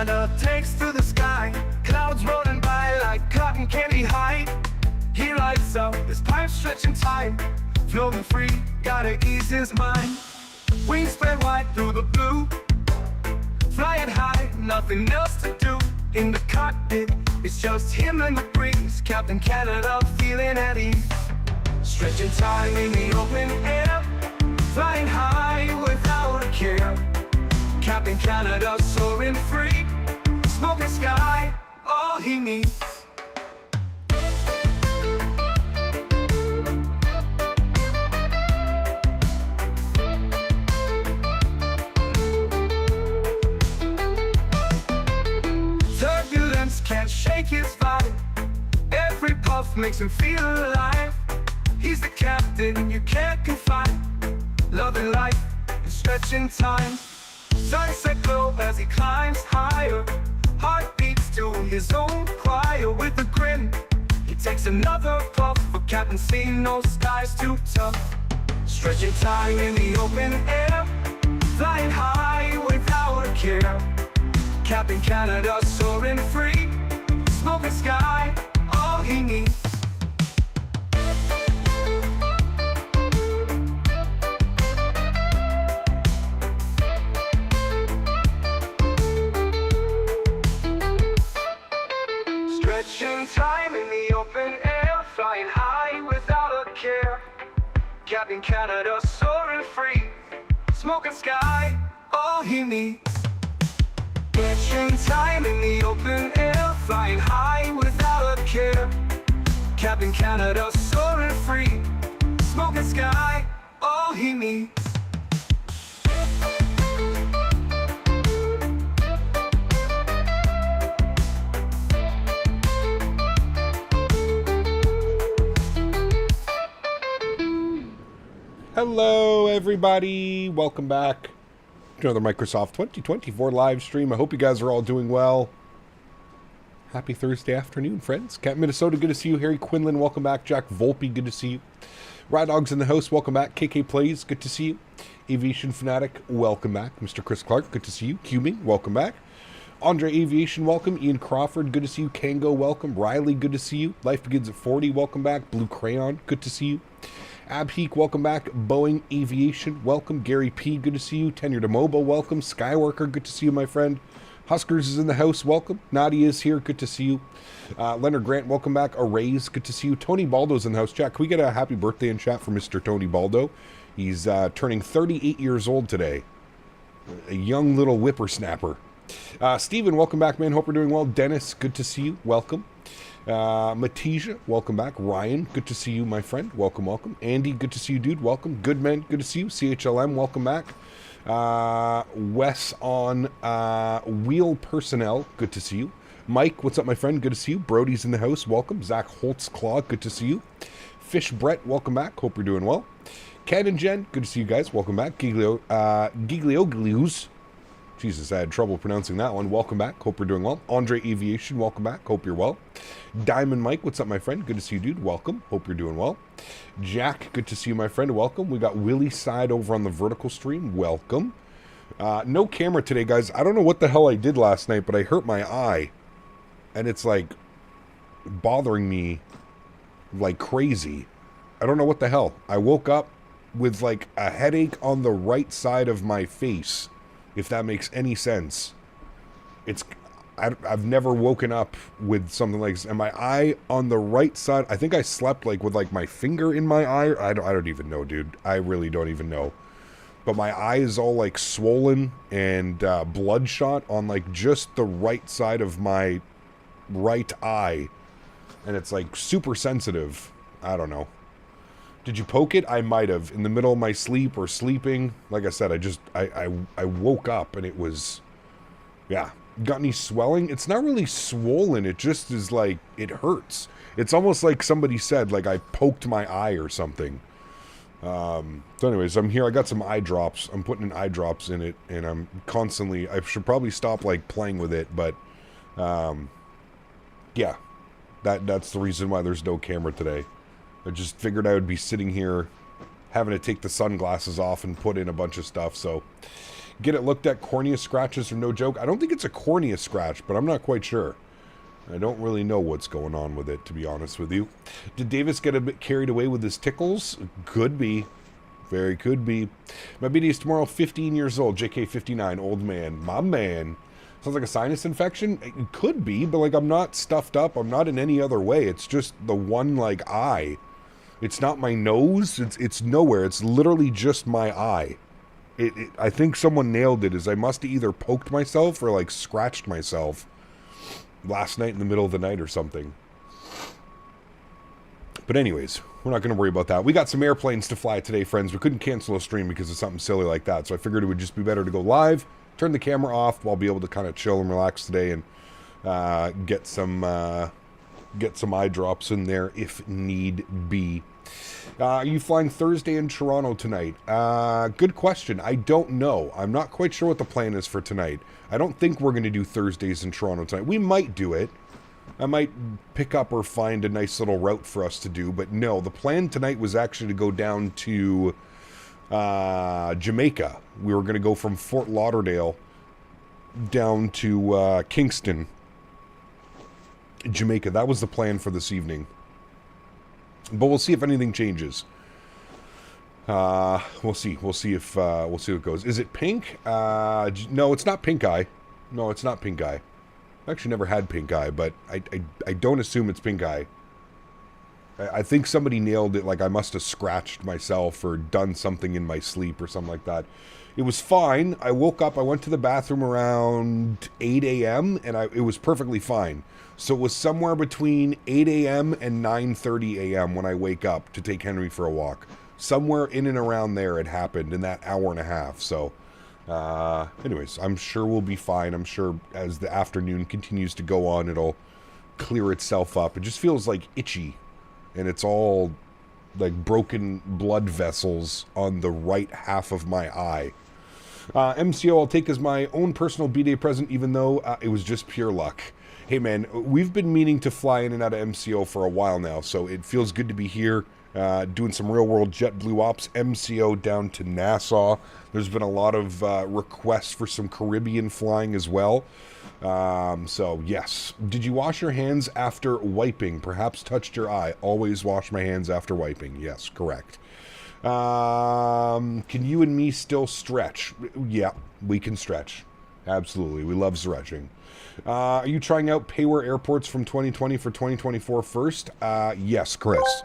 Canada takes to the sky. Clouds rolling by like cotton candy high. He lights up, his pipe stretching tight. Floating free, gotta ease his mind. Wings spread wide through the blue. Flying high, nothing else to do. In the cockpit, it's just him and the breeze. Captain Canada feeling at ease. Stretching time in the open air. Flying high without a care. Captain Canada soaring free. Smoking sky, all he needs. Turbulence can't shake his vibe. Every puff makes him feel alive. He's the captain you can't confide. Loving life and stretching time. Sunset glow as he climbs higher. Heart beats to his own choir. With a grin, he takes another puff. For Captain C, no sky's too tough. Stretching time in the open air. Flying high without a care. Captain Canada soaring free. Smoking sky, all he needs. Stretching time in the open air. Flying high without a care. Captain Canada soaring free. Smoking sky, all he needs. Stretching time in the open air. Flying high without a care. Captain Canada soaring free. Smoking sky, all he needs. Hello everybody, welcome back to another Microsoft 2024 live stream. I hope you guys are all doing well. Happy Thursday afternoon, friends. Cat Minnesota, good to see you. Harry Quinlan, welcome back. Jack Volpe, good to see you. Rad Dogs in the house, welcome back. KK Plays, good to see you. Aviation Fanatic, welcome back. Mr. Chris Clark, good to see you. Cuming, welcome back. Andre Aviation, welcome. Ian Crawford, good to see you. Kango, welcome. Riley, good to see you. Life Begins at 40, welcome back. Blue Crayon, good to see you. Abheek, welcome back. Boeing Aviation, welcome. Gary P, good to see you. Tenure to Mobile, welcome. Skyworker, good to see you, my friend. Huskers is in the house, welcome. Nadya is here, good to see you. Leonard Grant, welcome back. Arrays, good to see you. Tony Baldo's in the house. Chat, can we get a happy birthday in chat for Mr. Tony Baldo? He's turning 38 years old today. A young little whippersnapper. Steven, welcome back, man. Hope you're doing well. Denis, good to see you. Welcome. Matija, welcome back. Ryan, good to see you, my friend. Welcome, welcome. Andy, good to see you, dude. Welcome. Goodman, good to see you. CHLM, welcome back. Wes on Wheel Personnel, good to see you. Mike, what's up, my friend? Good to see you. Brody's in the house. Welcome. Zach Holtzclaw, good to see you. Fish Brett, welcome back. Hope you're doing well. Ken and Jen, good to see you guys. Welcome back. Giglioglius. Jesus, I had trouble pronouncing that one. Welcome back. Hope you're doing well. Andre Aviation, welcome back. Hope you're well. Diamond Mike, what's up, my friend? Good to see you, dude. Welcome. Hope you're doing well. Jack, good to see you, my friend. Welcome. We got Willie Side over on the vertical stream. Welcome. No camera today, guys. I don't know what the hell I did last night, but I hurt my eye. And it's, like, bothering me like crazy. I don't know what the hell. I woke up with, like, a headache on the right side of my face. If that makes any sense. I've never woken up with something like this. And my eye on the right side, I think I slept like with like my finger in my eye. I don't even know, dude. I really don't even know. But my eye is all like swollen and bloodshot on like just the right side of my right eye. And it's like super sensitive. I don't know. Did you poke it? I might have. In the middle of my sleep or sleeping. Like I said, I woke up and it was, yeah. Got any swelling? It's not really swollen. It just is like, it hurts. It's almost like somebody said, like I poked my eye or something. So anyways, I'm here. I got some eye drops. I'm putting in eye drops in it. And I'm constantly, I should probably stop like playing with it. But, yeah. That's the reason why there's no camera today. I just figured I would be sitting here having to take the sunglasses off and put in a bunch of stuff. So, Get it looked at. Cornea scratches are no joke. I don't think it's a cornea scratch, but I'm not quite sure. I don't really know what's going on with it, to be honest with you. Did Davis get a bit carried away with his tickles? Could be. Very could be. My BD is tomorrow, 15 years old. JK 59, old man. My man. Sounds like a sinus infection? It could be, but like I'm not stuffed up. I'm not in any other way. It's just the one like eye. It's not my nose. It's nowhere. It's literally just my eye. I think someone nailed it, as I must have either poked myself or like scratched myself last night in the middle of the night or something. But anyways, we're not going to worry about that. We got some airplanes to fly today, friends. We couldn't cancel a stream because of something silly like that. So I figured it would just be better to go live, turn the camera off, while I'll be able to kind of chill and relax today and get some eye drops in there if need be. Are you flying Thursday in Toronto tonight? Good question. I don't know. I'm not quite sure what the plan is for tonight. I don't think we're going to do Thursdays in Toronto tonight. We might do it. I might pick up or find a nice little route for us to do, but no, the plan tonight was actually to go down to Jamaica. We were going to go from Fort Lauderdale down to Kingston, Jamaica. That was the plan for this evening. But we'll see if anything changes. We'll see. We'll see what it goes. Is it pink? No, it's not pink eye. No, it's not pink eye. I've actually never had pink eye, but I don't assume it's pink eye. I think somebody nailed it, like I must have scratched myself or done something in my sleep or something like that. It was fine. I woke up, I went to the bathroom around 8 a.m. and it was perfectly fine. So it was somewhere between 8 a.m. and 9:30 a.m. when I wake up to take Henry for a walk. Somewhere in and around there it happened in that hour and a half. So anyways, I'm sure we'll be fine. I'm sure as the afternoon continues to go on, it'll clear itself up. It just feels like itchy, and it's all like broken blood vessels on the right half of my eye. MCO I'll take as my own personal B-Day present, even though it was just pure luck. Hey man, we've been meaning to fly in and out of MCO for a while now, so it feels good to be here. Doing some real-world JetBlue ops, MCO down to Nassau. There's been a lot of requests for some Caribbean flying as well. So, yes. Did you wash your hands after wiping? Perhaps touched your eye. Always wash my hands after wiping. Yes, correct. Can you and me still stretch? Yeah, we can stretch. Absolutely. We love stretching. Are you trying out Payware airports from 2020 for 2024 first? Yes, Chris.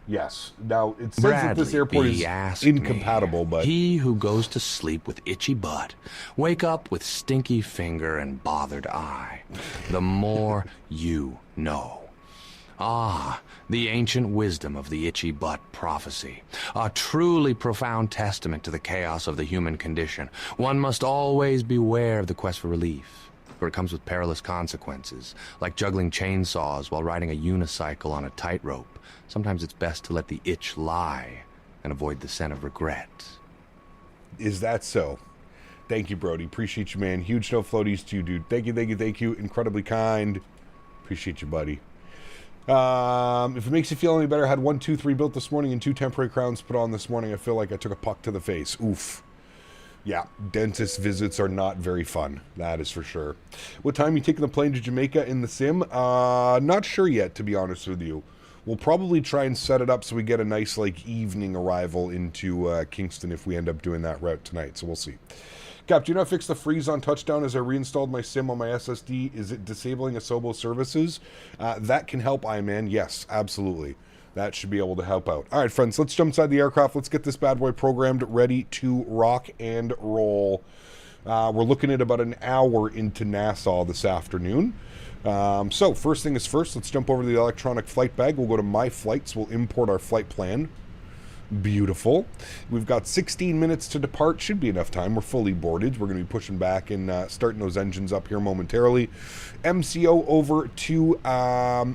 Yes. Now, it says that this airport is incompatible, but... He who goes to sleep with itchy butt, wake up with stinky finger and bothered eye. The more you know. Ah, the ancient wisdom of the itchy butt prophecy. A truly profound testament to the chaos of the human condition. One must always beware of the quest for relief, for it comes with perilous consequences, like juggling chainsaws while riding a unicycle on a tightrope. Sometimes it's best to let the itch lie and avoid the scent of regret. Is that so? Thank you, Brody. Appreciate you, man. Huge no floaties to you, dude. Thank you, thank you, thank you. Incredibly kind. Appreciate you, buddy. If it makes you feel any better, I had 1, 2, 3 built this morning and 2 temporary crowns put on this morning. I feel like I took a puck to the face. Oof. Yeah, dentist visits are not very fun. That is for sure. What time are you taking the plane to Jamaica in the sim? Not sure yet, to be honest with you. We'll probably try and set it up so we get a nice, like, evening arrival into Kingston if we end up doing that route tonight. So we'll see. Cap, do you not fix the freeze on touchdown as I reinstalled my sim on my SSD? Is it disabling Asobo services? That can help, Iman. Yes, absolutely. That should be able to help out. All right, friends, let's jump inside the aircraft. Let's get this bad boy programmed, ready to rock and roll. We're looking at about an hour into Nassau this afternoon. So first thing is first, let's jump over to the electronic flight bag. We'll go to My Flights. We'll import our flight plan. Beautiful. We've got 16 minutes to depart. Should be enough time. We're fully boarded. We're going to be pushing back and starting those engines up here momentarily. MCO over to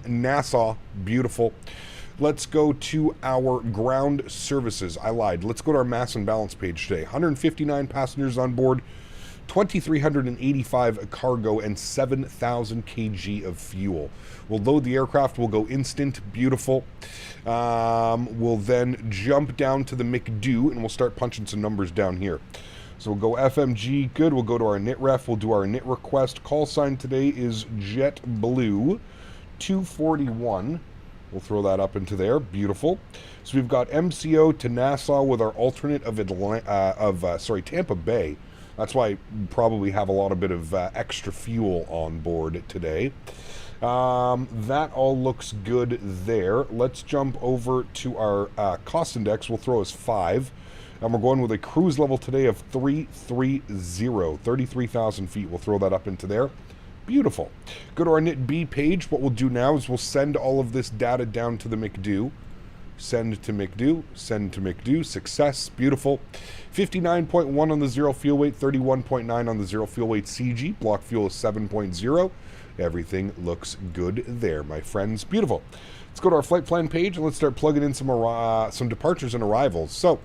Nassau. Beautiful. Let's go to our ground services. I lied. Let's go to our mass and balance page today. 159 passengers on board, 2,385 cargo, and 7,000 kg of fuel. We'll load the aircraft. We'll go instant. Beautiful. We'll then jump down to the McDo, and we'll start punching some numbers down here. So we'll go FMG, good. We'll go to our knit ref. We'll do our knit request. Call sign today is JetBlue 241. We'll throw that up into there. Beautiful. So we've got MCO to Nassau with our alternate of Tampa Bay. That's why we probably have a lot of bit of extra fuel on board today. That all looks good there. Let's jump over to our cost index. We'll throw as 5. And we're going with a cruise level today of 330, 33,000 feet. We'll throw that up into there. Beautiful. Go to our Knit B page. What we'll do now is we'll send all of this data down to the McDo. Send to McDo. Send to McDo. Success. Beautiful. 59.1 on the zero fuel weight. 31.9 on the zero fuel weight CG. Block fuel is 7.0. Everything looks good there, my friends. Beautiful. Let's go to our flight plan page and let's start plugging in some departures and arrivals. So,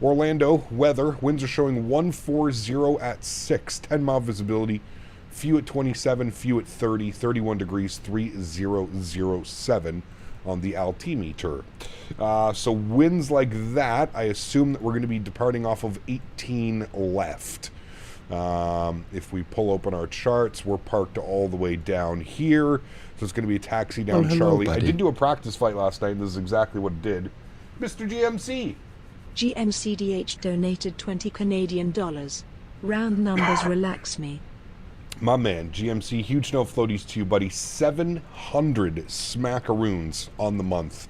Orlando, weather, winds are showing 140 at 6, 10-mile visibility, few at 27, few at 30, 31 degrees, 3007 on the altimeter. So winds like that, I assume that we're going to be departing off of 18 left. If we pull open our charts, we're parked all the way down here, so it's going to be a taxi down Charlie. Buddy. I did do a practice flight last night, and this is exactly what it did. Mr. GMC. GMCDH donated 20 Canadian dollars. Round numbers relax me. My man, GMC, huge no floaties to you, buddy. 700 smackaroons on the month.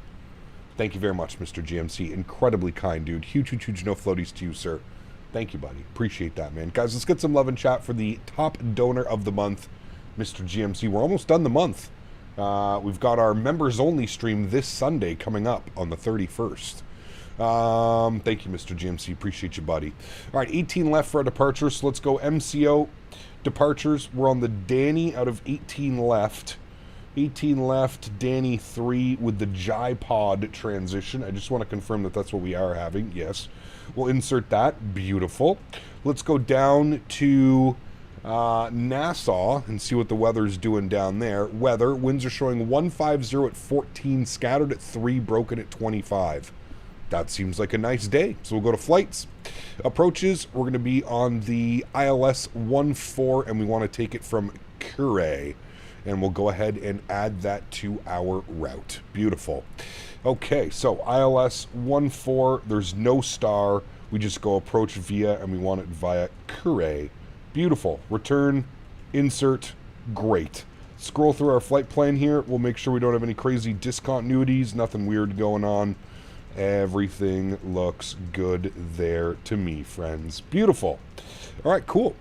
Thank you very much, Mr. GMC. Incredibly kind, dude. Huge no floaties to you, sir. Thank you, buddy. Appreciate that, man. Guys, let's get some love and chat for the top donor of the month, Mr. GMC. We're almost done the month. We've got our members-only stream this Sunday coming up on the 31st. Thank you, Mr. GMC. Appreciate you, buddy. All right, 18 left for our departures. So let's go MCO departures. We're on the Danny out of 18 left. 18 left, Danny 3 with the J-Pod transition. I just want to confirm that that's what we are having. Yes. We'll insert that. Beautiful. Let's go down to Nassau and see what the weather's doing down there. Weather, winds are showing 150 at 14, scattered at 3, broken at 25. That seems like a nice day. So we'll go to flights. Approaches, we're going to be on the ILS 14, and we want to take it from Curé. And we'll go ahead and add that to our route. Beautiful. Okay, so ILS 14, there's no star. We just go approach via, and we want it via Curé. Beautiful. Return, insert, great. Scroll through our flight plan here. We'll make sure we don't have any crazy discontinuities, nothing weird going on. Everything looks good there to me, friends. Beautiful. All right, cool.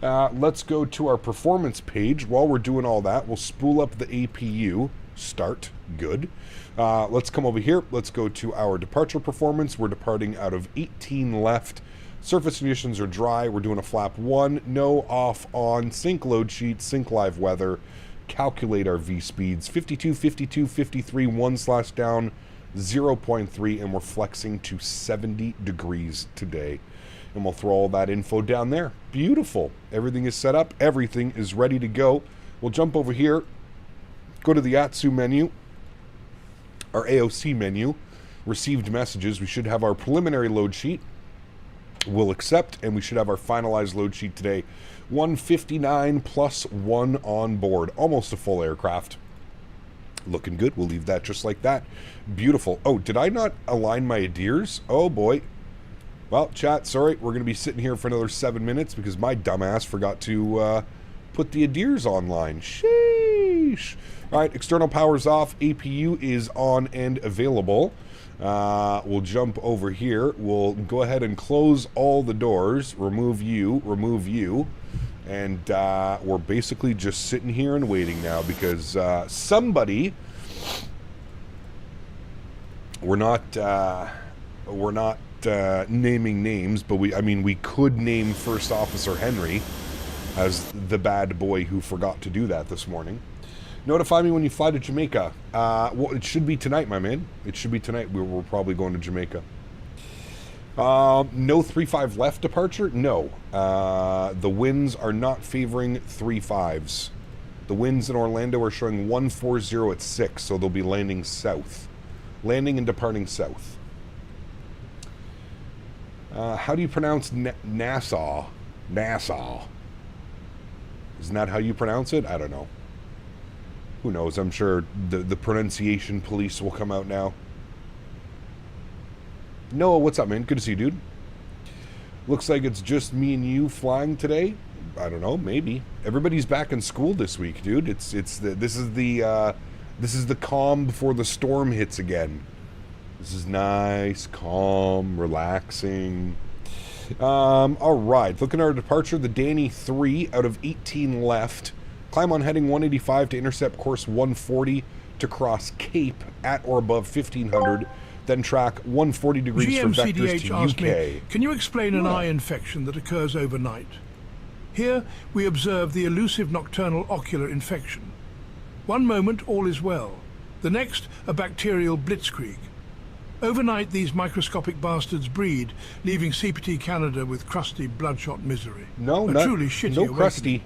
Let's go to our performance page. While we're doing all that, we'll spool up the APU. Start. Good. Let's come over here. Let's go to our departure performance. We're departing out of 18 left. Surface conditions are dry. We're doing a flap 1. No, off, on. Sync load sheet. Sync live weather. Calculate our V speeds. 52, 52, 53. 1/down. 0.3, and we're flexing to 70 degrees today. And we'll throw all that info down there. Beautiful. Everything is set up. Everything is ready to go. We'll jump over here, go to the ATSU menu, our AOC menu, received messages. We should have our preliminary load sheet. We'll accept, and we should have our finalized load sheet today. 159 plus 1 on board. Almost a full aircraft. Looking good. We'll leave that just like that. Beautiful. Oh, did I not align my adheres? Oh, boy. Well, chat, sorry. We're going to be sitting here for another 7 minutes because my dumbass forgot to put the adheres online. Sheesh. All right, external power's off. APU is on and available. We'll jump over here. We'll go ahead and close all the doors. Remove you. And we're basically just sitting here and waiting now because somebody, we're not naming names, but we could name First Officer Henry as the bad boy who forgot to do that this morning. Notify me when you fly to Jamaica. Well, it should be tonight, my man. It should be tonight. We're probably going to Jamaica. No 35 left departure? No. The winds are not favoring 35s. The winds in Orlando are showing 140 at 6, so they'll be landing south. Landing and departing south. How do you pronounce Nassau? Nassau. Isn't that how you pronounce it? I don't know. Who knows? I'm sure the pronunciation police will come out now. Noah, what's up, man? Good to see you, dude. Looks like it's just me and you flying today. I don't know, maybe. Everybody's back in school this week, dude. This is the calm before the storm hits again. This is nice, calm, relaxing. All right, looking at our departure, the Danny 3 out of 18 left. Climb on heading 185 to intercept course 140 to cross Cape at or above 1500. Then track 140 degrees for vectors to asked UK. Me, can you explain an eye infection that occurs overnight? Here we observe the elusive nocturnal ocular infection. One moment all is well, the next a bacterial blitzkrieg. Overnight these microscopic bastards breed, leaving CPT Canada with crusty bloodshot misery. No, truly shitty no awakening. crusty.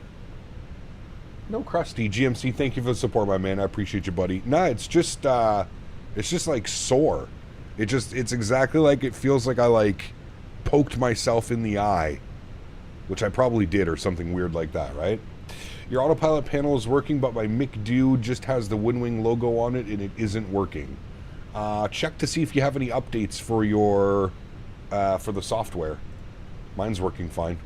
No crusty. GMC, thank you for the support, my man. I appreciate you, buddy. Nah, it's just like sore. It's exactly like it feels like I like poked myself in the eye, which I probably did or something weird like that, right? Your autopilot panel is working, but my McDo just has the Windwing logo on it and it isn't working. Check to see if you have any updates for your for the software. Mine's working fine.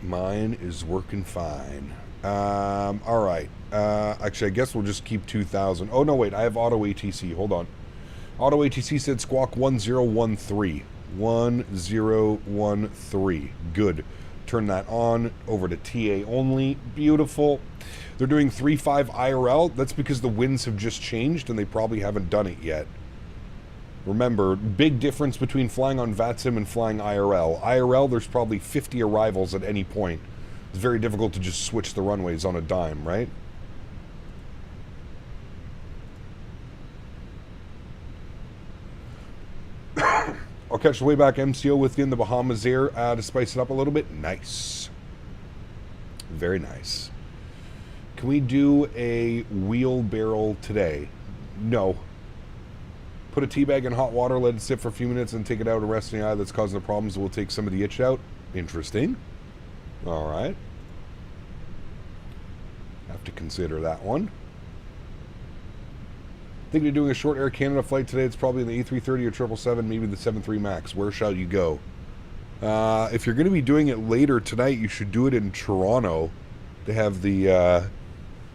Mine is working fine. All right. Actually, I guess we'll just keep 2,000. Oh, no, wait. I have Auto ATC. Hold on. Auto ATC said squawk 1013. 1013. Good. Turn that on. Over to TA only. Beautiful. They're doing 3.5 IRL. That's because the winds have just changed and they probably haven't done it yet. Remember, big difference between flying on VATSIM and flying IRL. IRL, there's probably 50 arrivals at any point. It's very difficult to just switch the runways on a dime, right? I'll catch the way back MCO within the Bahamas Air to spice it up a little bit. Nice. Very nice. Can we do a wheelbarrow today? No. Put a tea bag in hot water, let it sit for a few minutes, and take it out and rest in the eye that's causing the problems. We'll take some of the itch out. Interesting. All right. Have to consider that one. I think you're doing a short Air Canada flight today. It's probably the A330 or 777, maybe the 73 Max. Where shall you go? If you're going to be doing it later tonight, you should do it in Toronto. They have the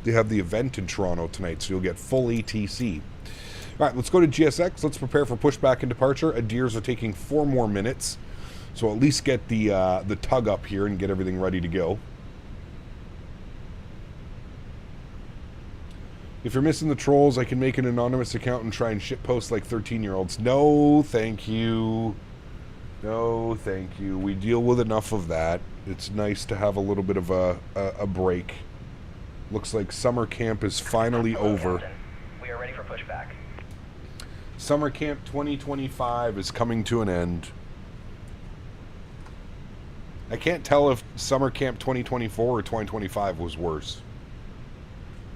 event in Toronto tonight, so you'll get full ATC. All right, let's go to GSX. Let's prepare for pushback and departure. Adirs are taking 4 more minutes, so at least get the tug up here and get everything ready to go. If you're missing the trolls, I can make an anonymous account and try and shitpost like 13-year-olds. No, thank you. No, thank you. We deal with enough of that. It's nice to have a little bit of a break. Looks like summer camp is finally over. We are ready for pushback. Summer camp 2025 is coming to an end. I can't tell if summer camp 2024 or 2025 was worse.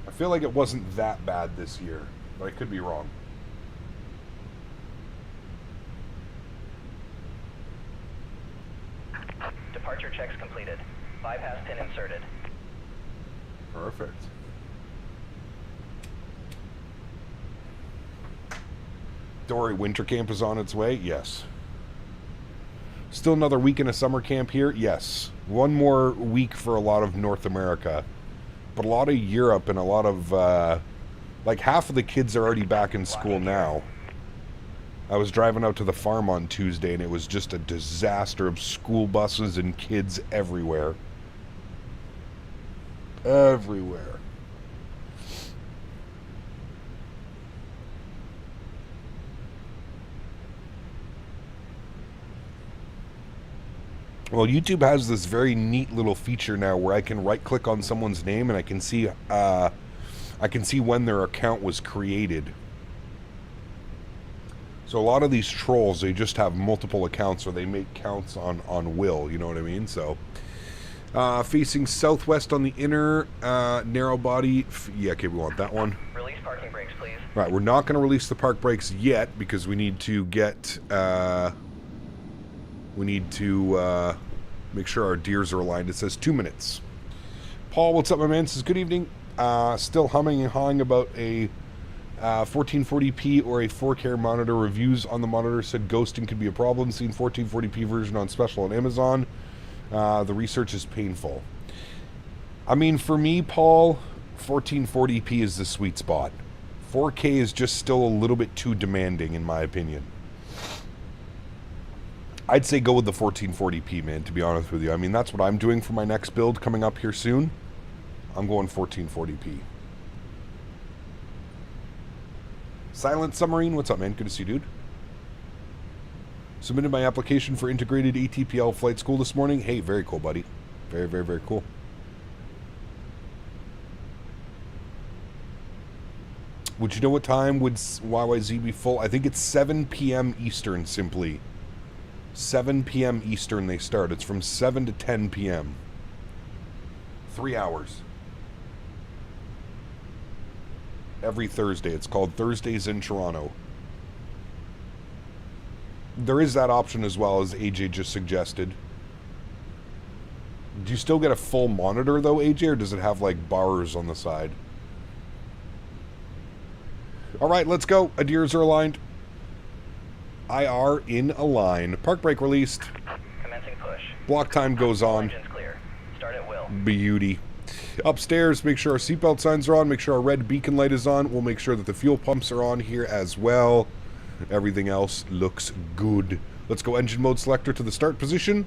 I feel like it wasn't that bad this year, but I could be wrong. Departure checks completed. Bypass pin inserted. Perfect. Dory, winter camp is on its way? Yes. Still another week in a summer camp here? Yes. One more week for a lot of North America. But a lot of Europe and a lot of, like half of the kids are already back in school now. I was driving out to the farm on Tuesday and it was just a disaster of school buses and kids everywhere. Everywhere. Well, YouTube has this very neat little feature now where I can right-click on someone's name and I can see when their account was created. So a lot of these trolls, they just have multiple accounts or they make counts on will, you know what I mean? So, facing southwest on the inner narrow body. Yeah, okay, we want that one. Release parking brakes, please. Right, we're not going to release the park brakes yet because we need to get, make sure our gears are aligned. It says 2 minutes. Paul, what's up, my man? Says, good evening. Still humming and hawing about a 1440p or a 4K monitor. Reviews on the monitor said ghosting could be a problem. Seen 1440p version on special on Amazon. The research is painful. I mean, for me, Paul, 1440p is the sweet spot. 4K is just still a little bit too demanding, in my opinion. I'd say go with the 1440p, man, to be honest with you. I mean, that's what I'm doing for my next build coming up here soon. I'm going 1440p. Silent Submarine, what's up, man? Good to see you, dude. Submitted my application for integrated ATPL flight school this morning. Hey, very cool, buddy. Very, very, very cool. Would you know what time would YYZ be full? I think it's 7 p.m. Eastern, simply. 7 p.m. Eastern they start. It's from 7 to 10 p.m. 3 hours. Every Thursday. It's called Thursdays in Toronto. There is that option as well, as AJ just suggested. Do you still get a full monitor, though, AJ, or does it have, like, bars on the side? All right, let's go. Adiers are aligned. IR in a line. Park brake released. Commencing push. Block time goes on. Engine's clear. Start at will. Beauty. Upstairs, make sure our seatbelt signs are on. Make sure our red beacon light is on. We'll make sure that the fuel pumps are on here as well. Everything else looks good. Let's go engine mode selector to the start position.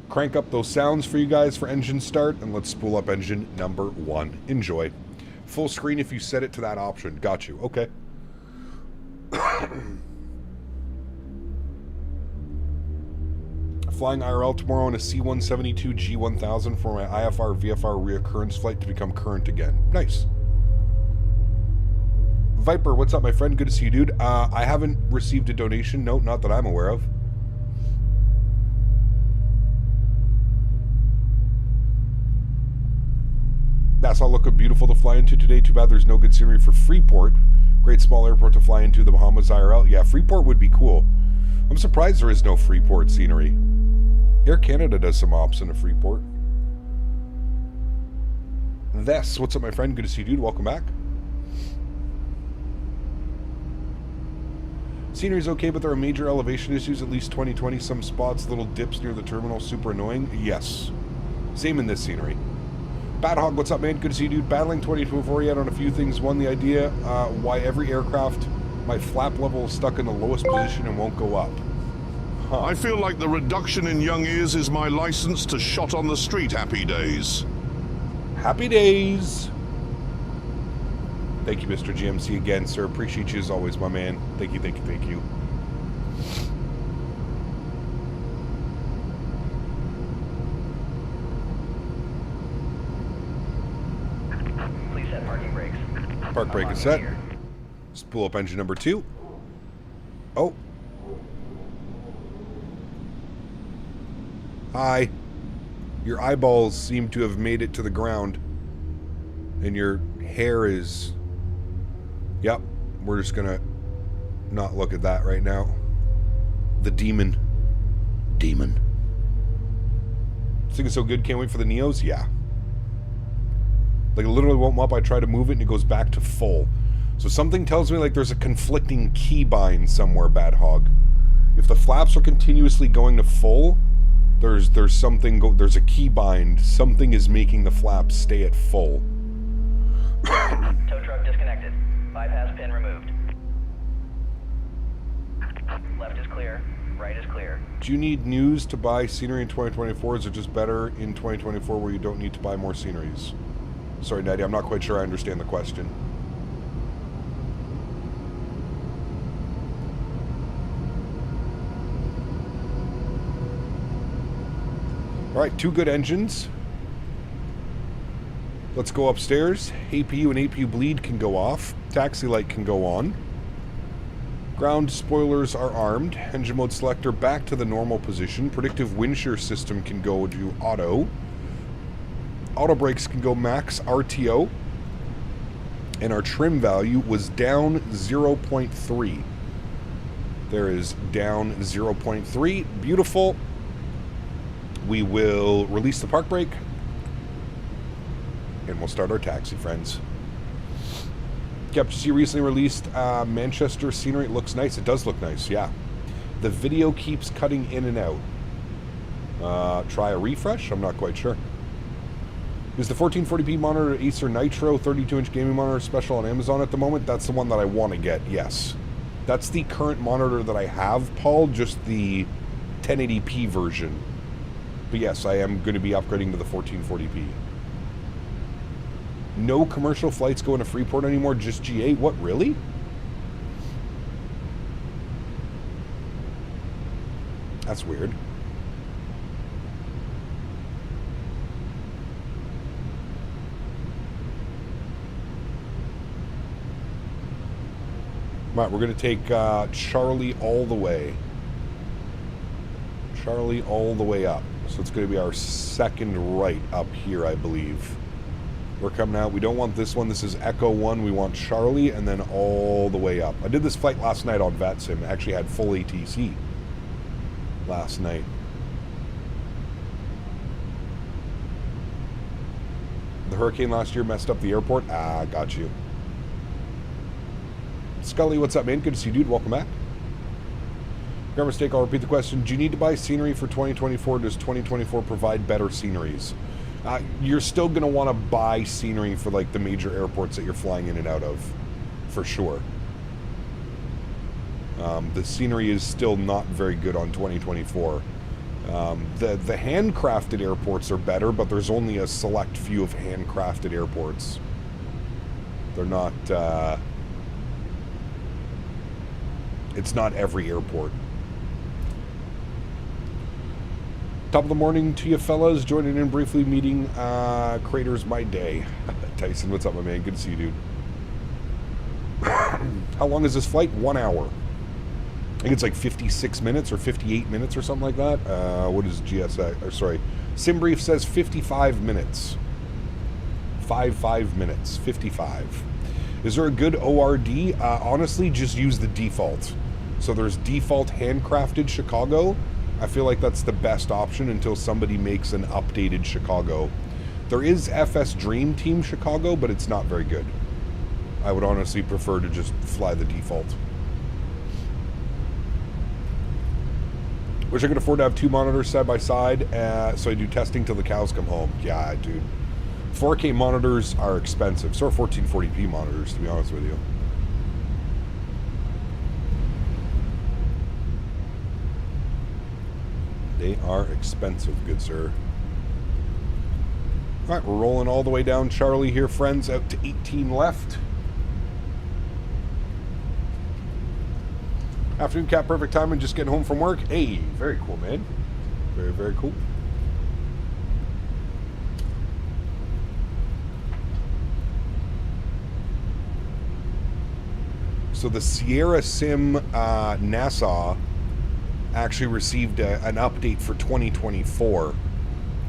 Crank up those sounds for you guys for engine start. And let's spool up engine number 1. Enjoy. Full screen if you set it to that option. Got you. Okay. Flying IRL tomorrow on a C-172 G1000 for my IFR VFR reoccurrence flight to become current again. Nice. Viper, what's up, my friend? Good to see you, dude. I haven't received a donation. No, not that I'm aware of. Nassau looked beautiful to fly into today. Too bad there's no good scenery for Freeport. Great small airport to fly into. The Bahamas IRL. Yeah, Freeport would be cool. I'm surprised there is no Freeport scenery. Air Canada does some ops in a Freeport. This, what's up, my friend? Good to see you, dude. Welcome back. Scenery's okay, but there are major elevation issues, at least 2020. Some spots, little dips near the terminal, super annoying. Yes. Same in this scenery. Bad Hog, what's up, man? Good to see you, dude. Battling 2024 yet on a few things. One, the idea why every aircraft, my flap level is stuck in the lowest position and won't go up. Huh. I feel like the reduction in young ears is my license to shot on the street happy days. Happy days. Thank you, Mr. GMC, again, sir. Appreciate you as always, my man. Thank you, thank you, thank you. Please set parking brakes. Park brake is set. Spool up engine number 2. Oh. Hi. Your eyeballs seem to have made it to the ground. And your hair is... Yep. We're just gonna not look at that right now. The demon. Demon. This thing is so good, can't wait for the Neos? Yeah. Like, it literally won't up. I try to move it and it goes back to full. So something tells me like there's a conflicting keybind somewhere, Bad Hog. If the flaps are continuously going to full, there's something, there's a keybind. Something is making the flaps stay at full. Tow truck disconnected. Bypass pin removed. Left is clear. Right is clear. Do you need news to buy scenery in 2024? Is it just better in 2024 where you don't need to buy more sceneries? Sorry, Nadya, I'm not quite sure I understand the question. Alright, 2 good engines. Let's go upstairs. APU and APU bleed can go off. Taxi light can go on. Ground spoilers are armed. Engine mode selector back to the normal position. Predictive wind shear system can go to auto. Auto brakes can go max RTO. And our trim value was down 0.3. There is down 0.3. Beautiful. We will release the park brake. And we'll start our taxi, friends. Yep, just you recently released Manchester scenery. It looks nice. It does look nice, yeah. The video keeps cutting in and out. Try a refresh? I'm not quite sure. Is the 1440p monitor Acer Nitro 32-inch gaming monitor special on Amazon at the moment? That's the one that I want to get, yes. That's the current monitor that I have, Paul, just the 1080p version. But yes, I am going to be upgrading to the 1440p. No commercial flights going to Freeport anymore, just G8? What, really? That's weird. Right, we're going to take Charlie all the way. Charlie all the way up. So it's going to be our second right up here, I believe. We're coming out. We don't want this one. This is Echo 1. We want Charlie and then all the way up. I did this flight last night on VATSIM. I actually had full ATC last night. The hurricane last year messed up the airport. Ah, got you. Scully, what's up, man? Good to see you, dude. Welcome back. Grammar mistake, I'll repeat the question. Do you need to buy scenery for 2024? Does 2024 provide better sceneries? You're still going to want to buy scenery for, like, the major airports that you're flying in and out of, for sure. The scenery is still not very good on 2024. The handcrafted airports are better, but there's only a select few of handcrafted airports. They're not... it's not every airport. Top of the morning to you fellas. Joining in briefly, meeting Craters my day. Tyson, what's up, my man? Good to see you, dude. How long is this flight? 1 hour. I think it's like 56 minutes or 58 minutes or something like that. What is GSA? Or sorry, SimBrief says 55 minutes. 5 minutes. 55. Is there a good ORD? Honestly, just use the default. So there's default handcrafted Chicago. I feel like that's the best option until somebody makes an updated Chicago. There is FS Dream Team Chicago, but it's not very good. I would honestly prefer to just fly the default. Wish I could afford to have 2 monitors side by side, so I do testing till the cows come home. Yeah, dude. 4K monitors are expensive. So are 1440p monitors, to be honest with you. They are expensive, good sir. All right, we're rolling all the way down Charlie here, friends, out to 18 left. Afternoon, Cap. Perfect timing. Just getting home from work. Hey, very cool, man. Very, very cool. So the Sierra Sim Nassau actually received an update for 2024.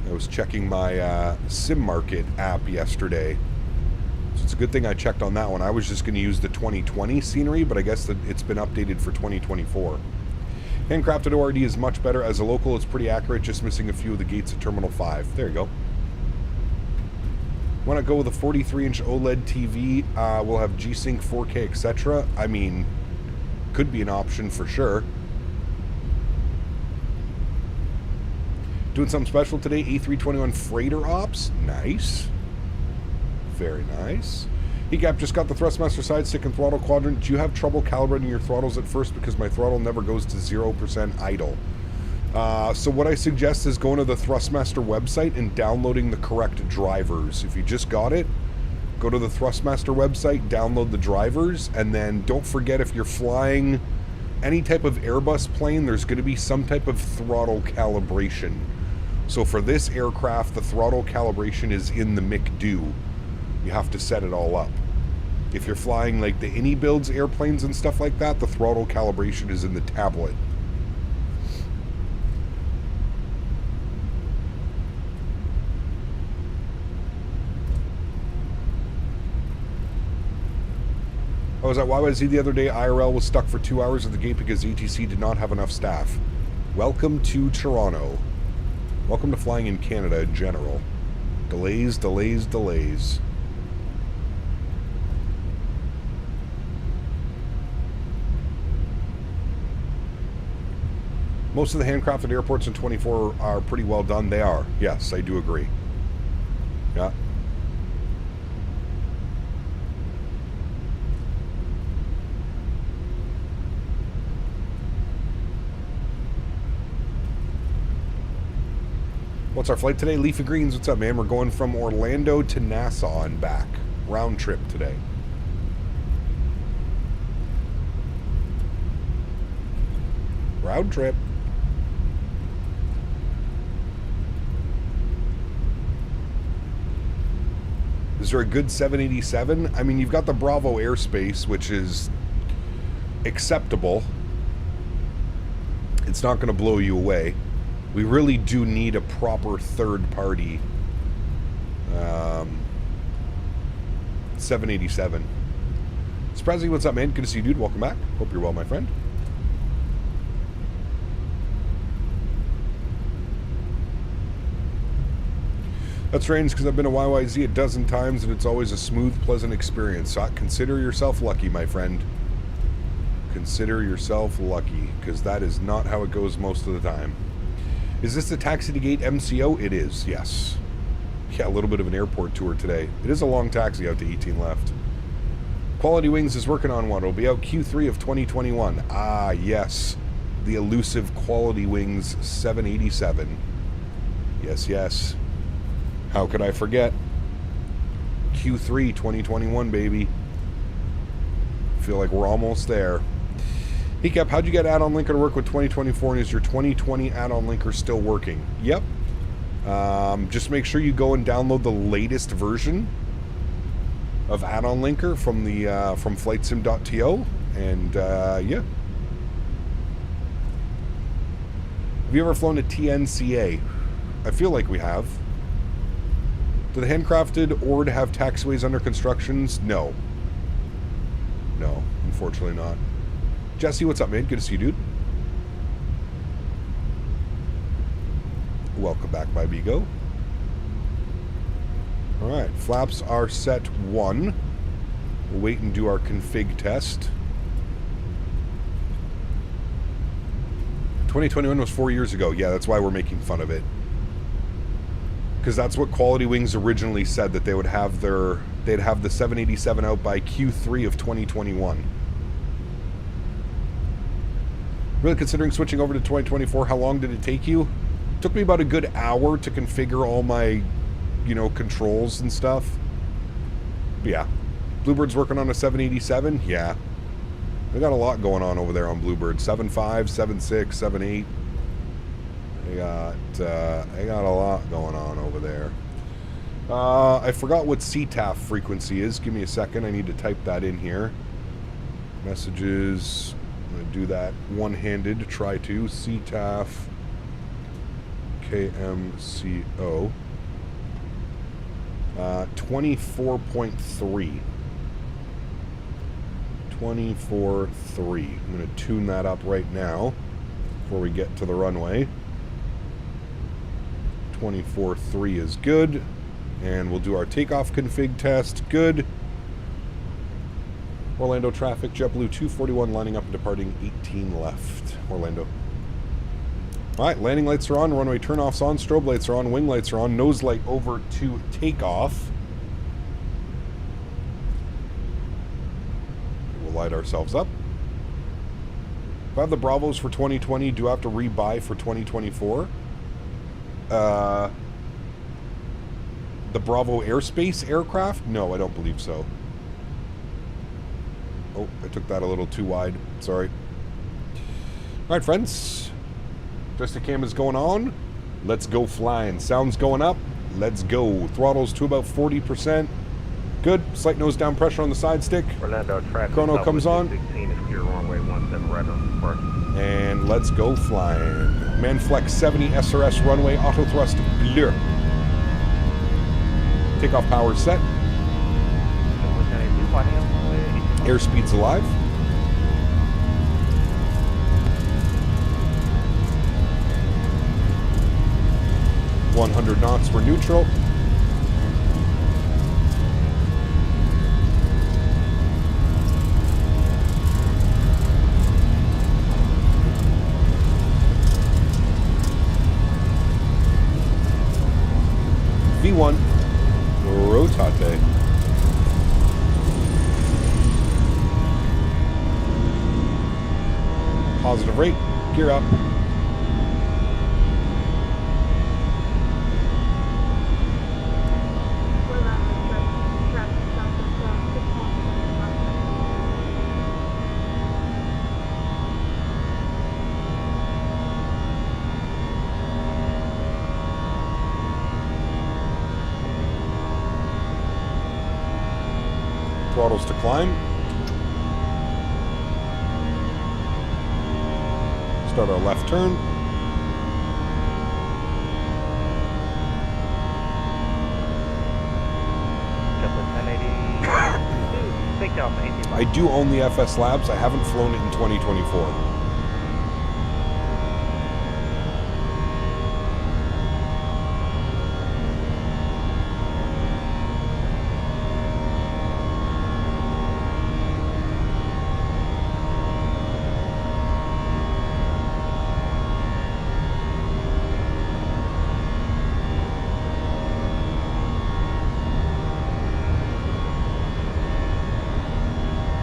I was checking my Sim Market app yesterday. So it's a good thing I checked on that one. I was just going to use the 2020 scenery, but I guess that it's been updated for 2024. Handcrafted ORD is much better. As a local, it's pretty accurate, just missing a few of the gates at Terminal 5. There you go. Want to go with a 43-inch OLED TV? We'll have G-Sync, 4K, etc. I mean, could be an option for sure. Doing something special today. A321 freighter ops. Nice. Very nice. Cap just got the Thrustmaster side stick and throttle quadrant. Do you have trouble calibrating your throttles at first? Because my throttle never goes to 0% idle. So what I suggest is going to the Thrustmaster website and downloading the correct drivers. If you just got it, go to the Thrustmaster website, download the drivers, and then don't forget, if you're flying any type of Airbus plane, there's going to be some type of throttle calibration. So for this aircraft, the throttle calibration is in the McDo. You have to set it all up. If you're flying like the Innie builds airplanes and stuff like that, the throttle calibration is in the tablet. I was at YYZ the other day. IRL was stuck for 2 hours at the gate because ATC did not have enough staff. Welcome to Toronto. Welcome to flying in Canada in general. Delays, delays, delays. Most of the handcrafted airports in 24 are pretty well done. They are. Yes, I do agree. Yeah. What's our flight today? Leafy Greens, what's up, man? We're going from Orlando to Nassau and back. Round trip today. Round trip. Is there a good 787? I mean, you've got the Bravo airspace, which is acceptable. It's not going to blow you away. We really do need a proper third-party 787. Surprisingly, what's up, man? Good to see you, dude. Welcome back. Hope you're well, my friend. That's strange because I've been to YYZ a dozen times and it's always a smooth, pleasant experience. So consider yourself lucky, my friend. Consider yourself lucky because that is not how it goes most of the time. Is this the Taxi to Gate MCO? It is, yes. Yeah, a little bit of an airport tour today. It is a long taxi out to 18 left. Quality Wings is working on one. It'll be out Q3 of 2021. Ah, yes. The elusive Quality Wings 787. Yes, yes. How could I forget? Q3 2021, baby. Feel like we're almost there. Hey, Cap, how'd you get add-on linker to work with 2024, and is your 2020 add-on linker still working? Yep. Just make sure you go and download the latest version of add-on linker from the from flightsim.to, and yeah. Have you ever flown a TNCA? I feel like we have. Do the handcrafted or to have taxiways under constructions? No. No, unfortunately not. Jesse, what's up, man? Good to see you, dude. Welcome back, my Bigo. Alright, flaps are set 1. We'll wait and do our config test. 2021 was 4 years ago. Yeah, that's why we're making fun of it. Because that's what Quality Wings originally said, that they would have they'd have the 787 out by Q3 of 2021. Really considering switching over to 2024, how long did it take you? It took me about a good hour to configure all my, you know, controls and stuff. But yeah. Bluebird's working on a 787? Yeah. They got a lot going on over there on Bluebird. 7.5, 7.6, 7.8. They got a lot going on over there. I forgot what CTAF frequency is. Give me a second. I need to type that in here. Messages. I'm going to do that one-handed. Try to. CTAF. KMCO. 24.3. 24.3. I'm going to tune that up right now before we get to the runway. 24.3 is good. And we'll do our takeoff config test. Good. Orlando traffic, JetBlue 241 lining up and departing, 18 left. Orlando. Alright, landing lights are on, runway turnoffs on, strobe lights are on, wing lights are on, nose light over to takeoff. We'll light ourselves up. If I have the Bravos for 2020, do I have to rebuy for 2024? The Bravo airspace aircraft? No, I don't believe so. Oh, I took that a little too wide. Sorry. All right, friends. Cam is going on. Let's go flying. Sound's going up. Let's go. Throttles to about 40%. Good. Slight nose down pressure on the side stick. Orlando traffic. Chrono comes on. 16 is clear runway 17 right on the And let's go flying. Manflex 70 SRS runway auto thrust bleu. Takeoff power set. Airspeed's alive. .100 knots, we're neutral. V1, rotate. Positive rate, gear up. Throttles to climb. Start our left turn. I do own the FS Labs. I haven't flown it in 2024.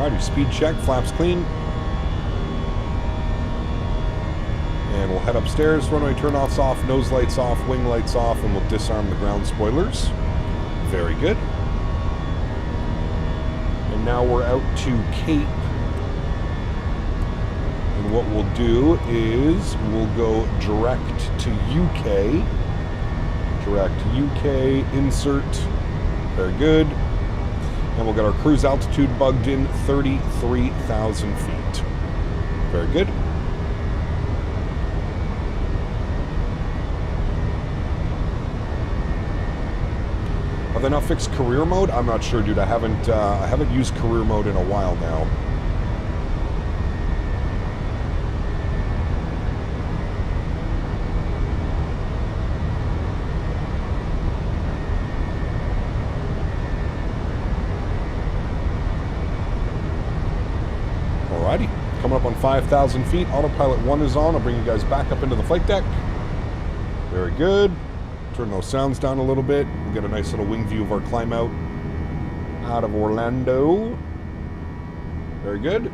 Alrighty, speed check, flaps clean. And we'll head upstairs, runway turn-offs off, nose lights off, wing lights off, and we'll disarm the ground spoilers. Very good. And now we're out to Cape. And what we'll do is we'll go direct to UK. Direct UK, insert. Very good. And we'll get our cruise altitude bugged in, 33,000 feet. Very good. Have they not fixed career mode? I'm not sure, dude. I haven't used career mode in a while now. Alrighty, coming up on 5,000 feet. Autopilot 1 is on. I'll bring you guys back up into the flight deck. Very good. Turn those sounds down a little bit. We'll get a nice little wing view of our climb out of Orlando. Very good.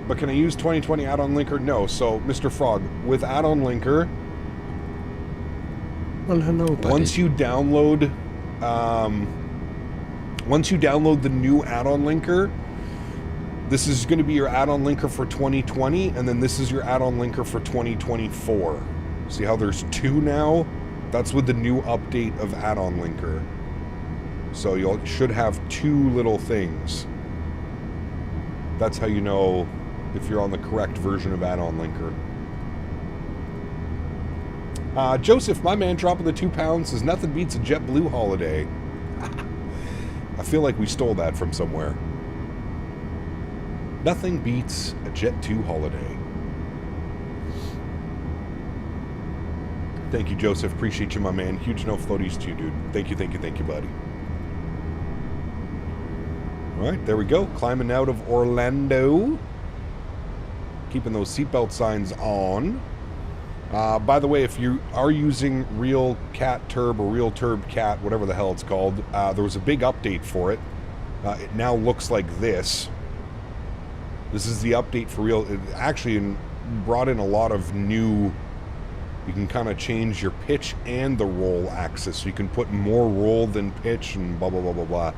But can I use 2020 add-on linker? No. So, Mr. Frog, with add-on linker, well, hello, buddy. Once you download the new add-on linker, this is going to be your add-on linker for 2020, and then this is your add-on linker for 2024. See how there's two now? That's with the new update of add-on linker. So you should have two little things. That's how you know if you're on the correct version of add-on linker. Joseph, my man, dropping the 2 pounds, says nothing beats a JetBlue holiday. I feel like we stole that from somewhere. Nothing beats a Jet2 holiday. Thank you, Joseph. Appreciate you, my man. Huge no floaties to you, dude. Thank you, buddy. All right, there we go. Climbing out of Orlando. Keeping those seatbelt signs on. By the way, if you are using Real Cat Turb or Real Turb Cat, whatever the hell it's called, there was a big update for it. It now looks like this. This is the update for Real. It actually brought in a lot of new... You can kind of change your pitch and the roll axis. So you can put more roll than pitch and blah, blah, blah, blah, blah.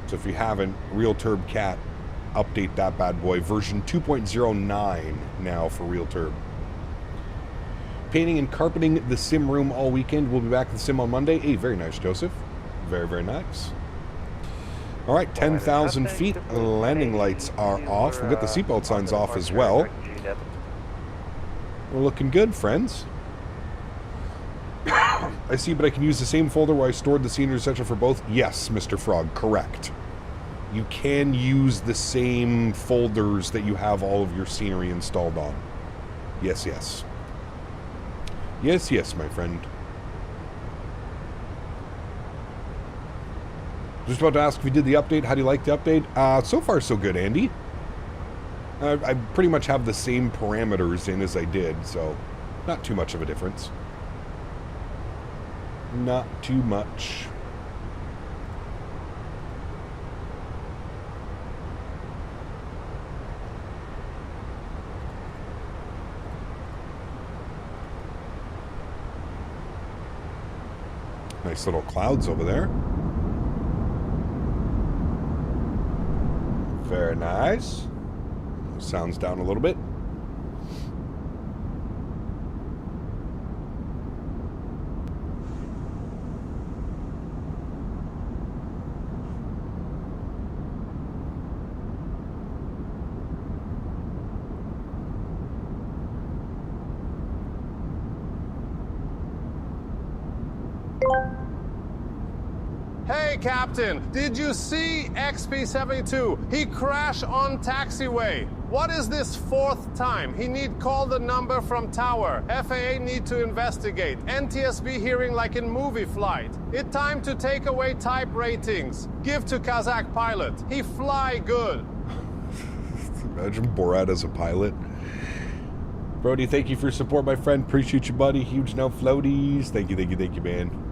So if you haven't, Real Turb Cat, update that bad boy. Version 2.09 now for Real Turb. Painting and carpeting the sim room all weekend. We'll be back at the sim on Monday. Hey, very nice, Joseph. Very, very nice. All right, 10,000 feet. Landing lights are off. We'll get the seatbelt signs off as well. We're looking good, friends. I see, but I can use the same folder where I stored the scenery, etc. for both? Yes, Mr. Frog, correct. You can use the same folders that you have all of your scenery installed on. Yes, yes. Yes, yes, my friend. Just about to ask if you did the update. How do you like the update? So far, so good, Andy. I pretty much have the same parameters in as I did, so not too much of a difference. Not too much. Nice little clouds over there. Very nice. Sounds down a little bit. Hey, Captain, did you see XP-72? He crashed on taxiway. What is this fourth time? He need call the number from tower. FAA need to investigate. NTSB hearing like in movie Flite. It time to take away type ratings. Give to Kazakh pilot. He fly good. Imagine Borat as a pilot. Brody, thank you for your support, my friend. Appreciate you, buddy. Huge no floaties. Thank you, man.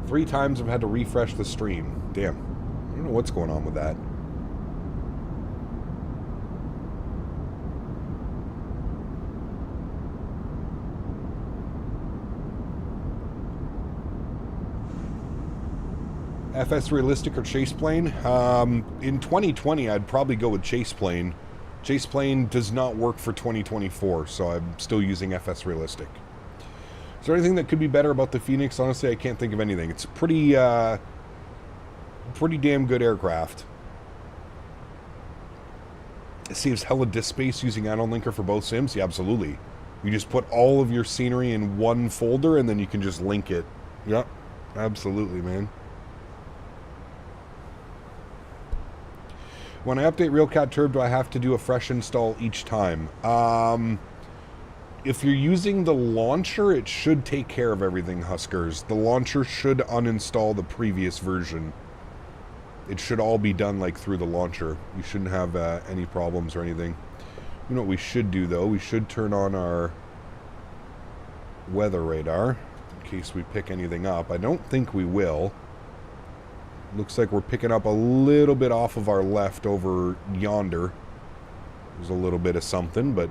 3 times I've had to refresh the stream. Damn. I don't know what's going on with that. FS Realistic or Chase Plane? In 2020, I'd probably go with Chase Plane. Chase Plane does not work for 2024, so I'm still using FS Realistic. Is there anything that could be better about the Fenix? Honestly, I can't think of anything. It's a pretty damn good aircraft. It saves hella disk space using add-on linker for both sims. Yeah, absolutely. You just put all of your scenery in one folder, and then you can just link it. Yep, absolutely, man. When I update RealCAD Turb, do I have to do a fresh install each time? If you're using the launcher, it should take care of everything, Huskers. The launcher should uninstall the previous version. It should all be done like through the launcher. You shouldn't have any problems or anything. You know what we should do though? We should turn on our weather radar in case we pick anything up. I don't think we will. Looks like we're picking up a little bit off of our left over yonder. There's a little bit of something, but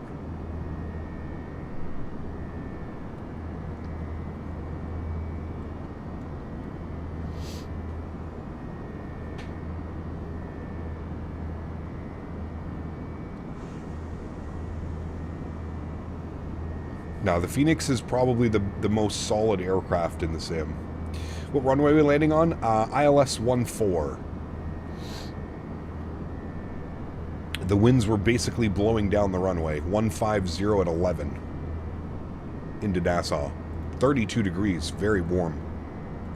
now, the Fenix is probably the most solid aircraft in the sim. What runway are we landing on? ILS-14. The winds were basically blowing down the runway. 150 at 11. Into Nassau. 32 degrees. Very warm.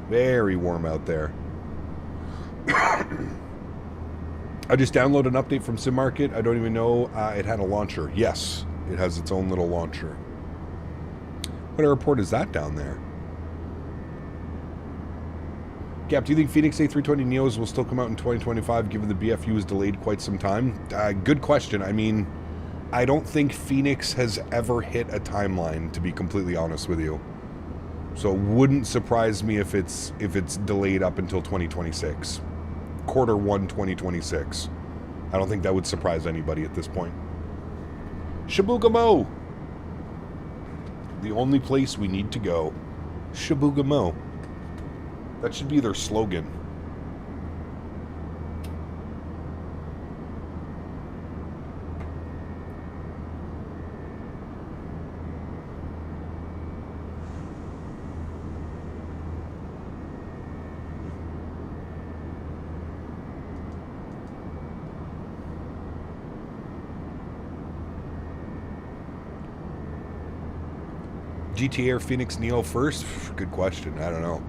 Very warm out there. I just downloaded an update from SimMarket. I don't even know it had a launcher. Yes, it has its own little launcher. What airport is that down there? Gap, do you think Phoenix A320 Neos will still come out in 2025 given the BFU is delayed quite some time? Good question. I mean, I don't think Phoenix has ever hit a timeline, to be completely honest with you. So it wouldn't surprise me if it's delayed up until 2026. Q1 2026. I don't think that would surprise anybody at this point. Shabugamo! The only place we need to go. Shabugamo. That should be their slogan. GTA or Phoenix Neo first? Good question. I don't know.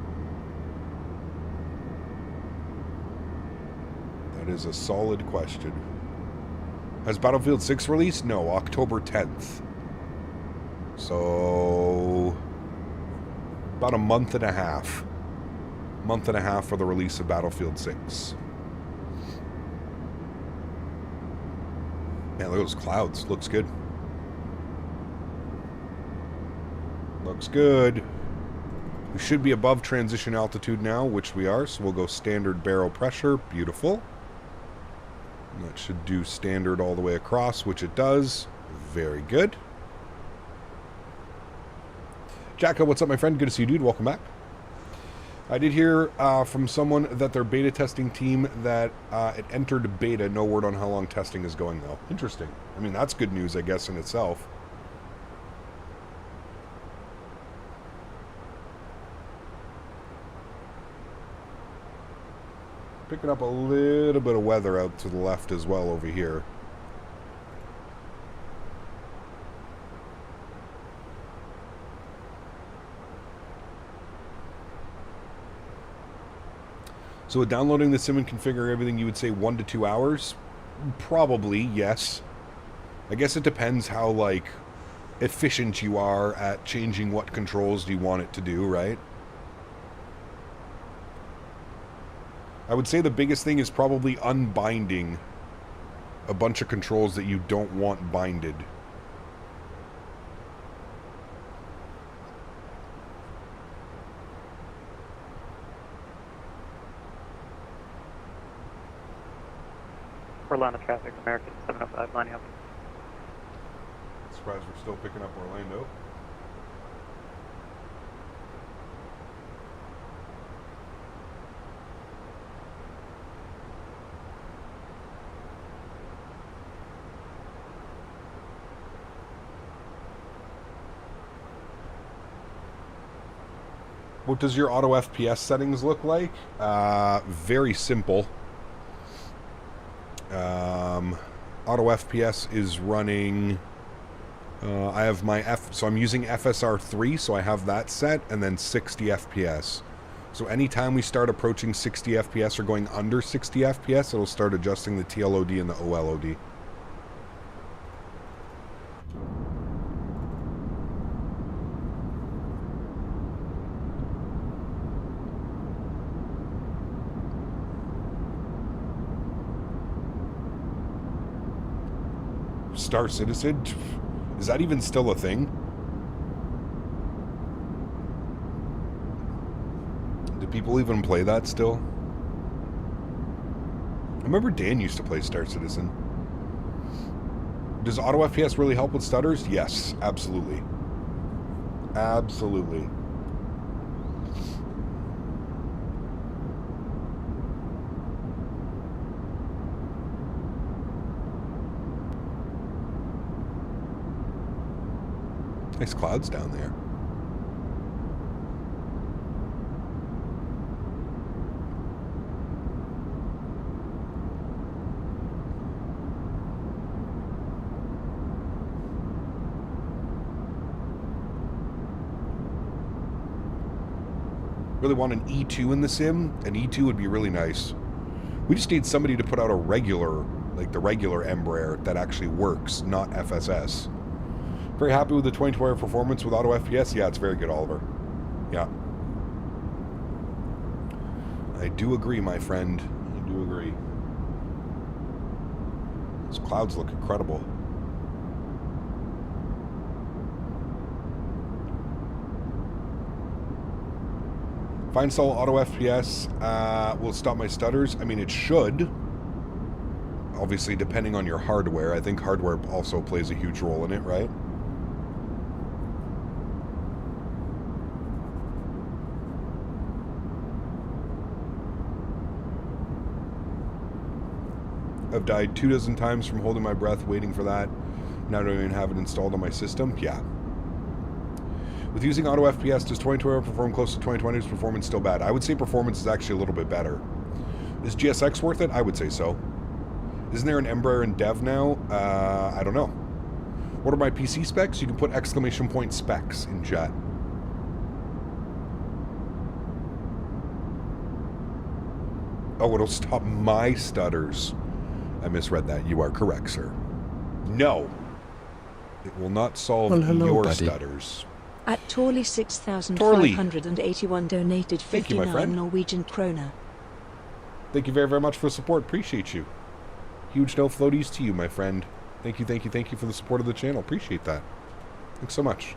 That is a solid question. Has Battlefield 6 released? No, October 10th. So, about a month and a half. Month and a half for the release of Battlefield 6. Man, look at those clouds. Looks good. Looks good. We should be above transition altitude now, which we are, so we'll go standard barrel pressure. Beautiful. And that should do standard all the way across, which it does. Very good. Jacko, what's up, my friend? Good to see you, dude. Welcome back. I did hear from someone that their beta testing team that it entered beta. No word on how long testing is going, though. Interesting. I mean, that's good news, I guess, in itself. Picking up a little bit of weather out to the left as well over here. So with downloading the sim and configuring everything, you would say 1 to 2 hours? Probably, yes. I guess it depends how, like, efficient you are at changing what controls do you want it to do, right? I would say the biggest thing is probably unbinding a bunch of controls that you don't want binded. Orlando traffic, American 705 lining up. Surprised we're still picking up Orlando. What does your auto FPS settings look like? Very simple. Auto FPS is running... I have my so I'm using FSR 3, so I have that set, and then 60 FPS. So anytime we start approaching 60 FPS or going under 60 FPS, it'll start adjusting the TLOD and the OLOD. Star Citizen? Is that even still a thing? Do people even play that still? I remember Dan used to play Star Citizen. Does auto FPS really help with stutters? Yes, absolutely. Absolutely. Nice clouds down there. Really want an E2 in the sim? An E2 would be really nice. We just need somebody to put out a regular, like the regular Embraer that actually works, not FSS. Very happy with the 2020 performance with auto FPS. Yeah, it's very good, Oliver. Yeah. I do agree, my friend. I do agree. Those clouds look incredible. If I install auto FPS, will stop my stutters. I mean, it should. Obviously, depending on your hardware. I think hardware also plays a huge role in it, right? I've died 24 times from holding my breath, waiting for that. Now I don't even have it installed on my system. Yeah. With using auto FPS, does 2020 perform close to 2020's performance still bad? I would say performance is actually a little bit better. Is GSX worth it? I would say so. Isn't there an Embraer in dev now? I don't know. What are my PC specs? You can put exclamation point specs in chat. Oh, it'll stop my stutters. I misread that. You are correct, sir. No. It will not solve your stutters. At Torley 6,581 donated Thank you, my 59 friend. Norwegian kroner. Thank you very, very much for the support. Appreciate you. Huge no floaties to you, my friend. Thank you for the support of the channel. Appreciate that. Thanks so much.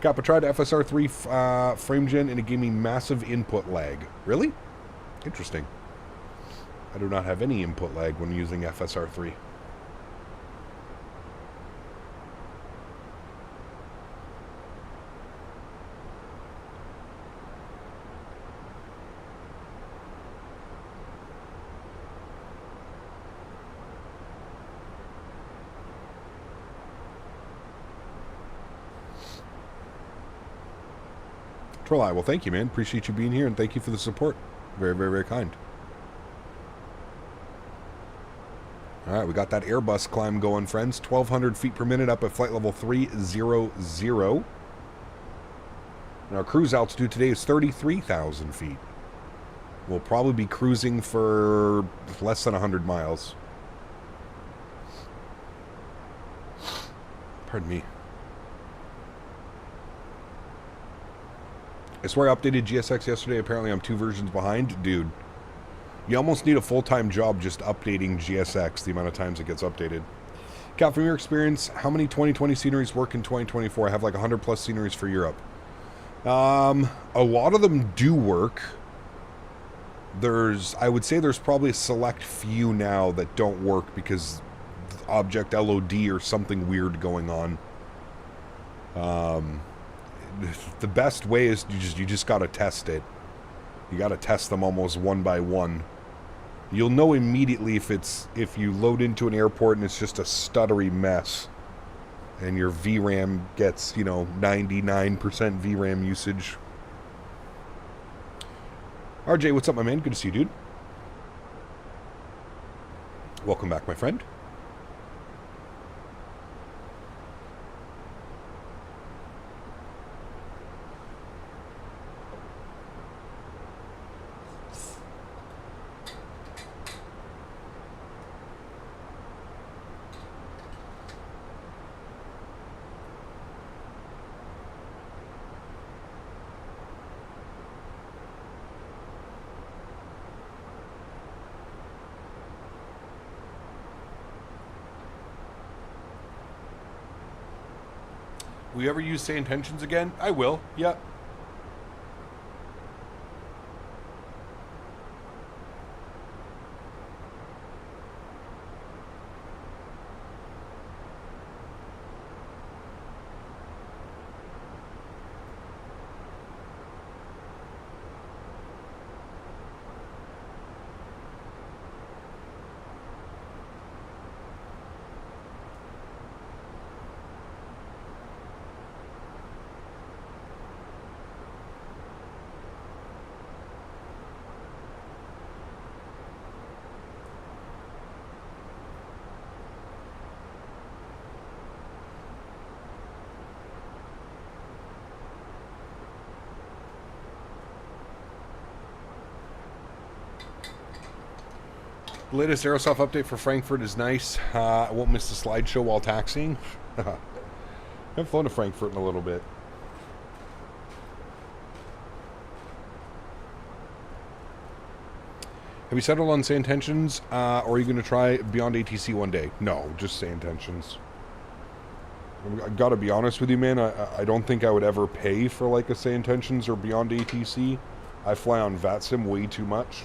Kappa tried FSR3 frame gen and it gave me massive input lag. Really? Interesting. I do not have any input lag when using FSR3. Trolleye, well, thank you, man. Appreciate you being here, and thank you for the support. Very, very, very kind. All right, we got that Airbus climb going, friends. 1,200 feet per minute up at flight level 300. And our cruise altitude today is 33,000 feet. We'll probably be cruising for less than 100 miles. Pardon me. I swear I updated GSX yesterday. Apparently I'm 2 versions behind. Dude, you almost need a full-time job just updating GSX, the amount of times it gets updated. Cal, from your experience, how many 2020 sceneries work in 2024? I have like 100 plus sceneries for Europe. A lot of them do work. I would say there's probably a select few now that don't work because object LOD or something weird going on. The best way is you just gotta test it. You gotta test them almost one by one. You'll know immediately if you load into an airport and it's just a stuttery mess, and your VRAM gets 99% VRAM usage. RJ, what's up, my man? Good to see you, dude. Welcome back, my friend. Will you ever use Say Intentions again? I will, yep. The latest Aerosoft update for Frankfurt is nice. I won't miss the slideshow while taxiing. I've flown to Frankfurt in a little bit. Have you settled on Say Intentions, or are you going to try Beyond ATC one day? No, just Say Intentions. I've got to be honest with you, man. I don't think I would ever pay for like a Say Intentions or Beyond ATC. I fly on VATSIM way too much.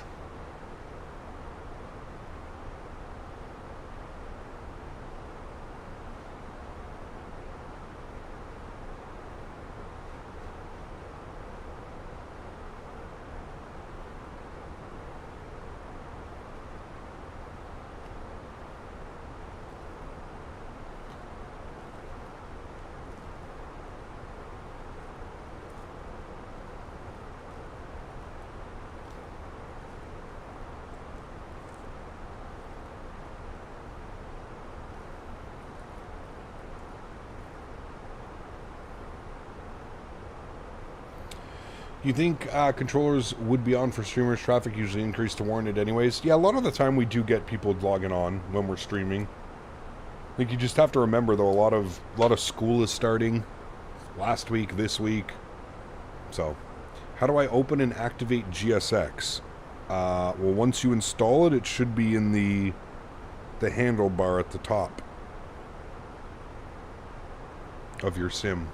You think controllers would be on for streamers? Traffic usually increased to warrant it anyways. Yeah, a lot of the time we do get people logging on when we're streaming. I think you just have to remember though, a lot of school is starting last week, this week. So, how do I open and activate GSX? Well, once you install it, it should be in the handlebar at the top of your sim.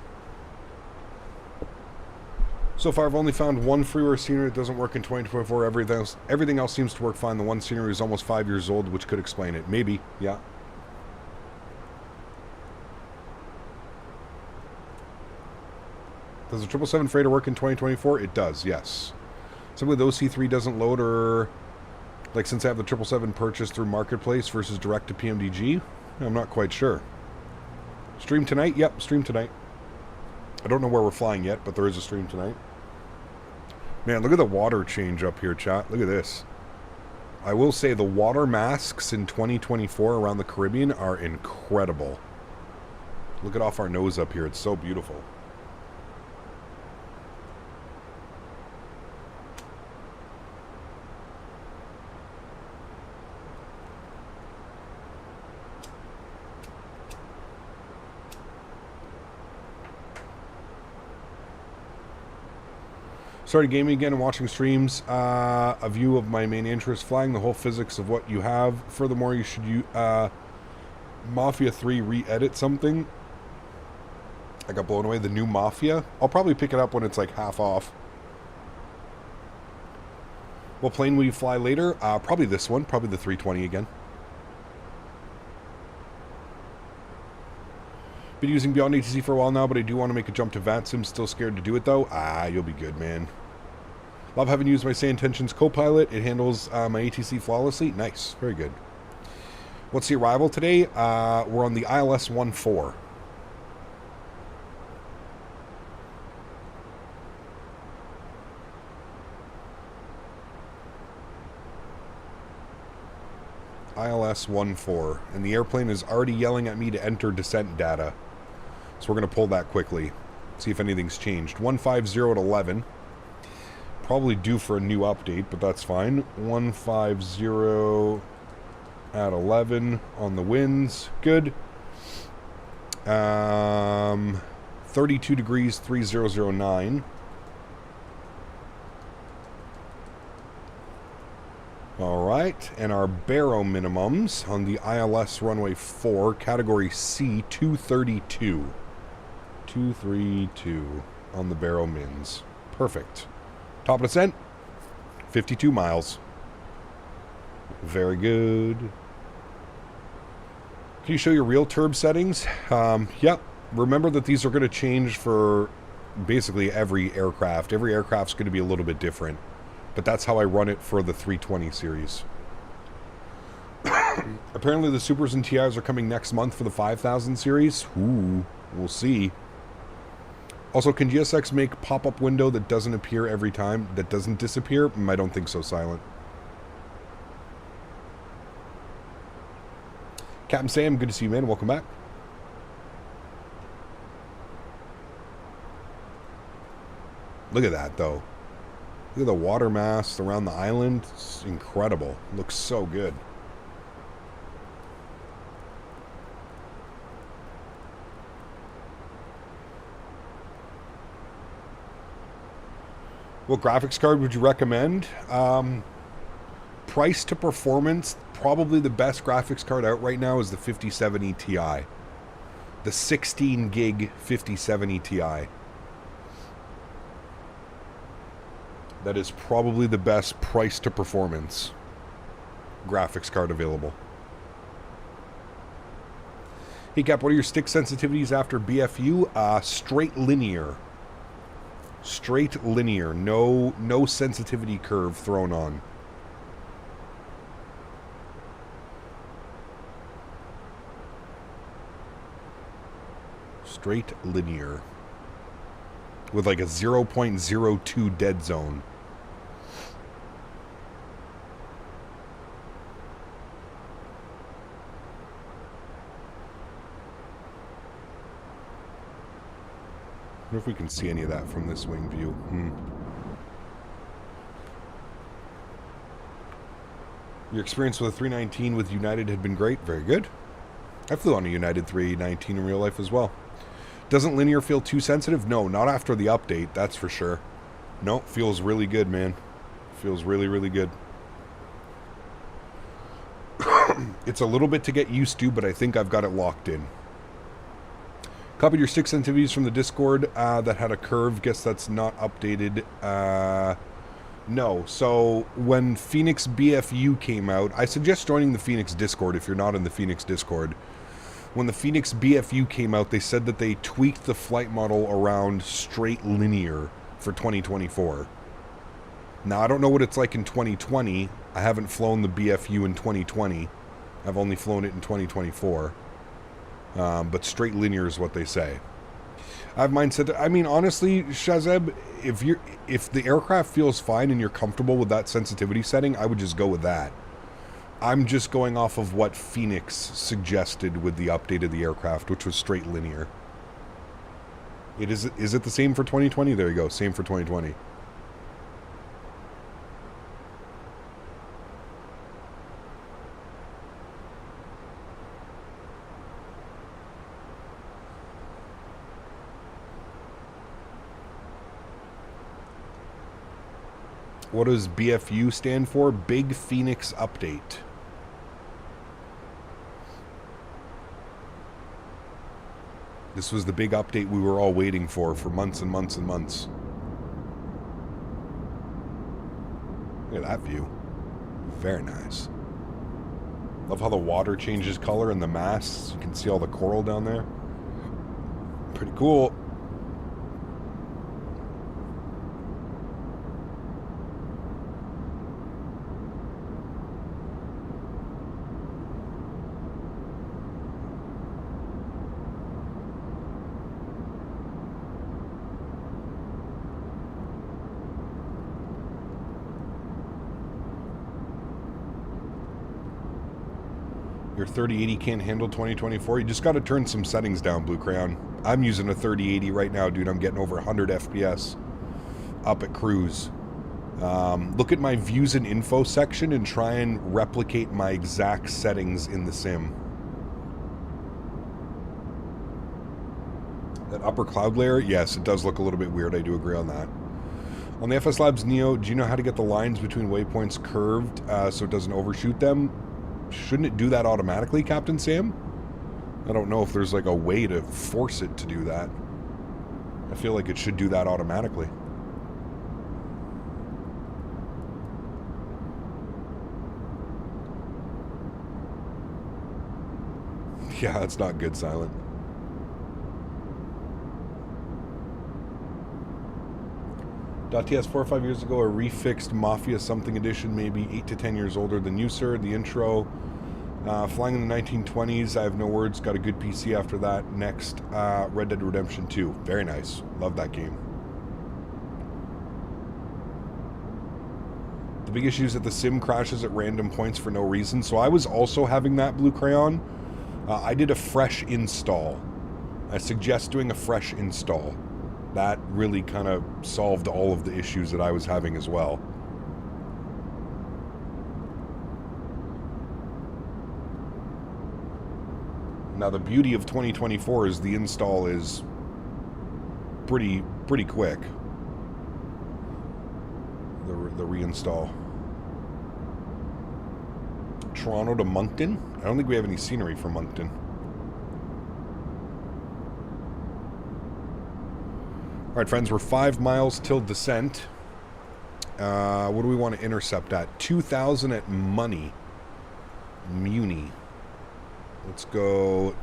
So far, I've only found one freeware scenery that doesn't work in 2024. Everything else seems to work fine. The one scenery is almost 5 years old, which could explain it. Maybe, yeah. Does the 777 freighter work in 2024? It does, yes. Simply the OC3 doesn't load, or like since I have the 777 purchased through Marketplace versus direct to PMDG, I'm not quite sure. Stream tonight? Yep, stream tonight. I don't know where we're flying yet, but there is a stream tonight. Man, look at the water change up here, chat. Look at this. I will say the water masks in 2024 around the Caribbean are incredible. Look at off our nose up here. It's so beautiful. Started gaming again and watching streams. A view of my main interest, flying, the whole physics of what you have. Furthermore, you should Mafia 3 re-edit something. I got blown away. The new Mafia. I'll probably pick it up when it's like half off. What plane will you fly later? Probably this one. Probably the 320 again. Been using Beyond ATC for a while now, but I do want to make a jump to VATSIM. Still scared to do it though. You'll be good, man. Love having used my Say Intentions Copilot. It handles my ATC flawlessly. Nice. Very good. What's the arrival today? We're on the ILS 14. ILS 14. And the airplane is already yelling at me to enter descent data. So we're going to pull that quickly. See if anything's changed. 150 at 11. Probably due for a new update, but that's fine. 150 at 11 on the winds. Good. 32 degrees, 3009. Alright, and our baro minimums on the ILS runway 4, category C, 232. 232 on the baro mins. Perfect. Top of descent, 52 miles. Very good. Can you show your real turb settings? Yep. Remember that these are going to change for basically every aircraft. Every aircraft's going to be a little bit different. But that's how I run it for the 320 series. Apparently the Supers and TIs are coming next month for the 5000 series. Ooh, we'll see. Also, can GSX make pop-up window that doesn't appear every time, that doesn't disappear? I don't think so, Silent. Captain Sam, good to see you, man. Welcome back. Look at that, though. Look at the water mass around the island. It's incredible. It looks so good. What graphics card would you recommend? Price to performance, probably the best graphics card out right now is the 5070 Ti. The 16 gig 5070 Ti. That is probably the best price to performance graphics card available. Hey Cap, what are your stick sensitivities after BFU? Straight linear. Straight linear. No sensitivity curve thrown on. Straight linear. With like a 0.02 dead zone. I wonder if we can see any of that from this wing view. Your experience with a 319 with United had been great. Very good. I flew on a United 319 in real life as well. Doesn't linear feel too sensitive? No, not after the update, that's for sure. No, feels really good, man. Feels really, really good. It's a little bit to get used to, but I think I've got it locked in. Copied your 6 sensitivities from the Discord that had a curve. Guess that's not updated. No. So when Phoenix BFU came out, I suggest joining the Phoenix Discord if you're not in the Phoenix Discord. When the Phoenix BFU came out, they said that they tweaked the flight model around straight linear for 2024. Now, I don't know what it's like in 2020. I haven't flown the BFU in 2020. I've only flown it in 2024. But straight linear is what they say. I have mine set to, I mean, honestly, Shazeb, if the aircraft feels fine and you're comfortable with that sensitivity setting, I would just go with that. I'm just going off of what Phoenix suggested with the update of the aircraft, which was straight linear. Is it the same for 2020? There you go, same for 2020. What does BFU stand for? Big Phoenix Update. This was the big update we were all waiting for months and months and months. Look at that view. Very nice. Love how the water changes color in the masts. You can see all the coral down there. Pretty cool. Your 3080 can't handle 2024. You just got to turn some settings down, Blue Crayon. I'm using a 3080 right now, dude. I'm getting over 100 FPS up at cruise. Look at my views and info section and try and replicate my exact settings in the sim. That upper cloud layer, yes, it does look a little bit weird. I do agree on that. On the FS Labs Neo, do you know how to get the lines between waypoints curved so it doesn't overshoot them? Shouldn't it do that automatically, Captain Sam? I don't know if there's like a way to force it to do that. I feel like it should do that automatically. Yeah, that's not good, Silent. .ts 4 or 5 years ago, a refixed Mafia something edition, maybe 8 to 10 years older than you, sir. The intro, flying in the 1920s. I have no words. Got a good PC after that. Next, Red Dead Redemption 2. Very nice. Love that game. The big issue is that the sim crashes at random points for no reason. So I was also having that, Blue Crayon. I did a fresh install. I suggest doing a fresh install. That really kind of solved all of the issues that I was having as well. Now the beauty of 2024 is the install is pretty quick. The reinstall. Toronto to Moncton? I don't think we have any scenery from Moncton. All right, friends, we're 5 miles till descent. What do we want to intercept at? 2,000 at Muni. Let's go.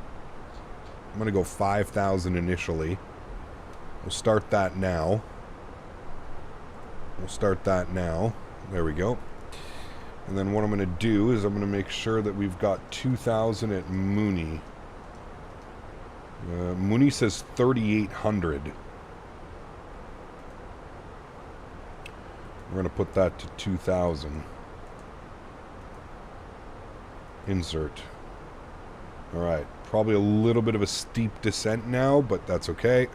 I'm going to go 5,000 initially. We'll start that now. There we go. And then what I'm going to do is I'm going to make sure that we've got 2,000 at Muni. Muni says 3,800. We're going to put that to 2,000. Insert. Alright, probably a little bit of a steep descent now, but that's okay.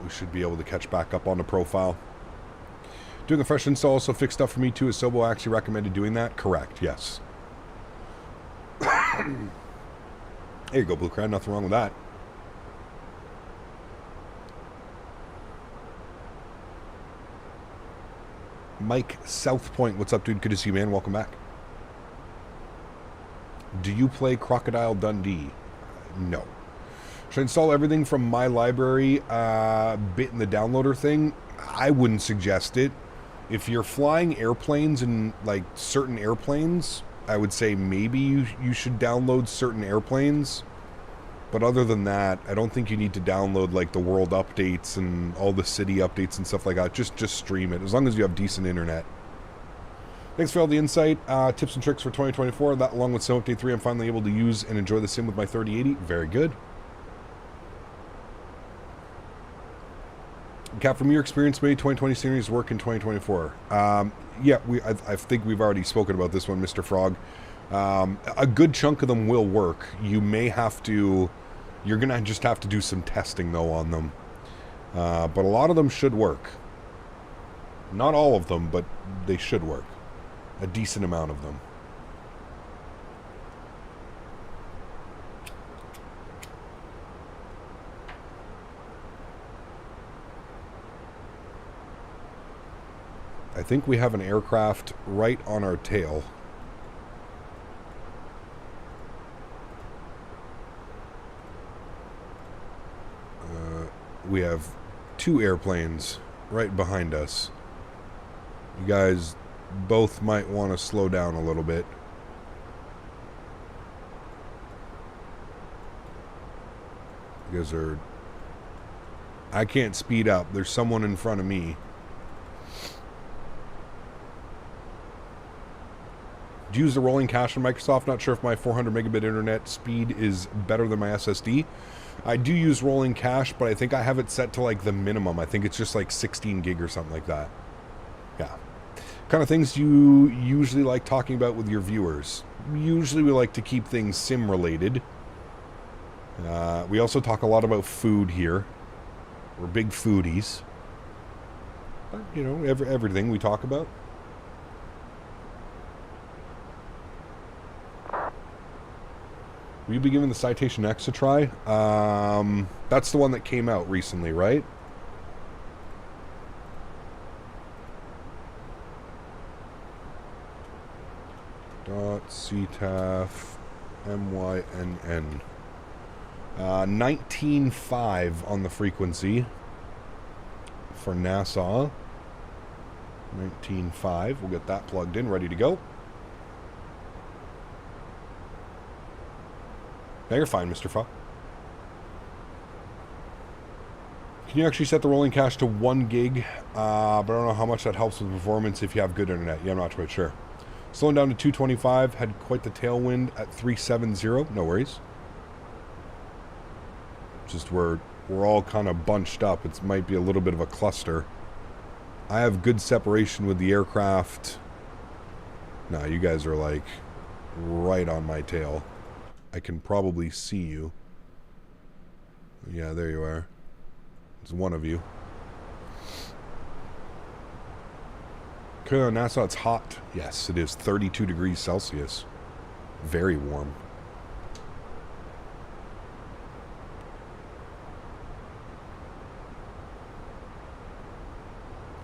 We should be able to catch back up on the profile. Doing a fresh install also fixed stuff for me too. Is Sobo actually recommended doing that? Correct, yes. There you go, Blue Crown. Nothing wrong with that. Mike South Point, what's up, dude? Good to see you, man. Welcome back. Do you play Crocodile Dundee? No. Should I install everything from my library bit in the downloader thing? I wouldn't suggest it. If you're flying airplanes and like certain airplanes, I would say maybe you should download certain airplanes. But other than that, I don't think you need to download like the world updates and all the city updates and stuff like that. Just stream it, as long as you have decent internet. Thanks for all the insight. Tips and tricks for 2024. That along with Sim Update 3, I'm finally able to use and enjoy the sim with my 3080. Very good. Cap, from your experience, maybe 2020 series work in 2024. Yeah, I think we've already spoken about this one, Mr. Frog. A good chunk of them will work. You may have to... You're going to just have to do some testing, though, on them. But a lot of them should work. Not all of them, but they should work. A decent amount of them. I think we have an aircraft right on our tail. We have two airplanes right behind us. You guys both might want to slow down a little bit. You guys are... I can't speed up. There's someone in front of me. Do you use the rolling cache on Microsoft? Not sure if my 400 megabit internet speed is better than my SSD. I do use rolling cache, but I think I have it set to like the minimum. I think it's just like 16 gig or something like that. Yeah. Kind of things you usually like talking about with your viewers. Usually we like to keep things sim related. We also talk a lot about food here. We're big foodies. But, you know, everything we talk about. Will you be giving the Citation X a try? That's the one that came out recently, right? .ctaf mynn 19.5 on the frequency for Nassau. 19.5. We'll get that plugged in, ready to go. Now you're fine, Mr. Fa. Can you actually set the rolling cache to 1 gig? But I don't know how much that helps with performance if you have good internet. Yeah, I'm not quite sure. Slowing down to 225. Had quite the tailwind at 370. No worries. Just we're all kind of bunched up. It might be a little bit of a cluster. I have good separation with the aircraft. Nah, you guys are like right on my tail. I can probably see you. Yeah, there you are. It's one of you. Okay, Nassau, it's hot. Yes, it is 32 degrees Celsius. Very warm.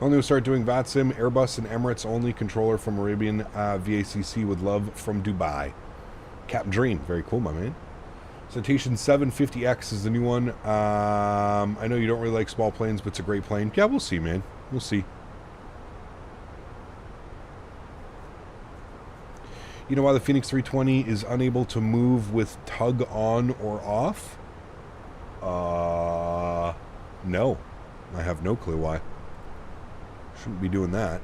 Only will start doing VATSIM, Airbus, and Emirates only. Controller from Arabian VACC with love from Dubai. Captain Dream, very cool, my man. Citation 750X is the new one. I know you don't really like small planes, but it's a great plane. Yeah, we'll see, man. We'll see. You know why the Fenix 320 is unable to move with tug on or off? No. I have no clue why. Shouldn't be doing that.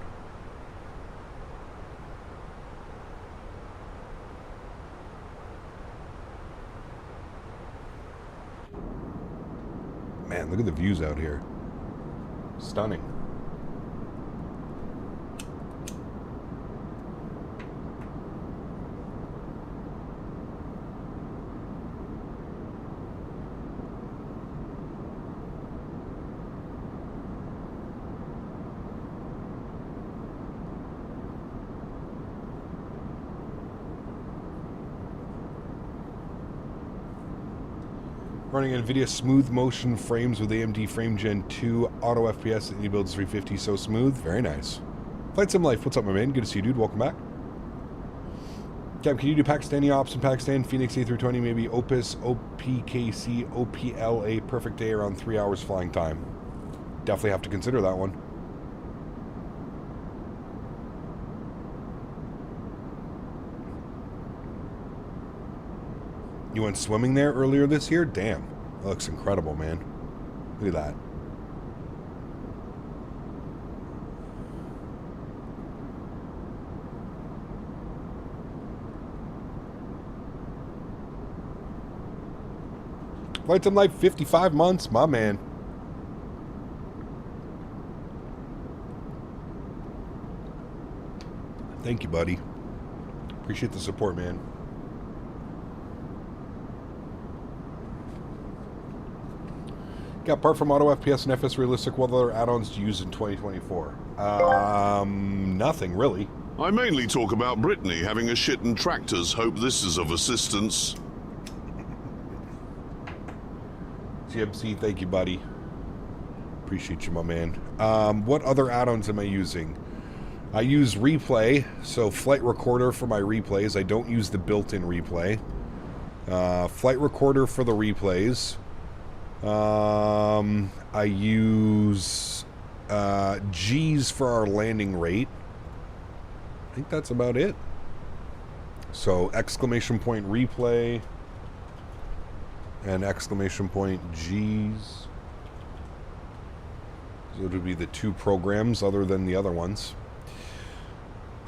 Man, look at the views out here. Stunning. Running NVIDIA smooth motion frames with AMD Frame Gen 2 auto FPS and builds 350 so smooth. Very nice. Flight Sim Life, what's up, my man? Good to see you, dude. Welcome back. Cap, can you do Pakistani ops in Pakistan? Fenix A320, maybe Opus, OPKC, OPLA, perfect day, around 3 hours flying time. Definitely have to consider that one. You went swimming there earlier this year? Damn. That looks incredible, man. Look at that. Flight Sim Life, 55 months, my man. Thank you, buddy. Appreciate the support, man. Got apart from Auto FPS and FS Realistic, what other add-ons to use in 2024? Nothing, really. I mainly talk about Brittany having a shit and tractors. Hope this is of assistance. GMC, thank you, buddy. Appreciate you, my man. What other add-ons am I using? I use replay, so flight recorder for my replays. I don't use the built-in replay. Flight recorder for the replays. I use G's for our landing rate. I think that's about it. So exclamation point replay and exclamation point G's. So it would be the two programs other than the other ones.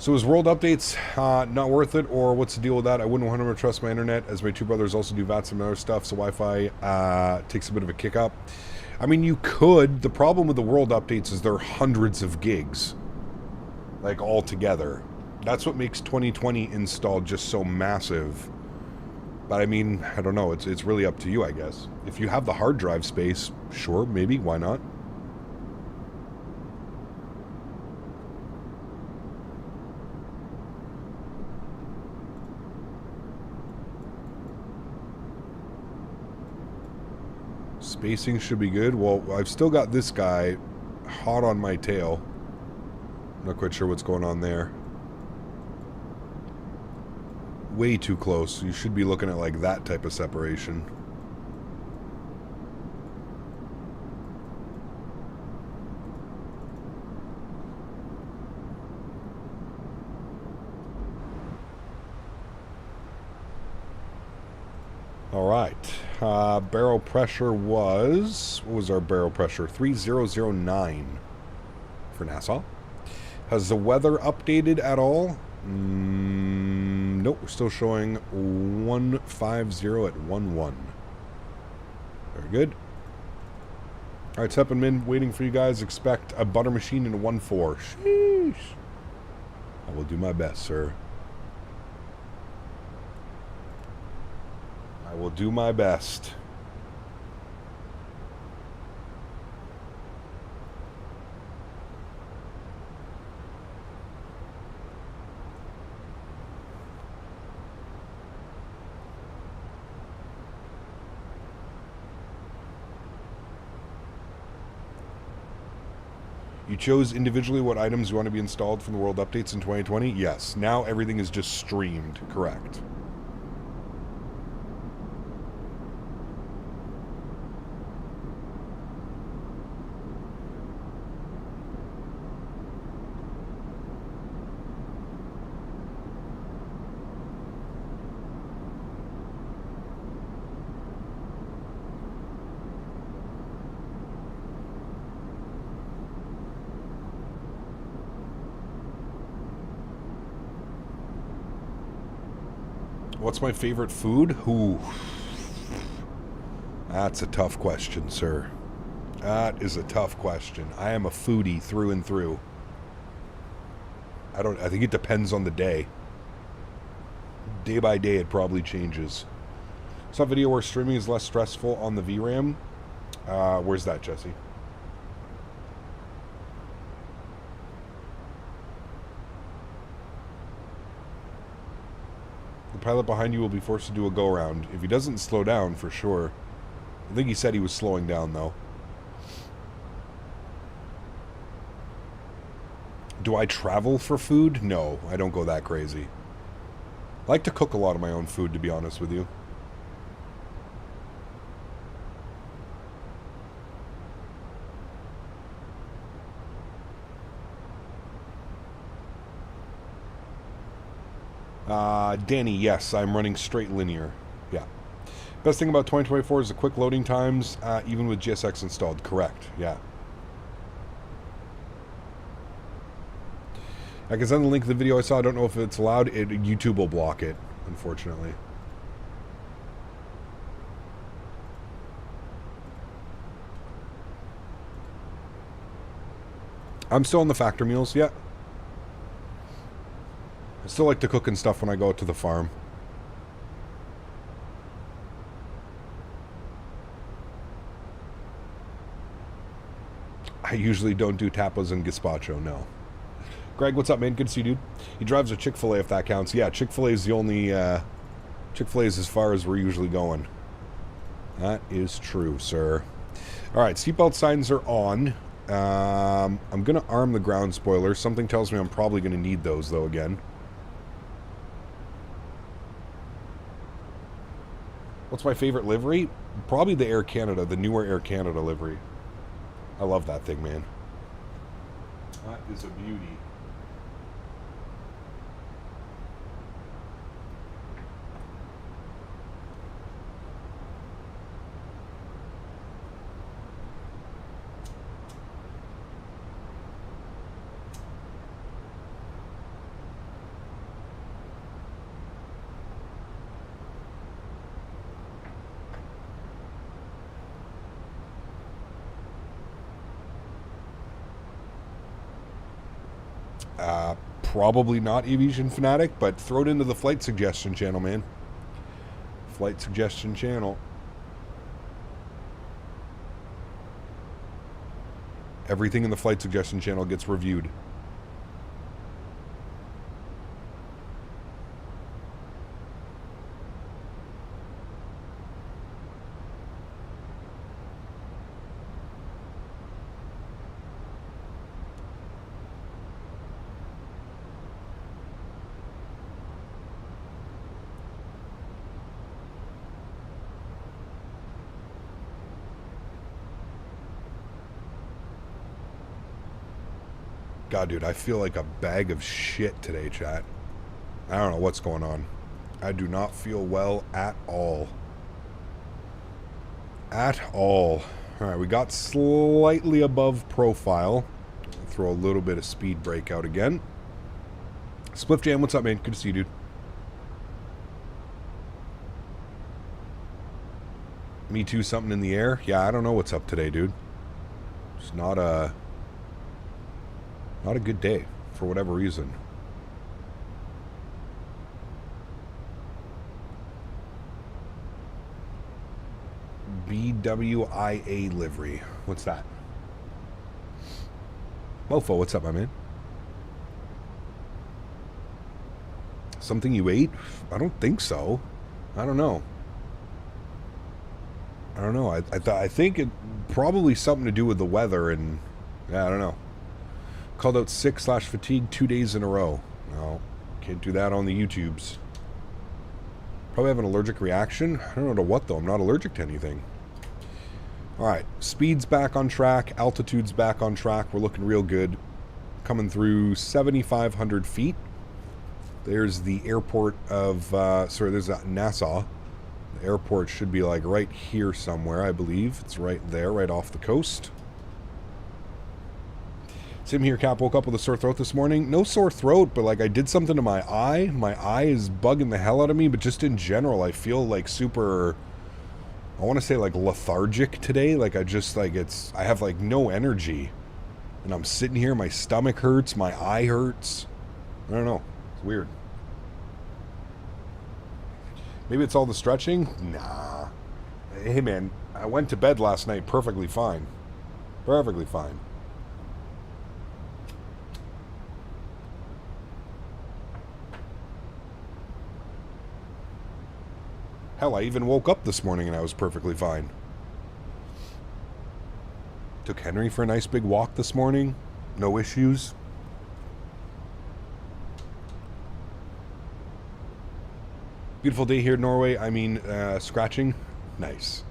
So is world updates not worth it, or what's the deal with that? I wouldn't 100% trust my internet, as my two brothers also do VATS and other stuff, so Wi-Fi takes a bit of a kick up. I mean, you could. The problem with the world updates is there are hundreds of gigs, like, all together. That's what makes 2020 installed just so massive. But I mean, I don't know. It's really up to you, I guess. If you have the hard drive space, sure, maybe, why not? Spacing should be good. Well, I've still got this guy hot on my tail. Not quite sure what's going on there. Way too close. You should be looking at like that type of separation. All right. Barrel pressure was... What was our barrel pressure? 3009 for Nassau. Has the weather updated at all? Nope. We're still showing 150 at 11. Very good. All right, Teppenman, waiting for you guys. Expect a butter machine in 1.4. Sheesh. I will do my best, sir. I will do my best. You chose individually what items you want to be installed from the world updates in 2020? Yes. Now everything is just streamed. Correct. What's my favorite food? Ooh. That's a tough question, sir. That is a tough question. I am a foodie through and through. I think it depends on the day. Day by day it probably changes. Saw a video where streaming is less stressful on the VRAM. Where's that, Jesse? The pilot behind you will be forced to do a go-around. If he doesn't slow down, for sure. I think he said he was slowing down, though. Do I travel for food? No, I don't go that crazy. I like to cook a lot of my own food, to be honest with you. Danny, yes, I'm running straight linear. Yeah. Best thing about 2024 is the quick loading times, even with GSX installed. Correct, yeah. I can send the link to the video I saw. I don't know if it's allowed. YouTube will block it, unfortunately. I'm still on the factor meals, yeah. I still like to cook and stuff when I go out to the farm. I usually don't do tapas and gazpacho, no. Greg, what's up, man? Good to see you, dude. He drives a Chick-fil-A, if that counts. Yeah, Chick-fil-A is the only... Chick-fil-A is as far as we're usually going. That is true, sir. Alright, seatbelt signs are on. I'm going to arm the ground spoiler. Something tells me I'm probably going to need those, though, again. What's my favorite livery? Probably the Air Canada, the newer Air Canada livery. I love that thing, man. That is a beauty. Probably not Aviation Fanatic, but throw it into the flight suggestion channel, man. Flight suggestion channel. Everything in the flight suggestion channel gets reviewed. God, dude, I feel like a bag of shit today, chat. I don't know what's going on. I do not feel well at all. At all. Alright, we got slightly above profile. Throw a little bit of speed brake out again. Spliff Jam, what's up, man? Good to see you, dude. Me too, something in the air? Yeah, I don't know what's up today, dude. It's not a good day, for whatever reason. BWIA livery. What's that? Mofo, what's up, my man? Something you ate? I don't think so. I don't know. I think it probably something to do with the weather and... yeah, I don't know. Called out sick/fatigued 2 days in a row. No, can't do that on the YouTubes. Probably have an allergic reaction. I don't know to what, though. I'm not allergic to anything. Alright, speed's back on track. Altitude's back on track. We're looking real good. Coming through 7,500 feet. There's the airport of... there's Nassau. The airport should be like right here somewhere, I believe. It's right there, right off the coast. Same here, Cap. Woke up with a sore throat this morning. No sore throat, but like I did something to my eye. My eye is bugging the hell out of me, but just in general, I feel like super... I want to say like lethargic today. Like I just like I have like no energy. And I'm sitting here, my stomach hurts, my eye hurts. I don't know. It's weird. Maybe it's all the stretching? Nah. Hey man, I went to bed last night perfectly fine. Perfectly fine. Hell, I even woke up this morning and I was perfectly fine. Took Henry for a nice big walk this morning. No issues. Beautiful day here in Norway. I mean, scratching. Nice.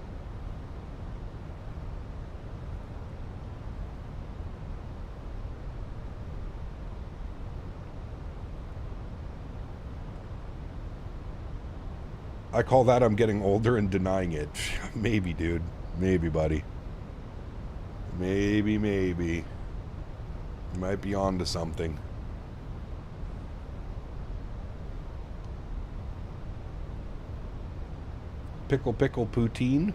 I call that I'm getting older and denying it. Maybe, dude. Maybe, buddy. Maybe. You might be on to something. Pickle poutine.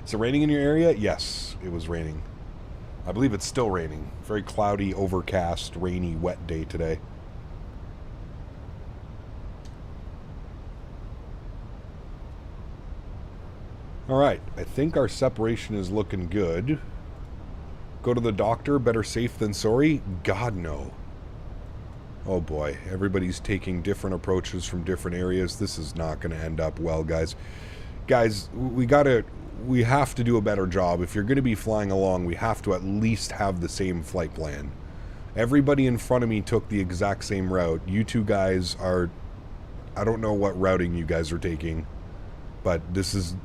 Is it raining in your area? Yes, it was raining. I believe it's still raining. Very cloudy, overcast, rainy, wet day today. Alright, I think our separation is looking good. Go to the doctor, better safe than sorry? God, no. Oh boy, everybody's taking different approaches from different areas. This is not going to end up well, guys. Guys, we have to do a better job. If you're going to be flying along, we have to at least have the same flight plan. Everybody in front of me took the exact same route. You two guys are... I don't know what routing you guys are taking, but this is...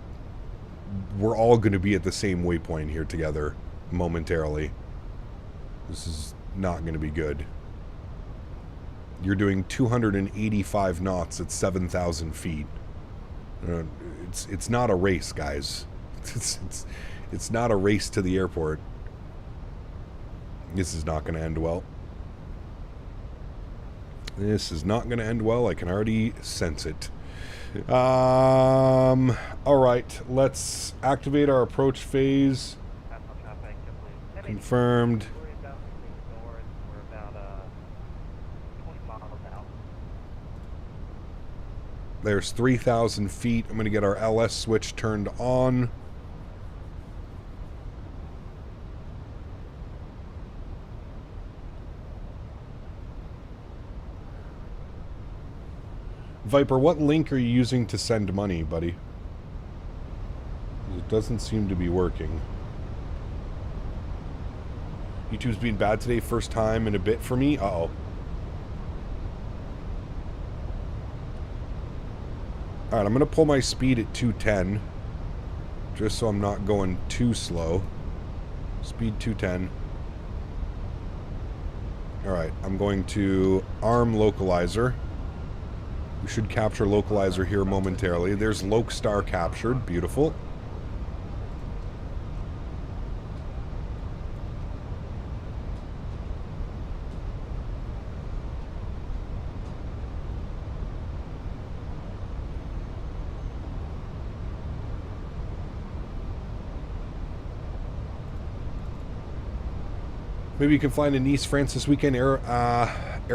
We're all going to be at the same waypoint here together momentarily. This is not going to be good. You're doing 285 knots at 7,000 feet. It's not a race, guys. It's not a race to the airport. This is not going to end well. This is not going to end well. I can already sense it. Alright, let's activate our approach phase. Confirmed. There's 3,000 feet. I'm going to get our LS switch turned on. Viper, what link are you using to send money, buddy? It doesn't seem to be working. YouTube's been bad today. First time in a bit for me. Uh-oh. Alright, I'm going to pull my speed at 210. Just so I'm not going too slow. Speed 210. Alright, I'm going to arm localizer. We should capture localizer here momentarily. There's Lokestar captured. Beautiful. Maybe you can fly into Nice, France this weekend. Air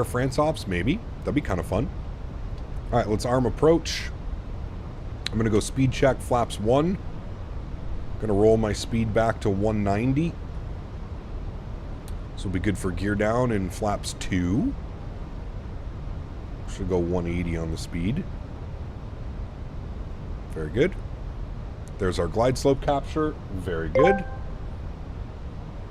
France ops, maybe. That'd be kind of fun. Alright, let's arm approach. I'm going to go speed check flaps 1. I'm going to roll my speed back to 190. This will be good for gear down in flaps 2. Should go 180 on the speed. Very good. There's our glide slope capture. Very good.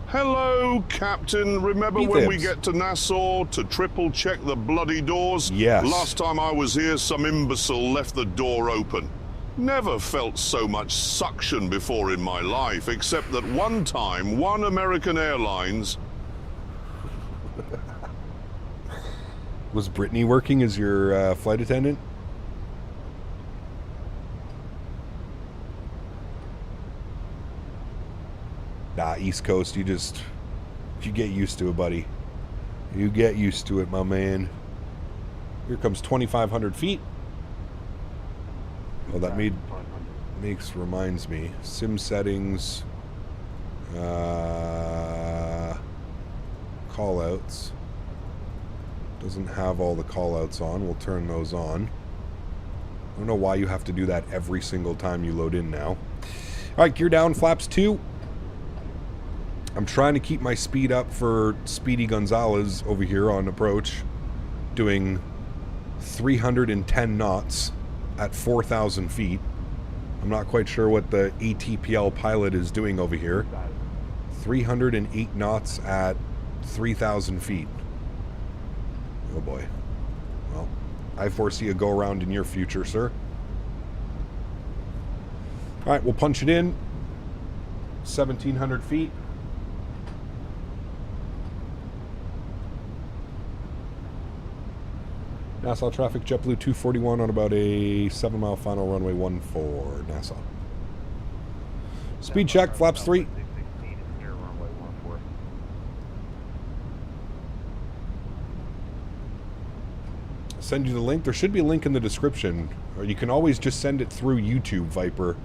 Hello, Captain. Remember when we get to Nassau to triple check the bloody doors? Yes. Last time I was here, some imbecile left the door open. Never felt so much suction before in my life, except that one time, one American Airlines... Was Brittany working as your flight attendant? Nah, East Coast, you get used to it, buddy. You get used to it, my man. Here comes 2,500 feet. Oh, that reminds me. Sim settings. Callouts. Doesn't have all the callouts on. We'll turn those on. I don't know why you have to do that every single time you load in now. Alright, gear down, flaps 2. I'm trying to keep my speed up for Speedy Gonzalez over here on approach, doing 310 knots at 4,000 feet. I'm not quite sure what the ATPL pilot is doing over here. 308 knots at 3,000 feet. Oh boy. Well, I foresee a go around in your future, sir. Alright, we'll punch it in. 1,700 feet. Nassau traffic, JetBlue 241 on about a 7-mile final runway 14, Nassau. Speed check, flaps 3. Send you the link. There should be a link in the description, or you can always just send it through YouTube, Viper.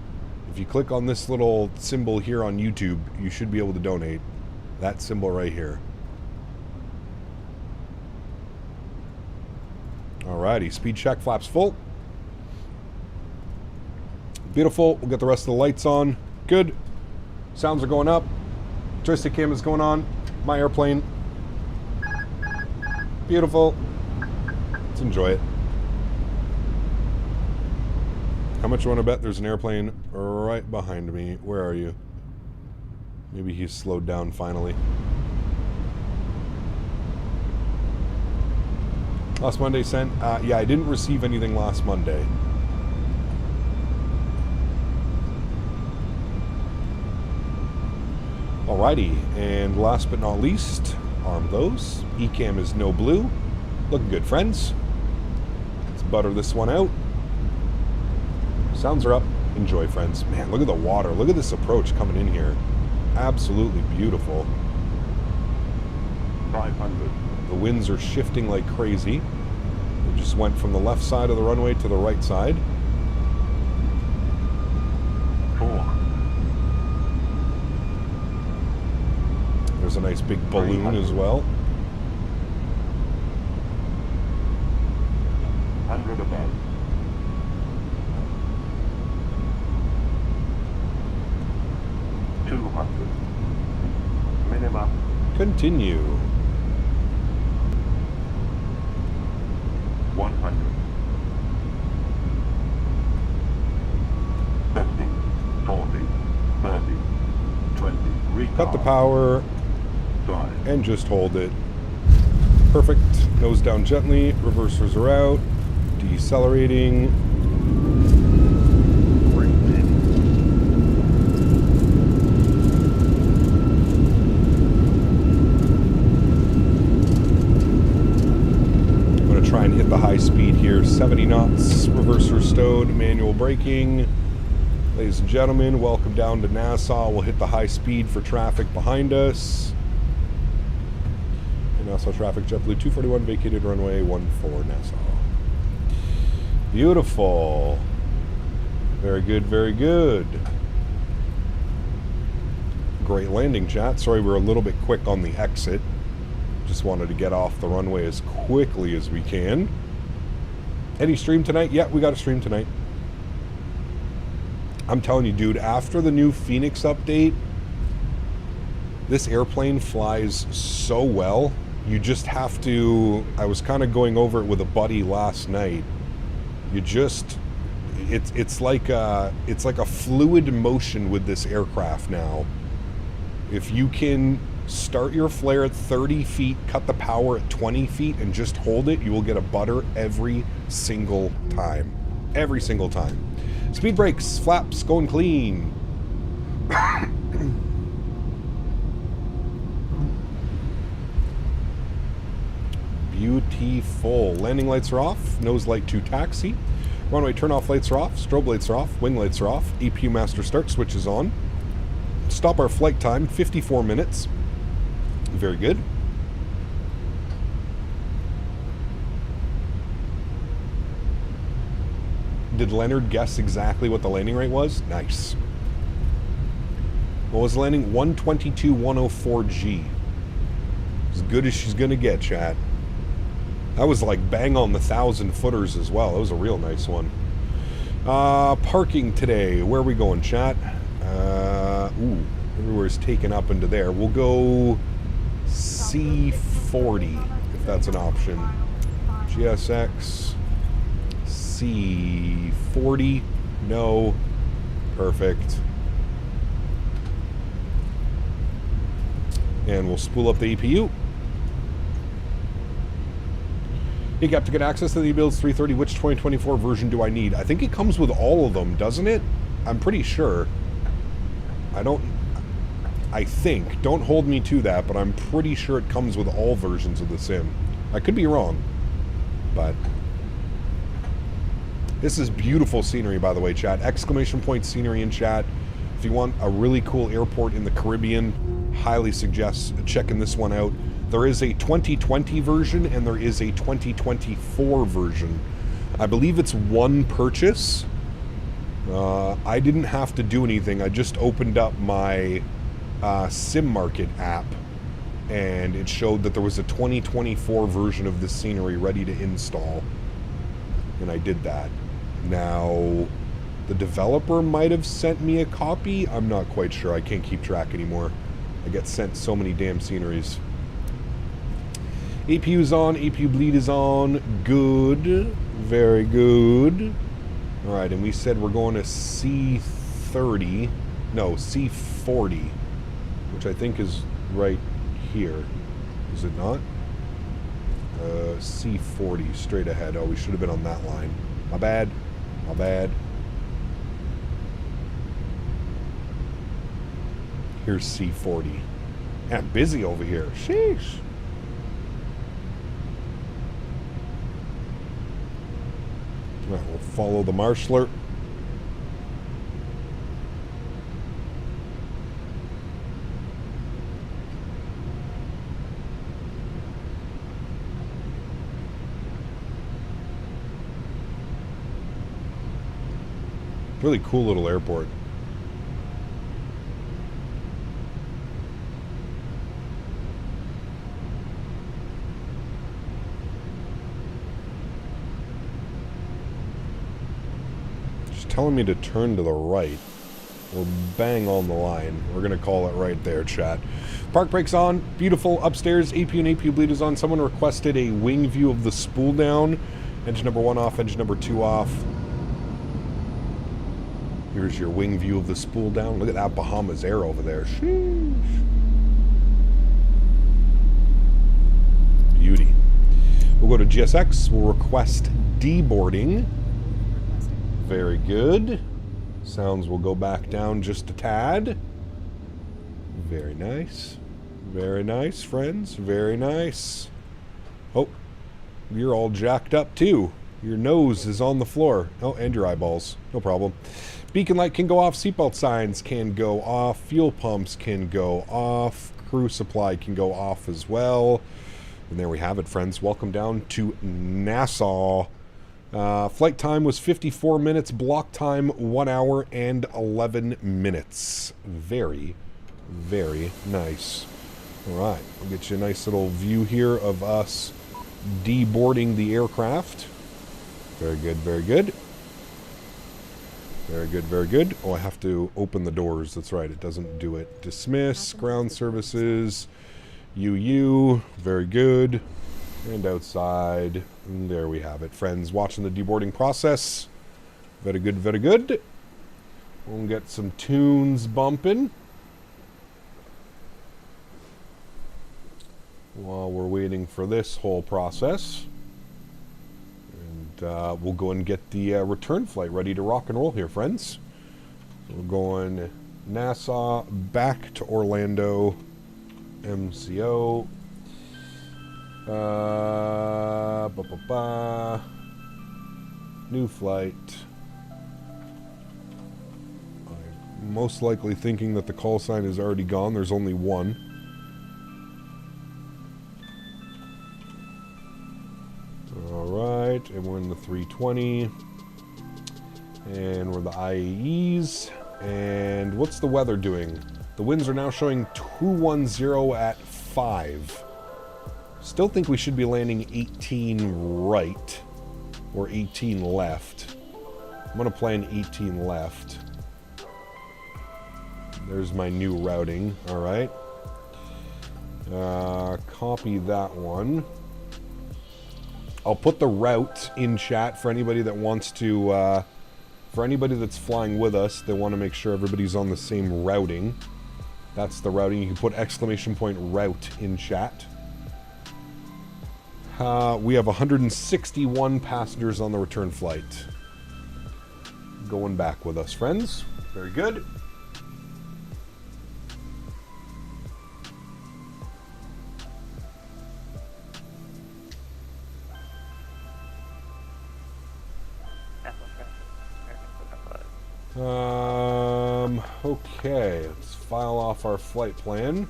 If you click on this little symbol here on YouTube, you should be able to donate. That symbol right here. Alrighty, speed check, flaps full. Beautiful. We'll get the rest of the lights on. Good. Sounds are going up. Joystick cam is going on. My airplane. Beautiful. Let's enjoy it. How much you want to bet there's an airplane right behind me? Where are you? Maybe he's slowed down finally. Last Monday sent? Yeah, I didn't receive anything last Monday. Alrighty, and last but not least, arm those. Ecam is no blue. Looking good, friends. Let's butter this one out. Sounds are up. Enjoy, friends. Man, look at the water. Look at this approach coming in here. Absolutely beautiful. 500. The winds are shifting like crazy. We just went from the left side of the runway to the right side. 4. There's a nice big balloon as well. 100 above. 200. Minimum. Continue. 100. 50. 40. 30. 20. Recall. Cut the power. 5. And just hold it. Perfect. Nose down gently. Reversers are out. Decelerating. I'm going to try and hit the high speed here. 70 knots. Reverser stowed. Manual braking. Ladies and gentlemen, welcome down to Nassau. We'll hit the high speed for traffic behind us. Nassau traffic, JetBlue 241, vacated runway 14, Nassau. Beautiful. Very good, very good. Great landing, chat. Sorry we're a little bit quick on the exit. Just wanted to get off the runway as quickly as we can. Any stream tonight? Yeah, we got a stream tonight. I'm telling you, dude, after the new Fenix update, this airplane flies so well. You just have to, I was kind of going over it with a buddy last night. You just, it's like a fluid motion with this aircraft now. If you can start your flare at 30 feet, cut the power at 20 feet, and just hold it, you will get a butter every single time. Every single time. Speed brakes, flaps, going clean. Beautiful. Landing lights are off. Nose light to taxi. Runway turn off lights are off. Strobe lights are off. Wing lights are off. APU master start switch is on. Stop our flight time, 54 minutes. Very good. Did Leonard guess exactly what the landing rate was? Nice. What was the landing? 122.104 As good as she's gonna get, chat. That was like bang on the 1,000-footers as well. That was a real nice one. Parking today. Where are we going, chat? Everywhere's taken up into there. We'll go C40, if that's an option. GSX. C40. No. Perfect. And we'll spool up the APU. Hey, Cap, to get access to the Builds 330, which 2024 version do I need? I think it comes with all of them, doesn't it? I'm pretty sure. I think. Don't hold me to that, but I'm pretty sure it comes with all versions of the sim. I could be wrong, but... This is beautiful scenery, by the way, chat. Exclamation point scenery in chat. If you want a really cool airport in the Caribbean, highly suggest checking this one out. There is a 2020 version and there is a 2024 version. I believe it's one purchase. I didn't have to do anything. I just opened up my Sim Market app and it showed that there was a 2024 version of this scenery ready to install. And I did that. Now, the developer might have sent me a copy. I'm not quite sure. I can't keep track anymore. I get sent so many damn sceneries. APU's on. APU bleed is on. Good. Very good. Alright, and we said we're going to C30. No, C40. Which I think is right here. Is it not? C40, straight ahead. Oh, we should have been on that line. My bad. My bad. Here's C40. I'm busy over here. Sheesh. All right, we'll follow the marshaller. Really cool little airport. Just telling me to turn to the right. We're bang on the line. We're gonna call it right there, chat. Park brakes on. Beautiful. Upstairs, APU and APU bleed is on. Someone requested a wing view of the spool down. Engine number 1 off, engine number 2 off. Here's your wing view of the spool down. Look at that Bahamas air over there. Sheesh. Beauty. We'll go to GSX. We'll request deboarding. Very good. Sounds will go back down just a tad. Very nice. Very nice, friends. Very nice. Oh, you're all jacked up too. Your nose is on the floor. Oh, and your eyeballs. No problem. Beacon light can go off. Seatbelt signs can go off. Fuel pumps can go off. Crew supply can go off as well. And there we have it, friends. Welcome down to Nassau. Flight time was 54 minutes. Block time 1 hour and 11 minutes. Very, very nice. All right. We'll get you a nice little view here of us deboarding the aircraft. Very good, very good. Very good, very good. Oh, I have to open the doors. That's right, it doesn't do it. Dismiss, ground services, UU, very good. And outside, and there we have it. Friends, watching the deboarding process. Very good, very good. We'll get some tunes bumping. While we're waiting for this whole process. We'll go and get the return flight ready to rock and roll here, friends. We're going Nassau back to Orlando, MCO. New flight. I'm most likely thinking that the call sign is already gone. There's only one. Alright, and we're in the 320. And we're the IAEs. And what's the weather doing? The winds are now showing 210 at 5. Still think we should be landing 18 right. Or 18 left. I'm going to plan 18 left. There's my new routing. Alright. Copy that one. I'll put the route in chat for anybody that wants to, for anybody that's flying with us, they want to make sure everybody's on the same routing. That's the routing. You can put exclamation point route in chat. We have 161 passengers on the return flight. Going back with us, friends. Very good. Okay, let's file off our flight plan.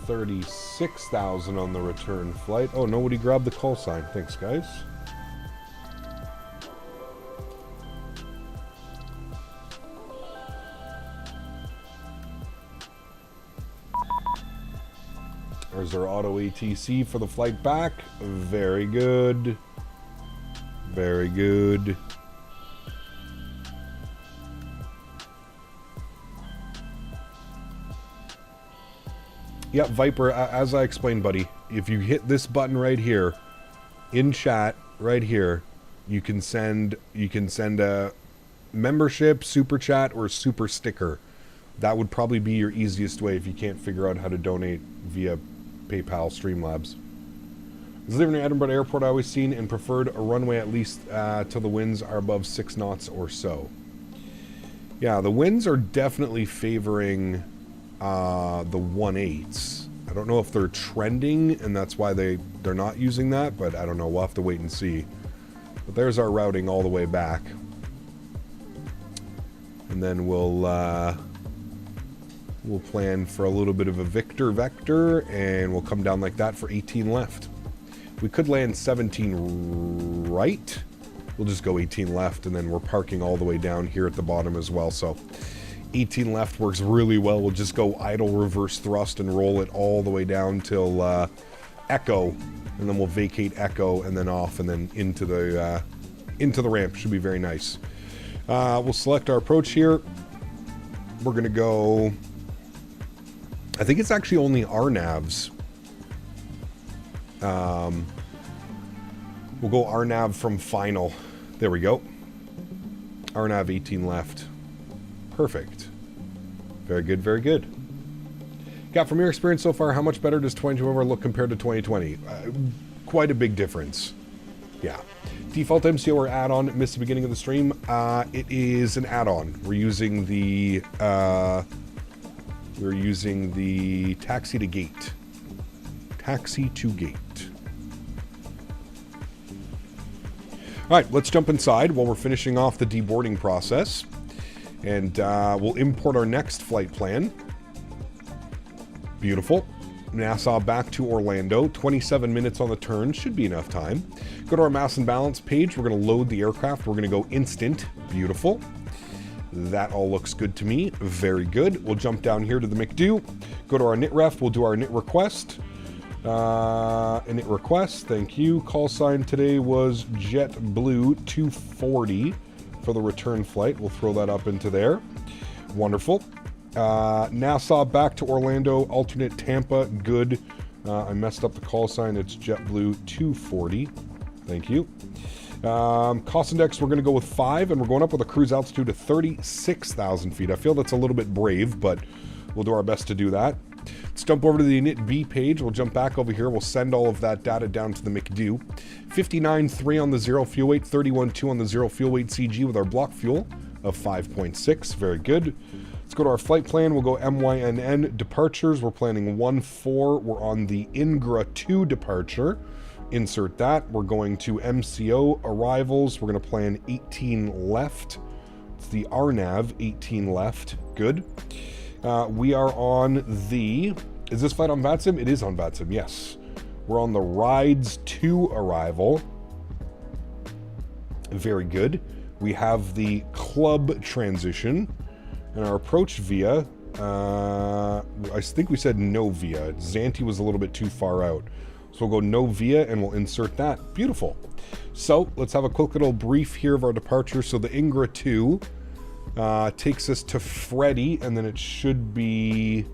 $36,000 on the return flight. Oh, nobody grabbed the call sign. Thanks, guys. There's our auto ATC for the flight back. Very good. Very good. Yep, Viper, as I explained, buddy, if you hit this button right here, in chat, right here, you can send a membership, super chat, or super sticker. That would probably be your easiest way if you can't figure out how to donate via PayPal Streamlabs. As living in Edinburgh Airport, I always seen and preferred a runway at least till the winds are above 6 knots or so. Yeah, the winds are definitely favoring the 1/8s. I don't know if they're trending and that's why they're not using that, but I don't know. We'll have to wait and see. But there's our routing all the way back. And then we'll plan for a little bit of a vector, and we'll come down like that for 18 left. We could land 17 right. We'll just go 18 left, and then we're parking all the way down here at the bottom as well. So 18 left works really well. We'll just go idle reverse thrust and roll it all the way down till Echo, and then we'll vacate Echo and then off and then into the ramp. Should be very nice. We'll select our approach here. We're gonna go. I think it's actually only RNAVs. We'll go RNAV from final. There we go. RNAV 18 left. Perfect. Very good, very good. Got from your experience so far, how much better does 2024 look compared to 2020? Quite a big difference. Yeah. Default MCO or add-on, missed the beginning of the stream. It is an add-on. We're using the taxi to gate. Taxi to gate. All right, let's jump inside while we're finishing off the deboarding process. And we'll import our next flight plan. Beautiful. Nassau back to Orlando. 27 minutes on the turn. Should be enough time. Go to our mass and balance page. We're going to load the aircraft. We're going to go instant. Beautiful. That all looks good to me. Very good. We'll jump down here to the McDo. Go to our knit ref. We'll do our knit request. Knit request. Thank you. Call sign today was JetBlue 240 for the return flight. We'll throw that up into there. Wonderful. Nassau back to Orlando. Alternate Tampa. Good. I messed up the call sign. It's JetBlue 240. Thank you. Cost index, we're going to go with 5, and we're going up with a cruise altitude of 36,000 feet. I feel that's a little bit brave, but we'll do our best to do that. Let's jump over to the init B page. We'll jump back over here. We'll send all of that data down to the McDo. 59.3 on the 0 fuel weight, 31.2 on the 0 fuel weight CG with our block fuel of 5.6. Very good. Let's go to our flight plan. We'll go MYNN departures. We're planning 1-4. We're on the Ingra 2 departure. Insert that. We're going to MCO arrivals. We're going to plan 18 left. It's the RNAV 18 left. Good. We are on the... Is this flight on VATSIM? It is on VATSIM, yes. We're on the Rides 2 arrival. Very good. We have the club transition. And our approach via... I think we said no via. Zante was a little bit too far out. So we'll go no via and we'll insert that. Beautiful. So let's have a quick little brief here of our departure. So the Ingra 2 takes us to Freddy, and then it should be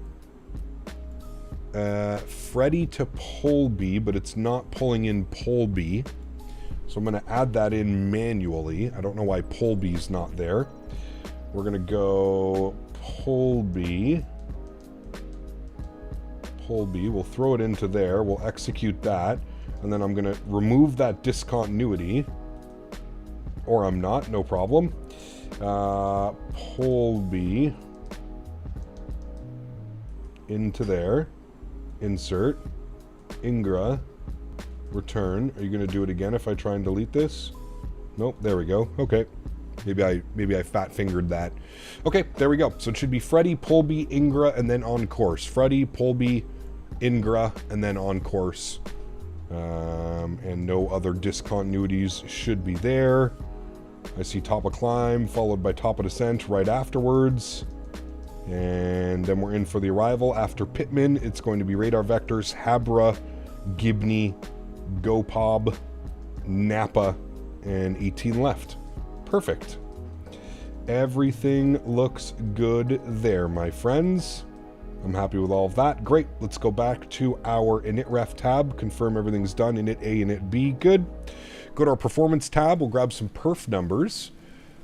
Freddy to pole B, but it's not pulling in pole B. So I'm going to add that in manually. I don't know why pole B is not there. We're going to go pole B. Pole B. We'll throw it into there. We'll execute that. And then I'm going to remove that discontinuity. Or I'm not. No problem. Pole B. Into there. Insert. Ingra. Return. Are you going to do it again if I try and delete this? Nope. There we go. Okay. Maybe I fat fingered that. Okay, there we go. So it should be Freddy, Polby, Ingra, and then on course. Freddy, Polby, Ingra, and then on course. And no other discontinuities should be there. I see top of climb, followed by top of descent right afterwards. And then we're in for the arrival. After Pittman, it's going to be radar vectors, Habra, Gibney, Gopob, Napa, and 18 left. Perfect. Everything looks good there, my friends. I'm happy with all of that. Great. Let's go back to our initref tab. Confirm everything's done. Init A, init B. Good. Go to our performance tab. We'll grab some perf numbers.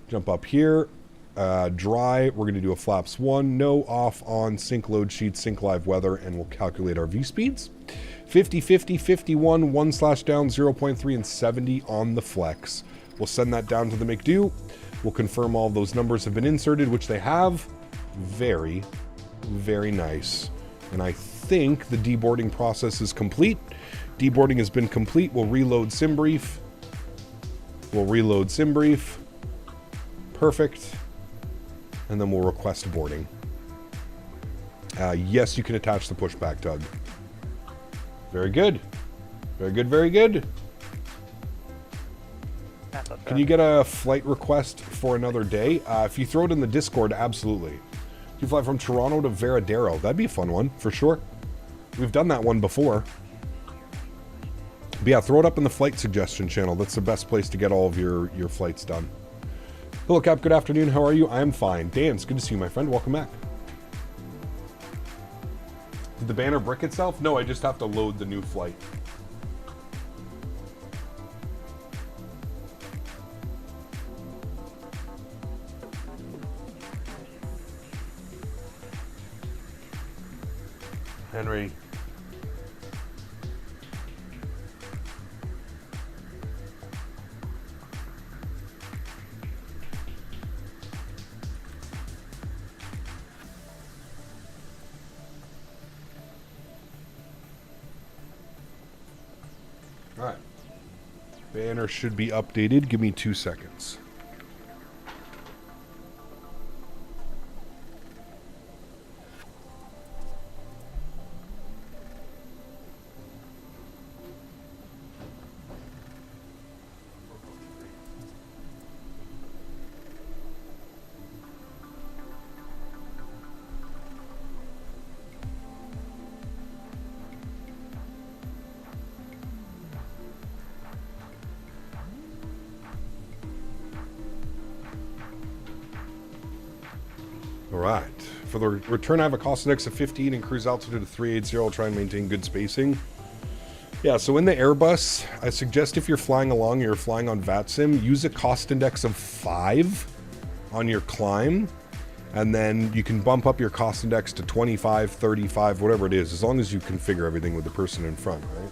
Jump up here. Dry. We're going to do a flaps 1. No, off, on, sync load sheet, sync live weather, and we'll calculate our V speeds. 50, 50, 51, 1/down, 0.3, and 70 on the flex. We'll send that down to the McDo. We'll confirm all of those numbers have been inserted, which they have. Very, very nice. And I think the deboarding process is complete. Deboarding has been complete. We'll reload SimBrief. Perfect. And then we'll request boarding. Yes, you can attach the pushback tug. Very good. Very good, very good. Can you get a flight request for another day? If you throw it in the Discord, absolutely. If you fly from Toronto to Veradero, that'd be a fun one, for sure. We've done that one before. But yeah, throw it up in the flight suggestion channel. That's the best place to get all of your flights done. Hello, Cap. Good afternoon. How are you? I am fine. Dan, it's good to see you, my friend. Welcome back. Did the banner brick itself? No, I just have to load the new flight. Henry. All right. Banner should be updated. Give me 2 seconds. Alright, for the return I have a cost index of 15 and cruise altitude of 380. I'll try and maintain good spacing. Yeah, so in the Airbus, I suggest if you're flying along, you're flying on VATSIM, use a cost index of 5 on your climb, and then you can bump up your cost index to 25, 35, whatever it is, as long as you configure everything with the person in front, right?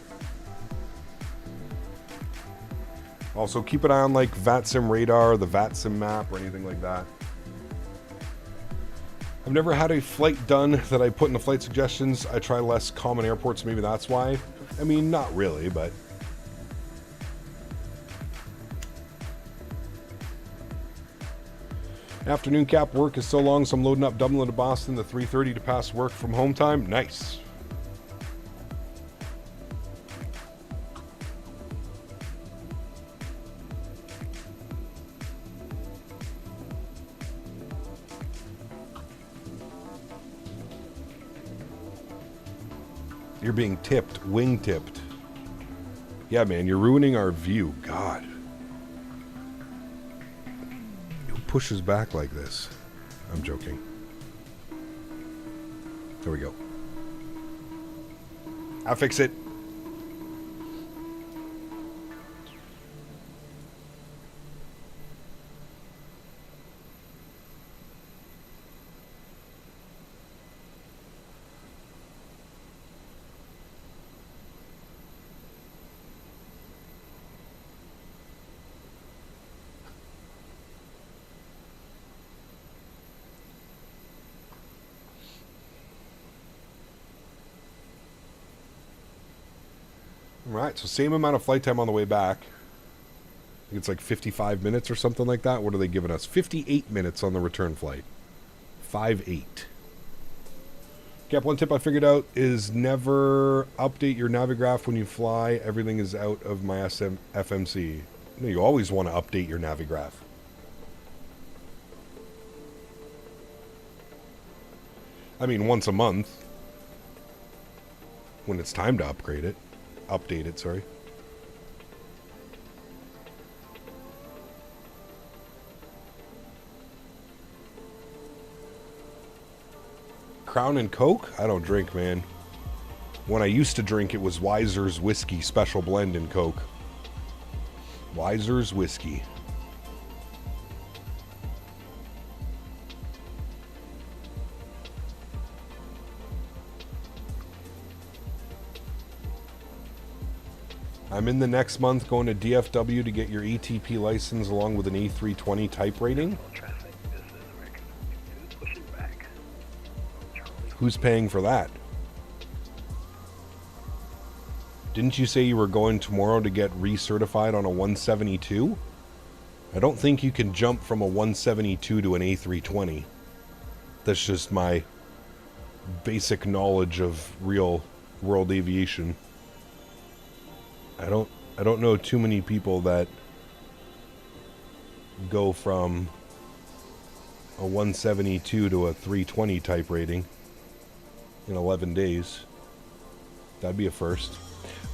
Also, keep an eye on like VATSIM radar, the VATSIM map, or anything like that. I've never had a flight done that I put in the flight suggestions. I try less common airports, maybe that's why. I mean, not really, but... Afternoon, Cap. Work is so long, so I'm loading up Dublin to Boston, the 3:30 to pass work from home time. Nice. You're being tipped, wing tipped. Yeah, man, you're ruining our view. God. Who pushes back like this? I'm joking. There we go. I'll fix it. Right, so same amount of flight time on the way back. I think it's like 55 minutes or something like that. What are they giving us? 58 minutes on the return flight. 5-8. Cap, one tip I figured out is never update your Navigraph when you fly. Everything is out of my FMC. No, you always want to update your Navigraph. I mean, once a month. When it's time to upgrade it. Update it, sorry. Crown and Coke? I don't drink, man. When I used to drink, it was Weiser's Whiskey Special Blend in Coke. Weiser's Whiskey. I'm in the next month going to DFW to get your ATP license along with an A320 type rating. Who's paying for that? Didn't you say you were going tomorrow to get recertified on a 172? I don't think you can jump from a 172 to an A320. That's just my basic knowledge of real world aviation. I don't know too many people that go from a 172 to a 320 type rating in 11 days. That'd be a first.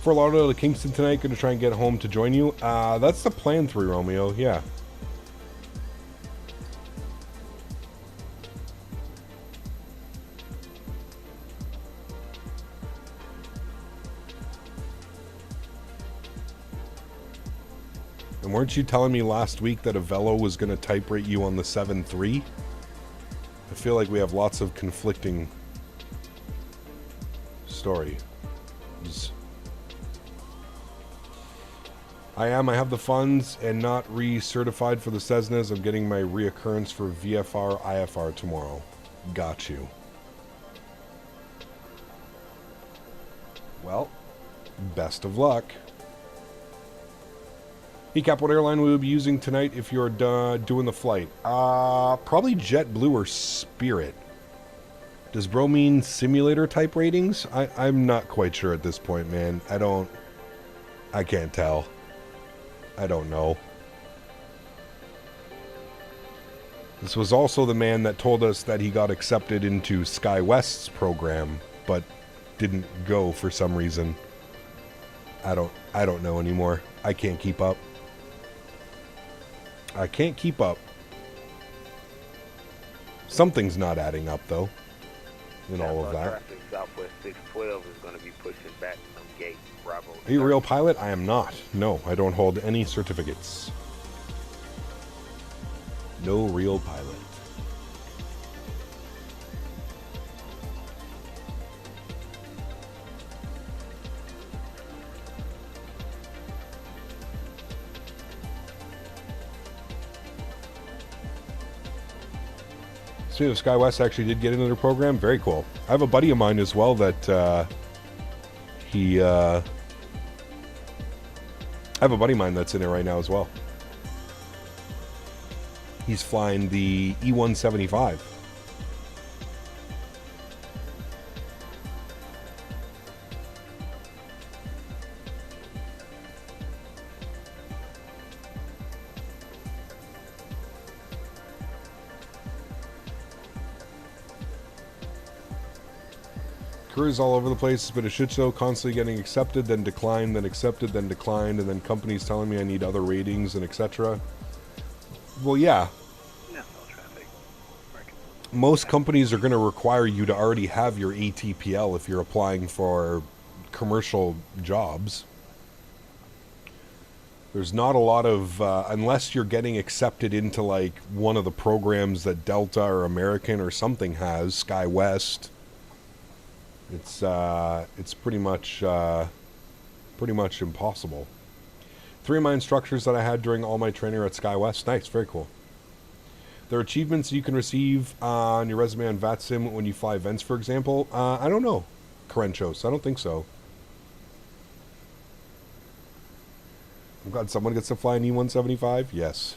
For Lauderdale to Kingston tonight, gonna try and get home to join you. That's the plan, 3 Romeo, yeah. And weren't you telling me last week that a Velo was going to type rate you on the 7.3? I feel like we have lots of conflicting stories. I have the funds and not recertified for the Cessnas. I'm getting my reoccurrence for VFR, IFR tomorrow. Got you. Well, best of luck. Hey Cap, what airline will you be using tonight if you're doing the flight? Probably JetBlue or Spirit. Does Bro mean simulator type ratings? I'm not quite sure at this point, man. I can't tell. I don't know. This was also the man that told us that he got accepted into SkyWest's program, but didn't go for some reason. I don't know anymore. I can't keep up. I can't keep up. Something's not adding up, though, in all of that. Traffic Southwest 612 is going to be pushing back from gate Bravo. Are you a real pilot? I am not. No, I don't hold any certificates. No real pilot. Speaking of SkyWest, actually did get into their program. Very cool. I have a buddy of mine as well that I have a buddy of mine that's in it right now as well. He's flying the E175. Careers all over the place. It's been a shit show, constantly getting accepted, then declined, then accepted, then declined, and then companies telling me I need other ratings and etc. Well, yeah. Most companies are going to require you to already have your ATPL if you're applying for commercial jobs. There's not a lot of, unless you're getting accepted into like one of the programs that Delta or American or something has, SkyWest. It's pretty much impossible. 3 of my instructors that I had during all my training are at SkyWest. Nice, very cool. There are achievements you can receive on your resume on VATSIM when you fly events, for example. I don't know, Karenchos. I don't think so. I'm glad someone gets to fly an E-175. Yes.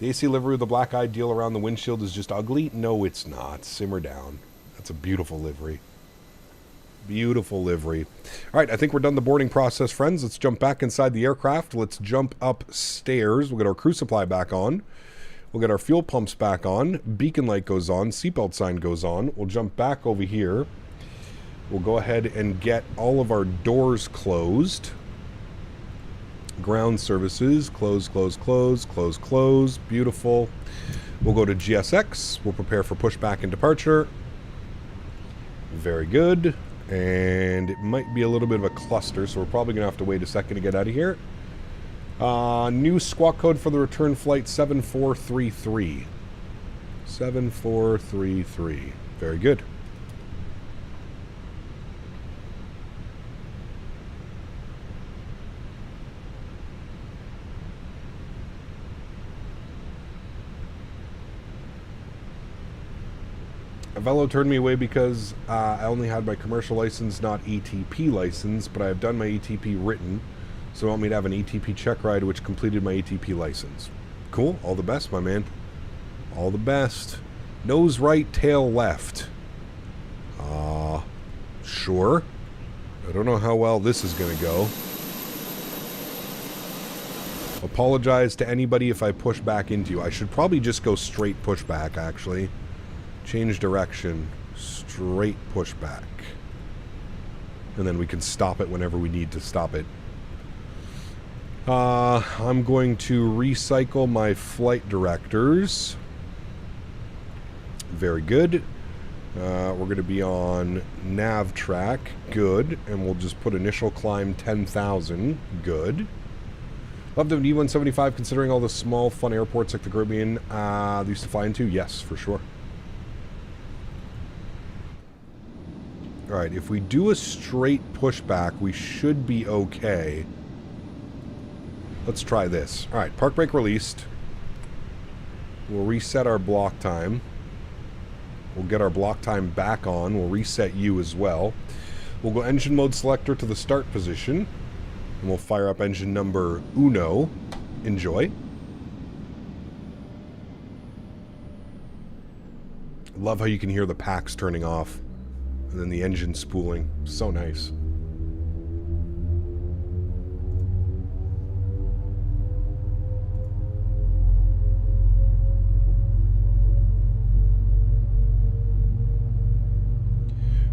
The AC livery with the black eye deal around the windshield is just ugly? No, it's not. Simmer down. That's a beautiful livery. Beautiful livery. All right, I think we're done the boarding process, friends. Let's jump back inside the aircraft. Let's jump upstairs. We'll get our crew supply back on. We'll get our fuel pumps back on. Beacon light goes on. Seatbelt sign goes on. We'll jump back over here. We'll go ahead and get all of our doors closed. Ground services. Close, close, close, close, close. Beautiful. We'll go to GSX. We'll prepare for pushback and departure. Very good. And it might be a little bit of a cluster, so we're probably going to have to wait a second to get out of here. New squawk code for the return flight, 7433. 7433. Very good. Velo turned me away because I only had my commercial license, not ETP license, but I have done my ETP written. So they want me to have an ETP check ride, which completed my ETP license. Cool. All the best, my man. All the best. Nose right, tail left. Sure. I don't know how well this is going to go. Apologize to anybody if I push back into you. I should probably just go straight pushback, actually. Change direction. Straight pushback. And then we can stop it whenever we need to stop it. I'm going to recycle my flight directors. Very good. We're going to be on nav track. Good. And we'll just put initial climb 10,000. Good. Love the E-175 considering all the small fun airports like the Caribbean they used to fly into. Yes, for sure. Alright, if we do a straight pushback, we should be okay. Let's try this. Alright, park brake released. We'll reset our block time. We'll get our block time back on. We'll reset you as well. We'll go engine mode selector to the start position. And we'll fire up engine number uno. Enjoy. Love how you can hear the packs turning off. And then the engine spooling. So nice.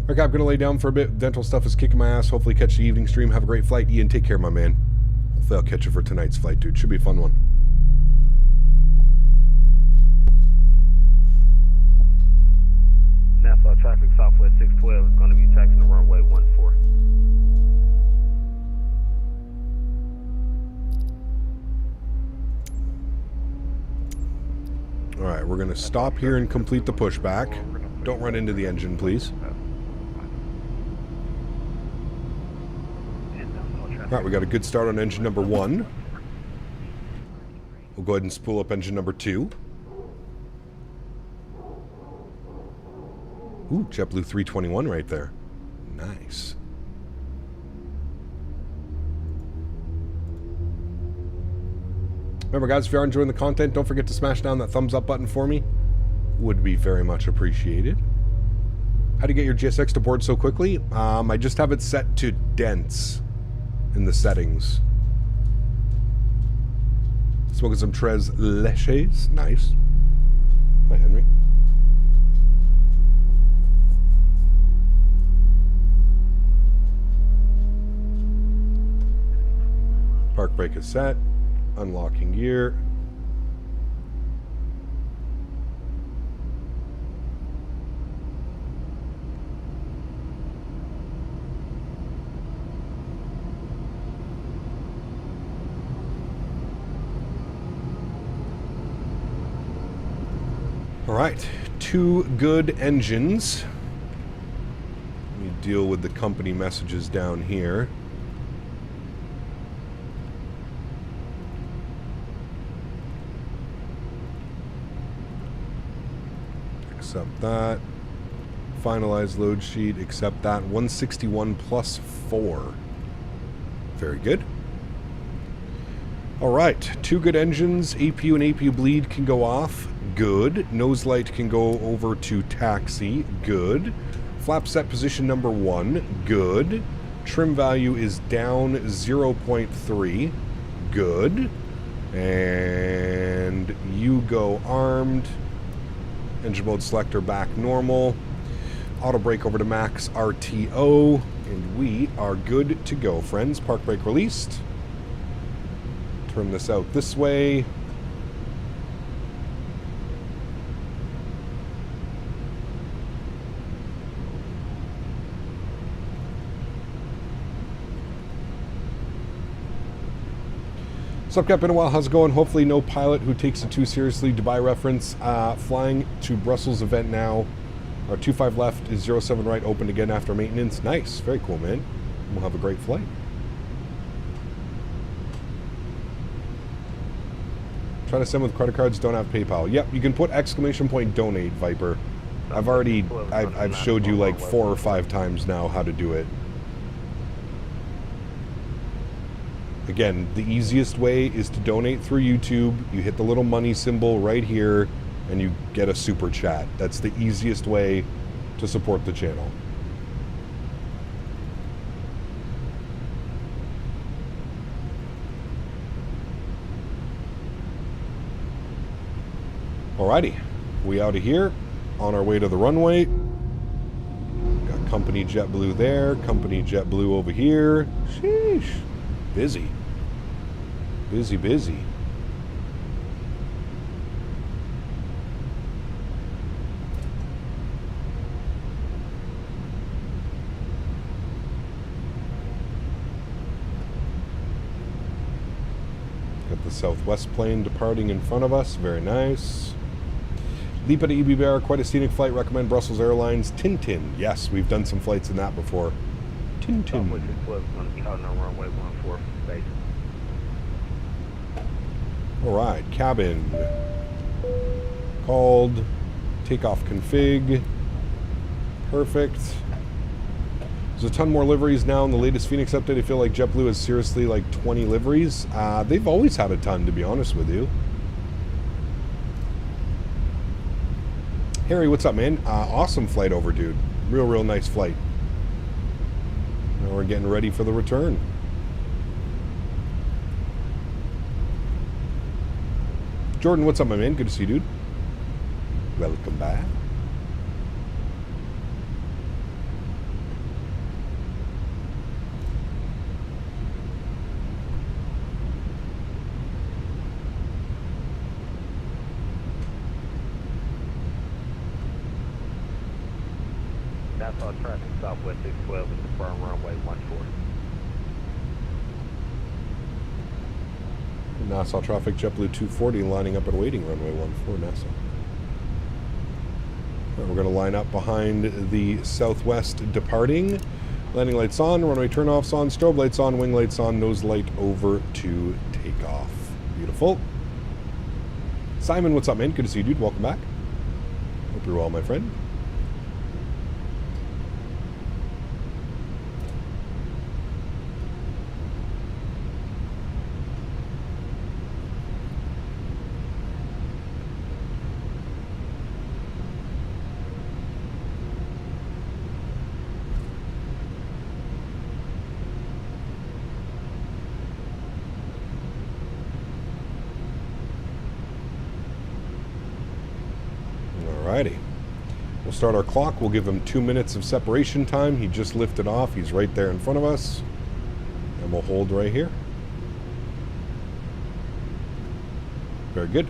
Okay, I'm going to lay down for a bit. Dental stuff is kicking my ass. Hopefully catch the evening stream. Have a great flight. Ian, take care, my man. Hopefully I'll catch you for tonight's flight, dude. Should be a fun one. Nassau traffic Southwest 612 is going to be taxiing the runway 14. Alright, we're going to stop here and complete the pushback. Don't run into the engine, please. Alright, we got a good start on engine number 1. We'll go ahead and spool up engine number 2. Ooh, JetBlue 321 right there. Nice. Remember, guys, if you are enjoying the content, don't forget to smash down that thumbs up button for me. Would be very much appreciated. How do you get your GSX to board so quickly? I just have it set to dense in the settings. Smoking some Tres Leches. Nice. Hi, Henry. Park brake is set. Unlocking gear. right, 2 good engines. Let me deal with the company messages down here. Accept that. Finalize load sheet. Accept that. 161 plus 4. Very good. Alright. 2 good engines. APU and APU bleed can go off. Good. Nose light can go over to taxi. Good. Flap set position number 1. Good. Trim value is down 0.3. Good. And you go armed. Engine mode selector back normal. Auto brake over to max RTO. And we are good to go, friends. Park brake released. Turn this out this way. What's up, Cap? Been a while. How's it going? Hopefully no pilot who takes it too seriously. Dubai reference. Flying to Brussels event now. Our 25 left is 07 right, opened again after maintenance. Nice. Very cool, man. We'll have a great flight. Try to send with credit cards, don't have PayPal. Yep, you can put exclamation point donate, Viper. I've showed you like 4 or 5 times now how to do it. Again, the easiest way is to donate through YouTube. You hit the little money symbol right here, and you get a super chat. That's the easiest way to support the channel. Alrighty, we out of here, on our way to the runway. Got company JetBlue there, company JetBlue over here. Sheesh, busy. Busy, busy. Got the Southwest plane departing in front of us. Very nice. Lipa to EBBR, quite a scenic flight. Recommend Brussels Airlines. Tintin. Yes, we've done some flights in that before. Tintin. Which is what's going to be out on runway 14 base. Alright, cabin. Called. Takeoff config. Perfect. There's a ton more liveries now in the latest Fenix update. I feel like JetBlue has seriously like 20 liveries. They've always had a ton, to be honest with you. Harry, what's up, man? Awesome flight over, dude. Real nice flight. Now we're getting ready for the return. Jordan, what's up, my man? Good to see you, dude. Welcome back. Nassau traffic, Southwest 612 is the firm runway 14. Nassau traffic, JetBlue 240 lining up at waiting runway 14, Nassau. Right, we're going to line up behind the Southwest departing. Landing lights on, runway turnoffs on, strobe lights on, wing lights on, nose light over to takeoff. Beautiful. Simon, what's up, man? Good to see you, dude. Welcome back. Hope you're well, my friend. Alrighty. We'll start our clock. We'll give him 2 minutes of separation time. He just lifted off. He's right there in front of us. And we'll hold right here. Very good.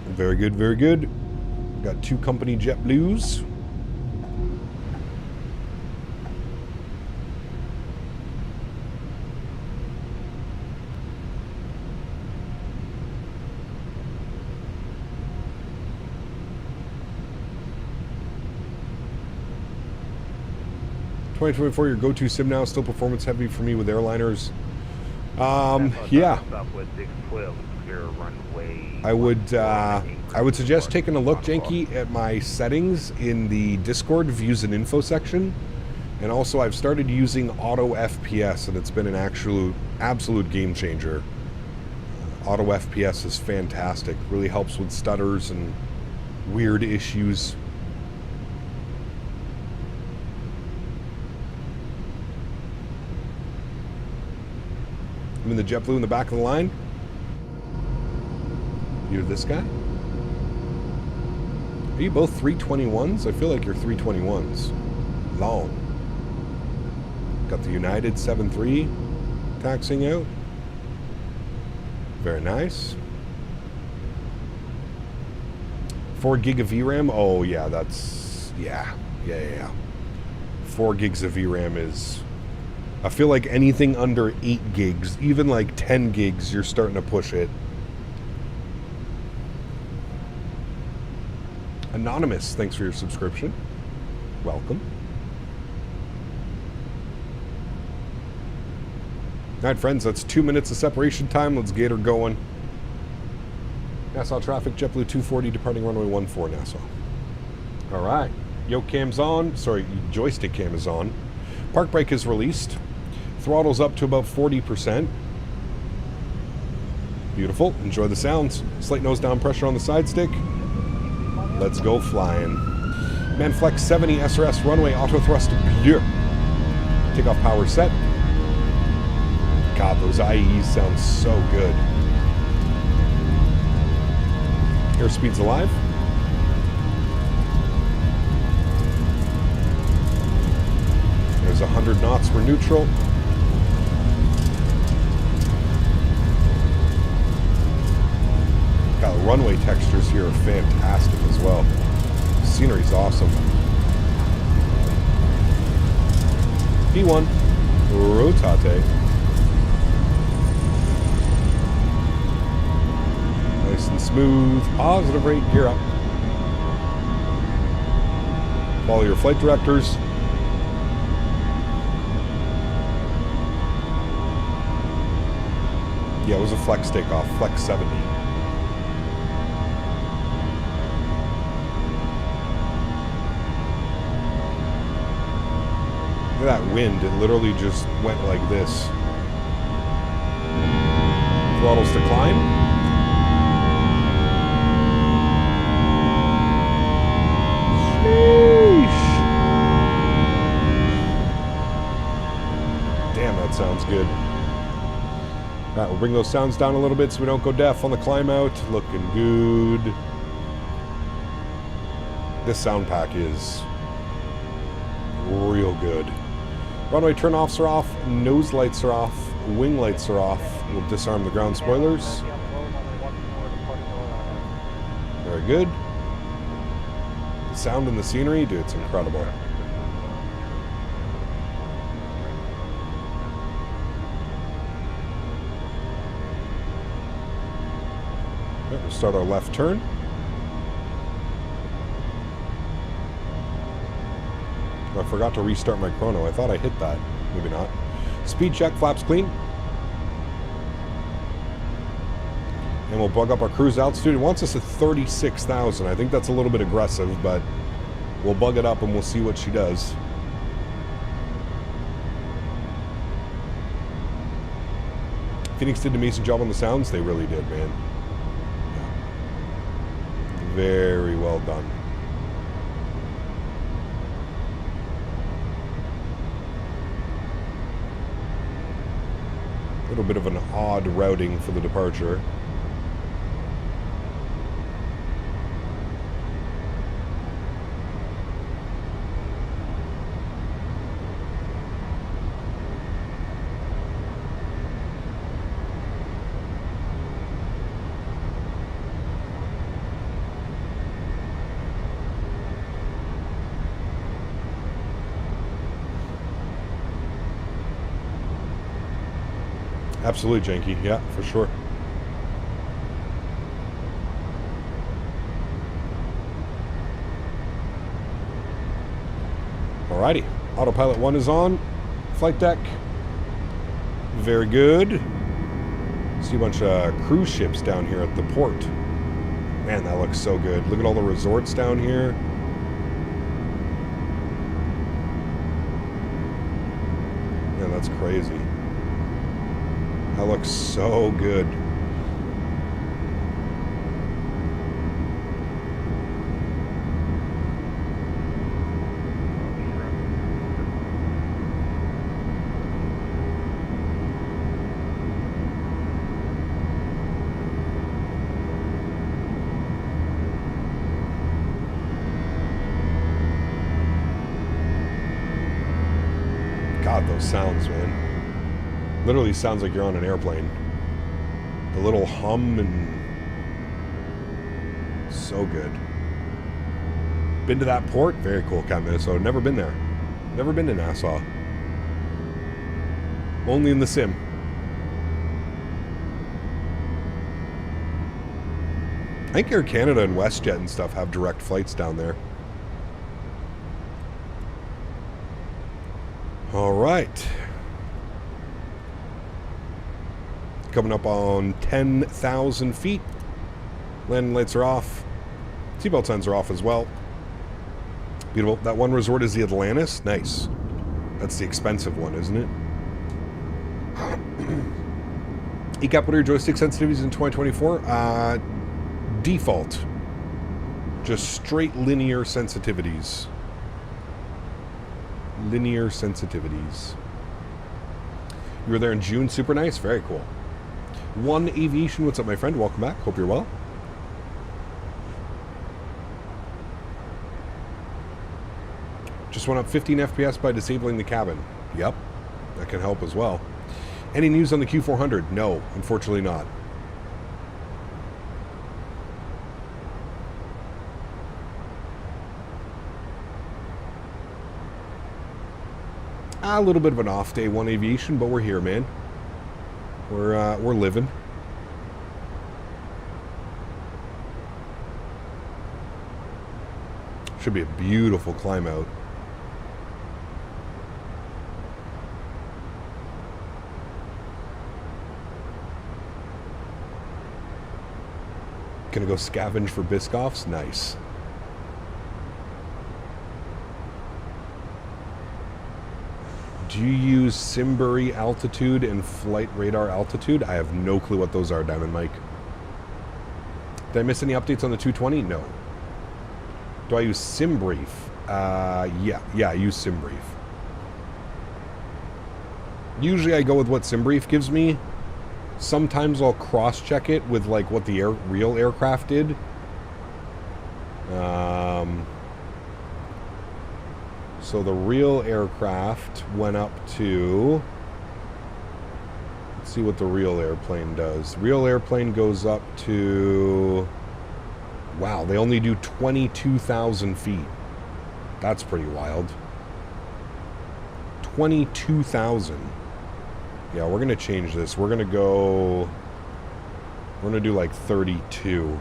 Very good, very good. Got 2 company JetBlues. 2024, your go-to sim now, still performance heavy for me with airliners. Yeah. Southwest 612 is clear runway. I would suggest taking a look, Janky, at my settings in the Discord views and info section. And also, I've started using auto FPS, and it's been an absolute game changer. Auto FPS is fantastic. Really helps with stutters and weird issues. I'm in the JetBlue in the back of the line. You're this guy? Are you both 321s? I feel like you're 321s. Long. Got the United 7.3 taxiing out. Very nice. 4 gig of VRAM. Oh yeah, that's yeah. 4 gigs of VRAM is. I feel like anything under 8 gigs, even like 10 gigs, you're starting to push it. Anonymous, thanks for your subscription. Welcome. Alright, friends, that's 2 minutes of separation time. Let's get her going. Nassau traffic, JetBlue 240, departing runway 14, Nassau. Alright. Yoke cam's on. Sorry, joystick cam is on. Park brake is released. Throttle's up to about 40%. Beautiful. Enjoy the sounds. Slate nose down pressure on the side stick. Let's go flying. Manflex 70 SRS runway auto thrust bleu. Takeoff power set. God, those IEs sound so good. Airspeed's alive. There's 100 knots. We're neutral. God, the runway textures here are fantastic as well. The scenery's awesome. P1. Rotate. Nice and smooth. Positive rate. Gear up. Follow your flight directors. Yeah, it was a flex takeoff. Flex 70. Look at that wind. It literally just went like this. Throttles to climb. Sheesh. Damn, that sounds good. Alright, we'll bring those sounds down a little bit so we don't go deaf on the climb out. Looking good. This sound pack is real good. Runway turn-offs are off, nose lights are off, wing lights are off. We'll disarm the ground spoilers. Very good. The sound and the scenery, dude, it's incredible. Okay, we'll start our left turn. I forgot to restart my chrono. I thought I hit that. Maybe not. Speed check, flaps clean. And we'll bug up our cruise altitude. It wants us at 36,000. I think that's a little bit aggressive, but we'll bug it up and we'll see what she does. Fenix did an amazing job on the sounds. They really did, man. Yeah. Very well done. A little bit of an odd routing for the departure. Absolutely, Janky. Yeah, for sure. Alrighty. Autopilot 1 is on. Flight deck. Very good. See a bunch of cruise ships down here at the port. Man, that looks so good. Look at all the resorts down here. Man, that's crazy. That looks so good. God, those sounds, man. Literally sounds like you're on an airplane. The little hum and... so good. Been to that port? Very cool, Minnesota. Never been there. Never been to Nassau. Only in the sim. I think Air Canada and WestJet and stuff have direct flights down there. All right. Coming up on 10,000 feet. Landing lights are off. Seatbelt signs are off as well. Beautiful. That one resort is the Atlantis. Nice. That's the expensive one, isn't it? ECAP, what are your joystick sensitivities in 2024? Default. Just straight linear sensitivities. Linear sensitivities. You were there in June. Super nice. Very cool. One Aviation. What's up, my friend? Welcome back. Hope you're well. Just went up 15 FPS by disabling the cabin. Yep. That can help as well. Any news on the Q400? No, unfortunately not. A little bit of an off day, One Aviation, but we're here, man. We're living. Should be a beautiful climb out. Gonna go scavenge for Biscoffs? Nice. Do you use Simbury altitude and flight radar altitude? I have no clue what those are, Diamond Mike. Did I miss any updates on the 220? No. Do I use SimBrief? Yeah, I use SimBrief. Usually I go with what SimBrief gives me. Sometimes I'll cross-check it with like what the real aircraft did. So the real aircraft went up to... Let's see what the real airplane does. Real airplane goes up to... Wow, they only do 22,000 feet. That's pretty wild. 22,000. Yeah, we're going to change this. We're going to go... We're going to do like 32.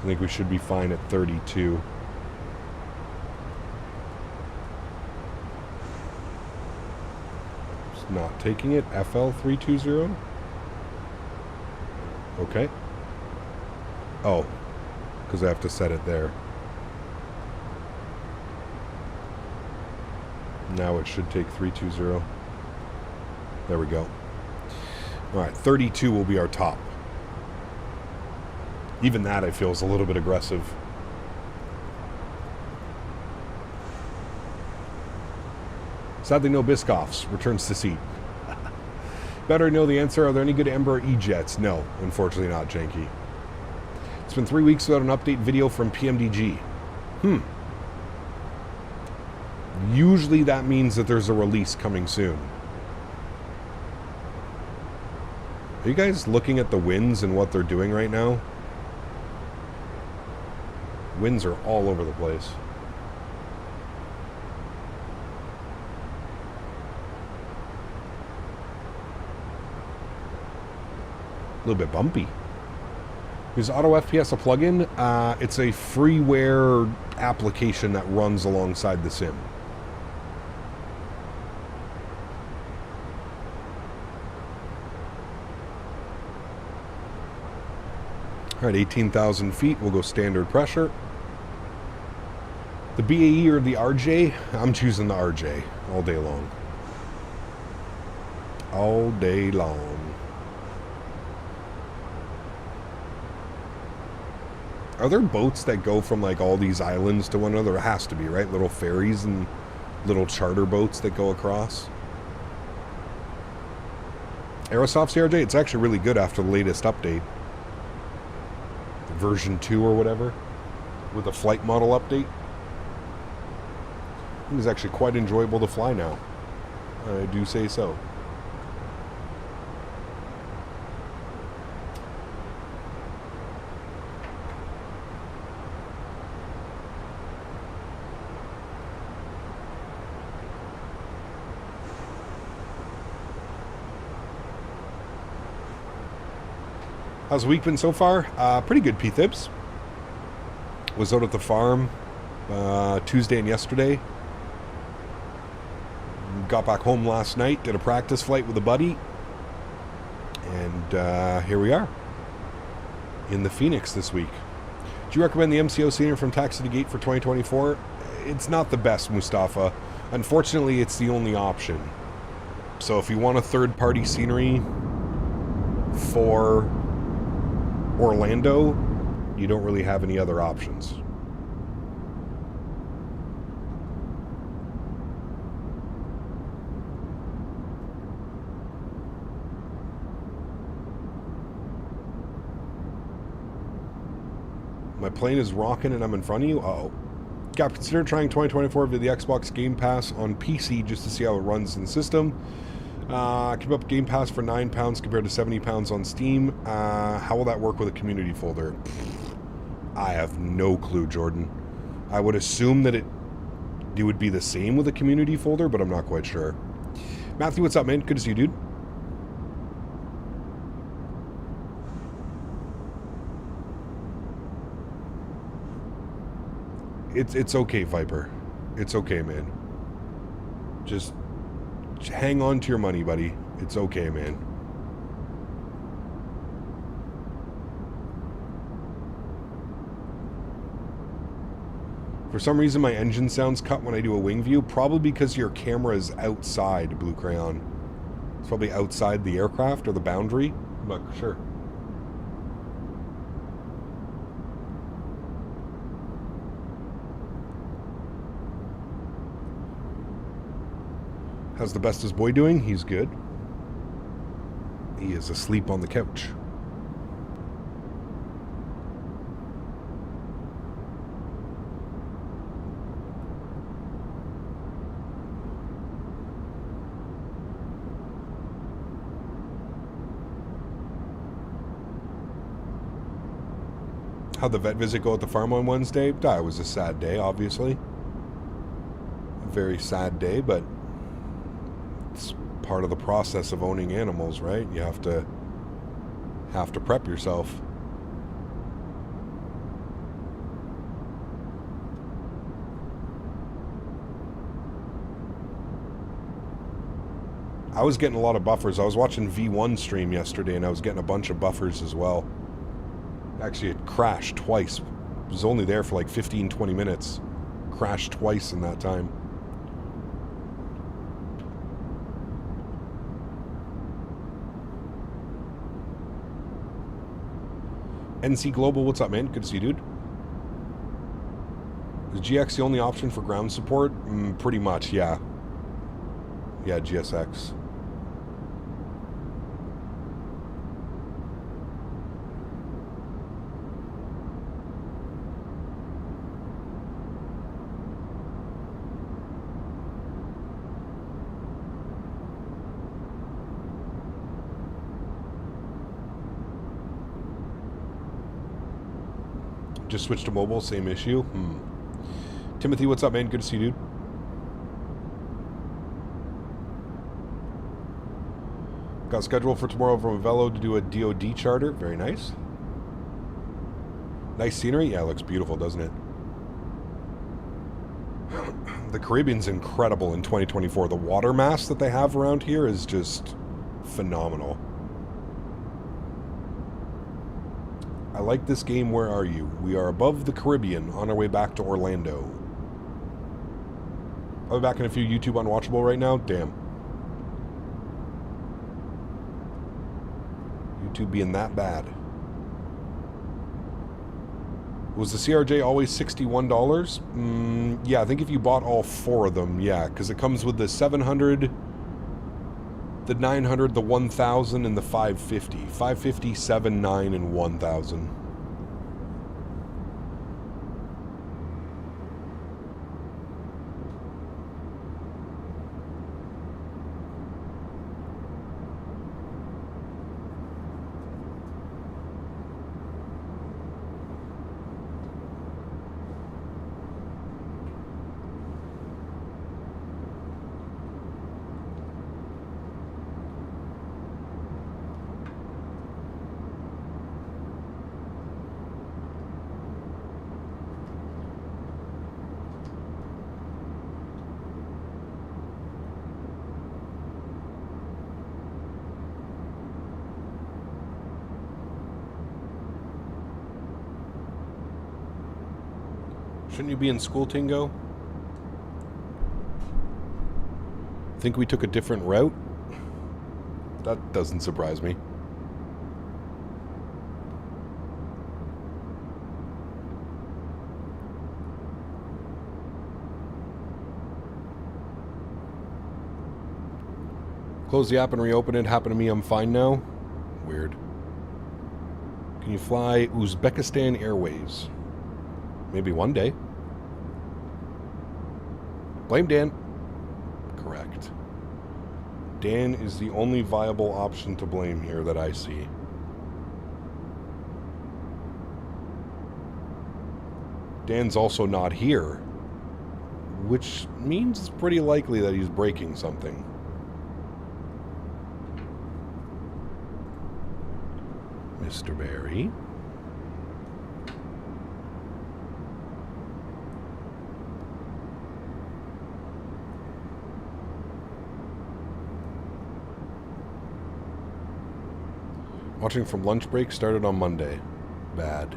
I think we should be fine at 32. It's not taking it. FL320. Okay. Oh. Because I have to set it there. Now it should take 320. There we go. Alright, 32 will be our top. Even that I feel is a little bit aggressive. Sadly, no Biscoffs. Returns to seat. Better know the answer. Are there any good Embraer E-Jets? No, unfortunately not, Janky. It's been 3 weeks without an update video from PMDG. Usually that means that there's a release coming soon. Are you guys looking at the winds and what they're doing right now? Winds are all over the place. A little bit bumpy. Is Auto FPS a plugin? It's a freeware application that runs alongside the sim. All right, 18,000 feet. We'll go standard pressure. The BAE or the RJ? I'm choosing the RJ all day long. All day long. Are there boats that go from like all these islands to one another? There has to be, right? Little ferries and little charter boats that go across. Aerosoft CRJ, it's actually really good after the latest update. Version 2 or whatever. With a flight model update. It is actually quite enjoyable to fly now. I do say so. How's the week been so far? Pretty good, P-Thibs. Was out at the farm Tuesday and yesterday. Got back home last night, did a practice flight with a buddy. And here we are. In the Fenix this week. Do you recommend the MCO scenery from Taxi to Gate for 2024? It's not the best, Mustafa. Unfortunately, it's the only option. So if you want a third-party scenery for Orlando, you don't really have any other options. My plane is rocking and I'm in front of you? Uh-oh. Cap, consider trying 2024 via the Xbox Game Pass on PC just to see how it runs in the system. Keep up Game Pass for £9 compared to £70 on Steam. How will that work with a community folder? I have no clue, Jordan. I would assume that it would be the same with a community folder, but I'm not quite sure. Matthew, what's up, man? Good to see you, dude. It's okay, Viper. It's okay, man. Just hang on to your money, buddy. It's okay, man. For some reason, my engine sounds cut when I do a wing view. Probably because your camera is outside, Blue Crayon. It's probably outside the aircraft or the boundary. I'm not sure. How's the bestest boy doing? He's good. He is asleep on the couch. How'd the vet visit go at the farm on Wednesday? It was a sad day, obviously. A very sad day, but it's part of the process of owning animals, right? You have to prep yourself. I was getting a lot of buffers. I was watching V1 stream yesterday and I was getting a bunch of buffers as well. Actually, it crashed twice. It was only there for like 15-20 minutes. Crashed twice in that time. NC Global, what's up, man? Good to see you, dude. Is GX the only option for ground support? Pretty much, yeah. Yeah, GSX. Just switched to mobile, same issue. Timothy, what's up, man? Good to see you, dude. Got scheduled for tomorrow from Velo to do a DOD charter. Very nice. Nice scenery. Yeah, it looks beautiful, doesn't it? The Caribbean's incredible in 2024. The water mass that they have around here is just phenomenal. I like this game. Where are you? We are above the Caribbean on our way back to Orlando. Are we back in a few YouTube unwatchable right now? Damn. YouTube being that bad. Was the CRJ always $61? Yeah, I think if you bought all 4 of them, yeah, because it comes with the 700, the 900, the 1000, and the 550. 550, 7, 9, and 1000. Shouldn't you be in school, Tingo? Think we took a different route? That doesn't surprise me. Close the app and reopen it. Happened to me. I'm fine now. Weird. Can you fly Uzbekistan Airways? Maybe one day. Blame Dan. Correct. Dan is the only viable option to blame here that I see. Dan's also not here, which means it's pretty likely that he's breaking something. Mr. Barry. Watching from lunch break started on Monday. Bad.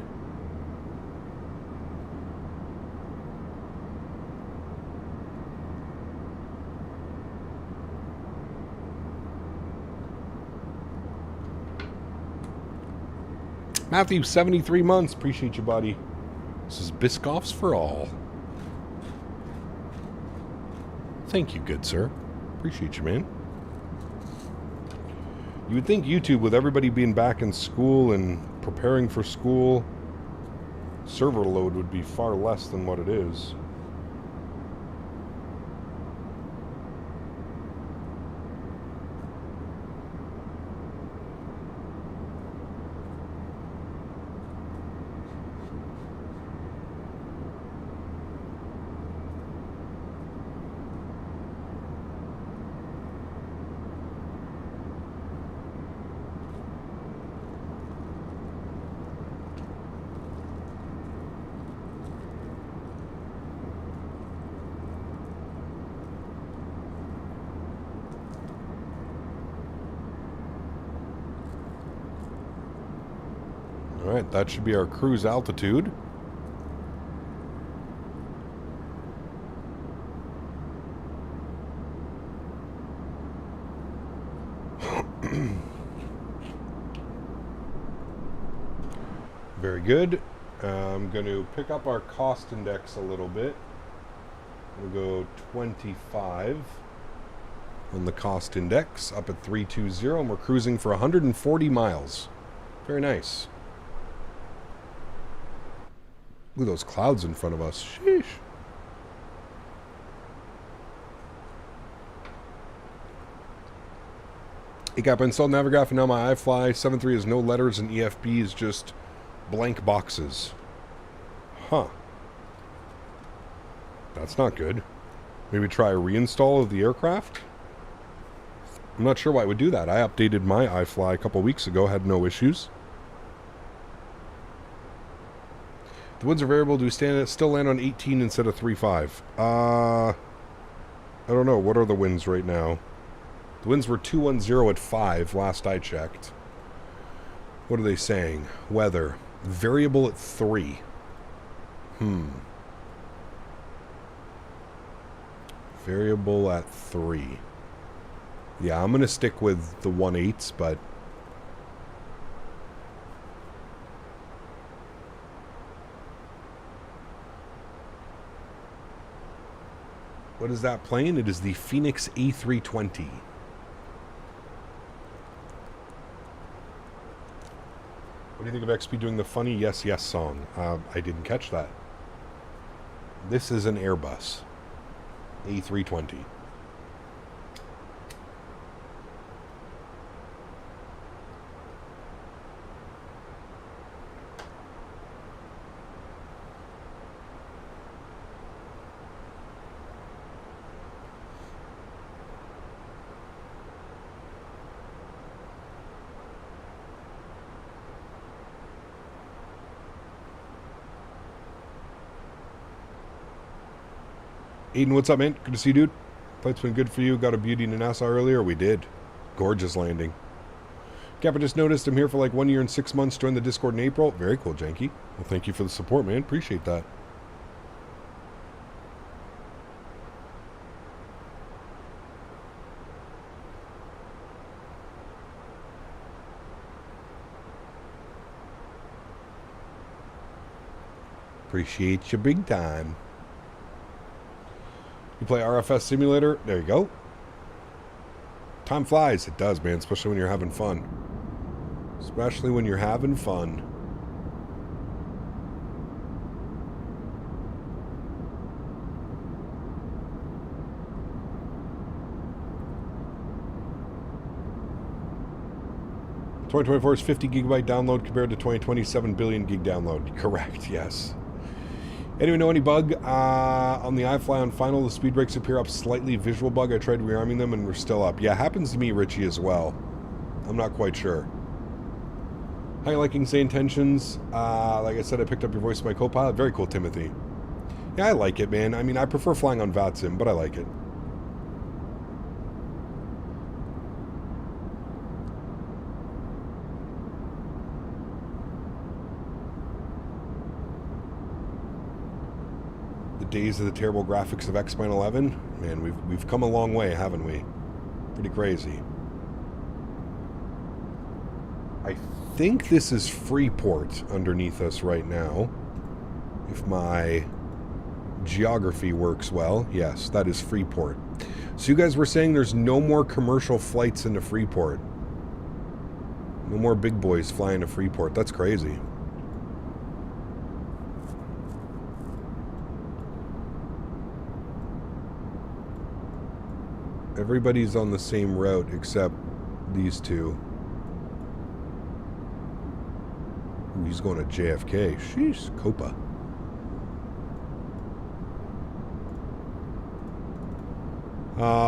Matthew, 73 months. Appreciate you, buddy. This is Biscoffs for all. Thank you, good sir. Appreciate you, man. You would think YouTube, with everybody being back in school and preparing for school, server load would be far less than what it is. Alright, that should be our cruise altitude. Very good. I'm going to pick up our cost index a little bit. We'll go 25 on the cost index, up at 320, and we're cruising for 140 miles. Very nice. Look at those clouds in front of us. Sheesh. ACAP installed Navigraph and now my iFly. 7.3 has no letters and EFB is just blank boxes. Huh. That's not good. Maybe try a reinstall of the aircraft? I'm not sure why it would do that. I updated my iFly a couple weeks ago, had no issues. The winds are variable. Do we still land on 18 instead of 3.5? I don't know. What are the winds right now? The winds were 210 at 5 last I checked. What are they saying? Weather. Variable at 3. Variable at 3. Yeah, I'm going to stick with the 1/8, but... What is that plane? It is the Fenix A320. What do you think of XP doing the funny Yes Yes song? I didn't catch that. This is an Airbus A320. Aiden, what's up, man? Good to see you, dude. Flight's been good for you. Got a beauty in Nassau earlier? We did. Gorgeous landing. Cap, I just noticed I'm here for like 1 year and 6 months. Joined the Discord in April. Very cool, Janky. Well, thank you for the support, man. Appreciate that. Appreciate you big time. You play RFS Simulator? There you go. Time flies. It does, man, especially when you're having fun. Especially when you're having fun. ...2024 is 50 gigabyte download compared to 2027 billion gig download. Correct, yes. Anyone know any bug on the iFly on final? The speed brakes appear up slightly. Visual bug. I tried rearming them and we're still up. Yeah, happens to me, Richie, as well. I'm not quite sure. How you liking Say Intentions? Like I said, I picked up your voice of my co-pilot. Very cool, Timothy. Yeah, I like it, man. I mean, I prefer flying on VATSIM, but I like it. Days of the terrible graphics of X-Mine 11. Man, we've come a long way, haven't we? Pretty crazy. I think this is Freeport underneath us right now. If my geography works well. Yes, that is Freeport. So you guys were saying there's no more commercial flights into Freeport. No more big boys flying to Freeport. That's crazy. Everybody's on the same route except these two. Ooh, he's going to JFK. Sheesh, Copa.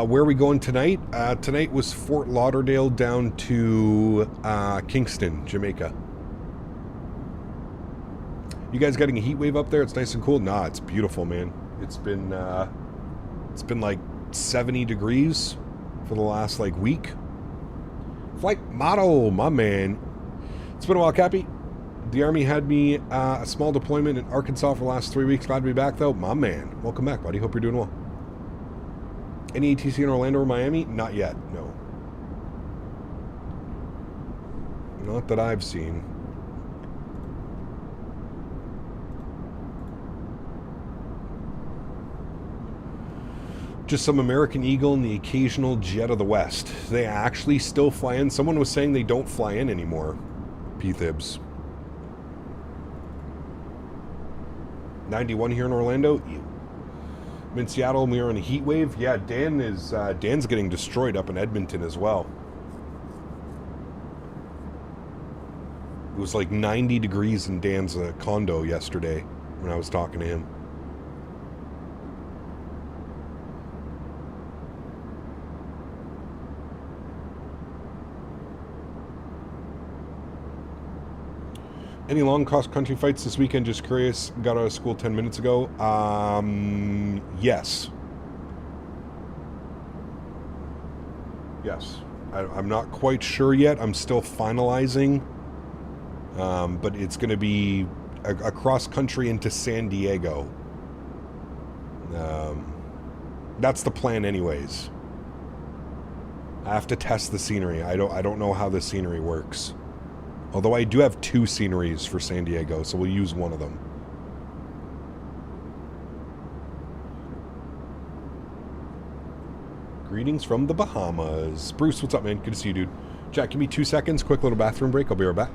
Where are we going tonight? Tonight was Fort Lauderdale down to Kingston, Jamaica. You guys getting a heat wave up there? It's nice and cool. Nah, it's beautiful, man. It's been like 70 degrees for the last like week. Flight model, my man. It's been a while, Cappy. The Army had me a small deployment in Arkansas for the last 3 weeks. Glad to be back, though. My man. Welcome back, buddy. Hope you're doing well. Any ATC in Orlando or Miami? Not yet, no. Not that I've seen. Just some American Eagle and the occasional Jet of the West. They actually still fly in. Someone was saying they don't fly in anymore. P-Thibs. 91 here in Orlando. Ew. I'm in Seattle and we are in a heat wave. Yeah, Dan's getting destroyed up in Edmonton as well. It was like 90 degrees in Dan's condo yesterday when I was talking to him. Any long cross-country fights this weekend? Just curious. Got out of school 10 minutes ago. Yes. Yes. I'm not quite sure yet. I'm still finalizing but it's going to be across country into San Diego. That's the plan anyways. I have to test the scenery. I don't know how the scenery works. Although I do have 2 sceneries for San Diego, so we'll use one of them. Greetings from the Bahamas. Bruce, what's up, man? Good to see you, dude. Jack, give me 2 seconds. Quick little bathroom break. I'll be right back.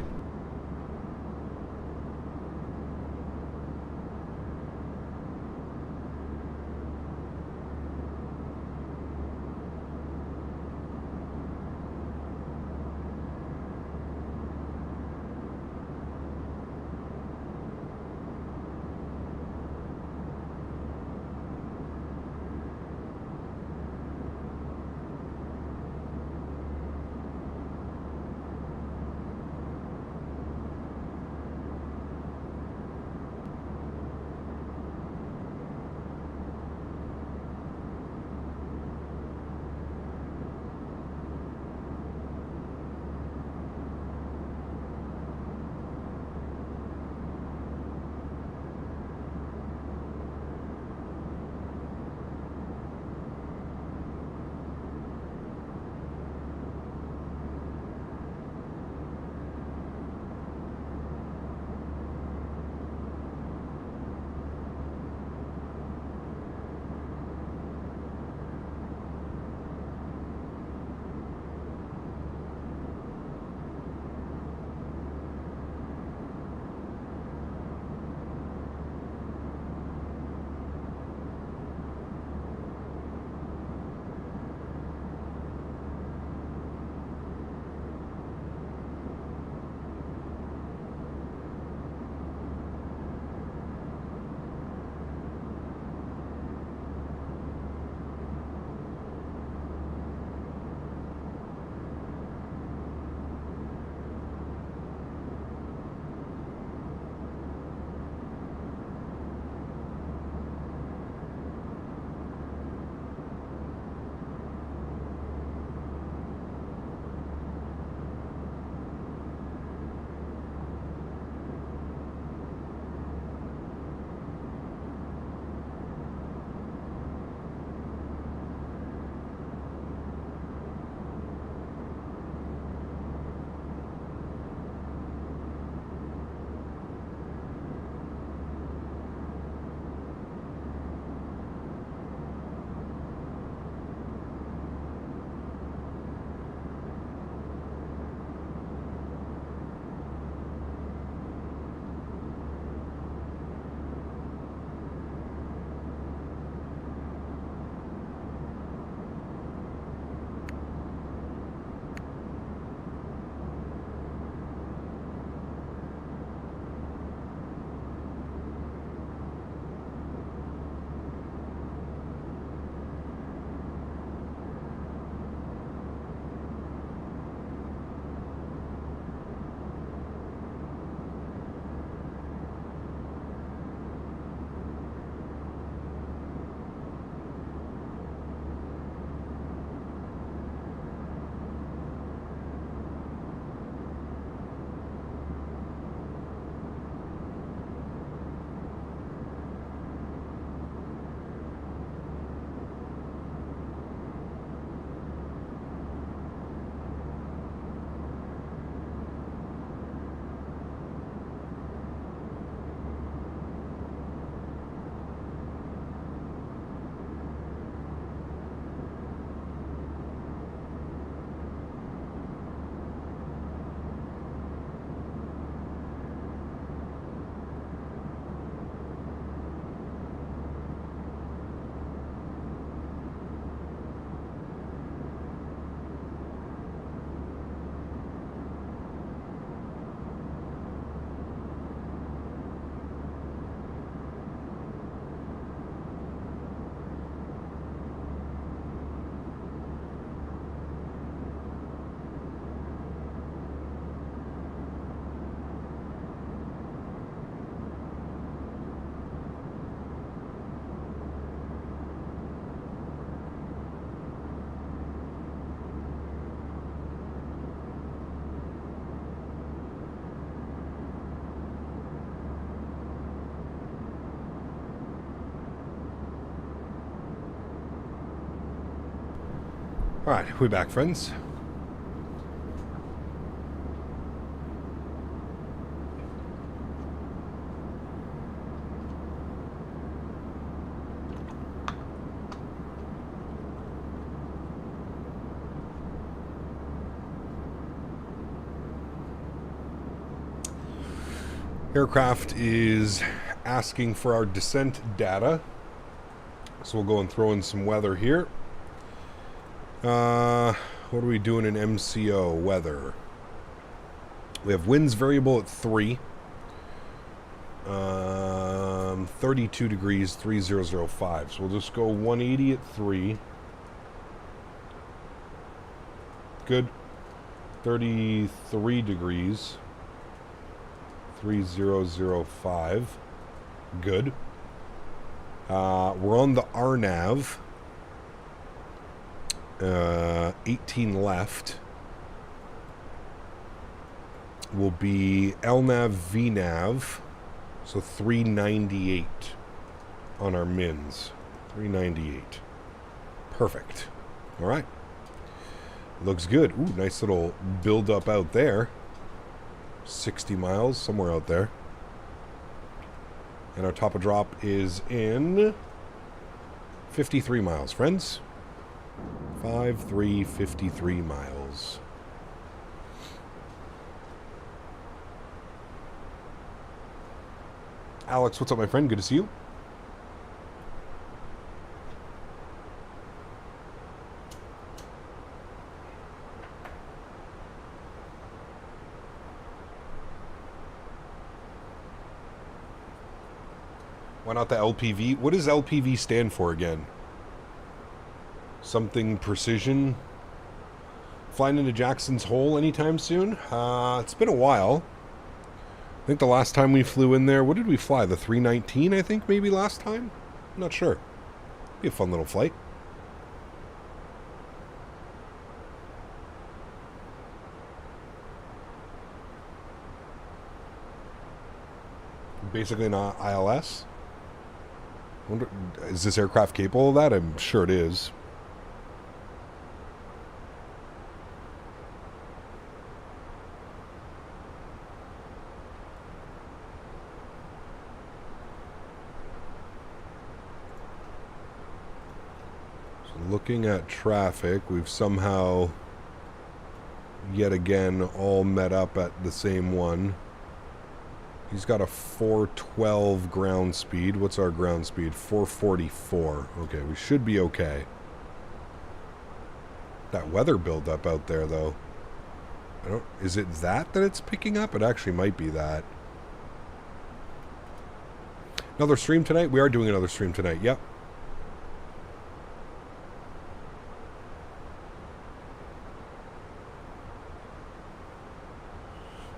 Alright, we back, friends. Aircraft is asking for our descent data. So we'll go and throw in some weather here. What are we doing in MCO weather? We have winds variable at 3. 32 degrees, 3005. So we'll just go 180 at 3. Good. 33 degrees. 3005. Good. We're on the RNAV. 18 left. Will be LNAV, VNAV. So 398 on our mins. 398. Perfect. All right. Looks good. Ooh, nice little build up out there. 60 miles, somewhere out there. And our top of drop is in 53 miles, friends. 53 miles. Alex, what's up, my friend? Good to see you. Why not the LPV? What does LPV stand for again? Something precision? Flying into Jackson's Hole anytime soon? It's been a while. I think the last time we flew in there, what did we fly? The 319, I think, maybe last time? I'm not sure. Be a fun little flight. Basically an ILS. Wonder, is this aircraft capable of that? I'm sure it is. So looking at traffic, we've somehow yet again all met up at the same one. He's got a 412 ground speed. What's our ground speed? 444. Okay, we should be okay. That weather buildup out there, though. Is it that it's picking up? It actually might be that. Another stream tonight? We are doing another stream tonight. Yep.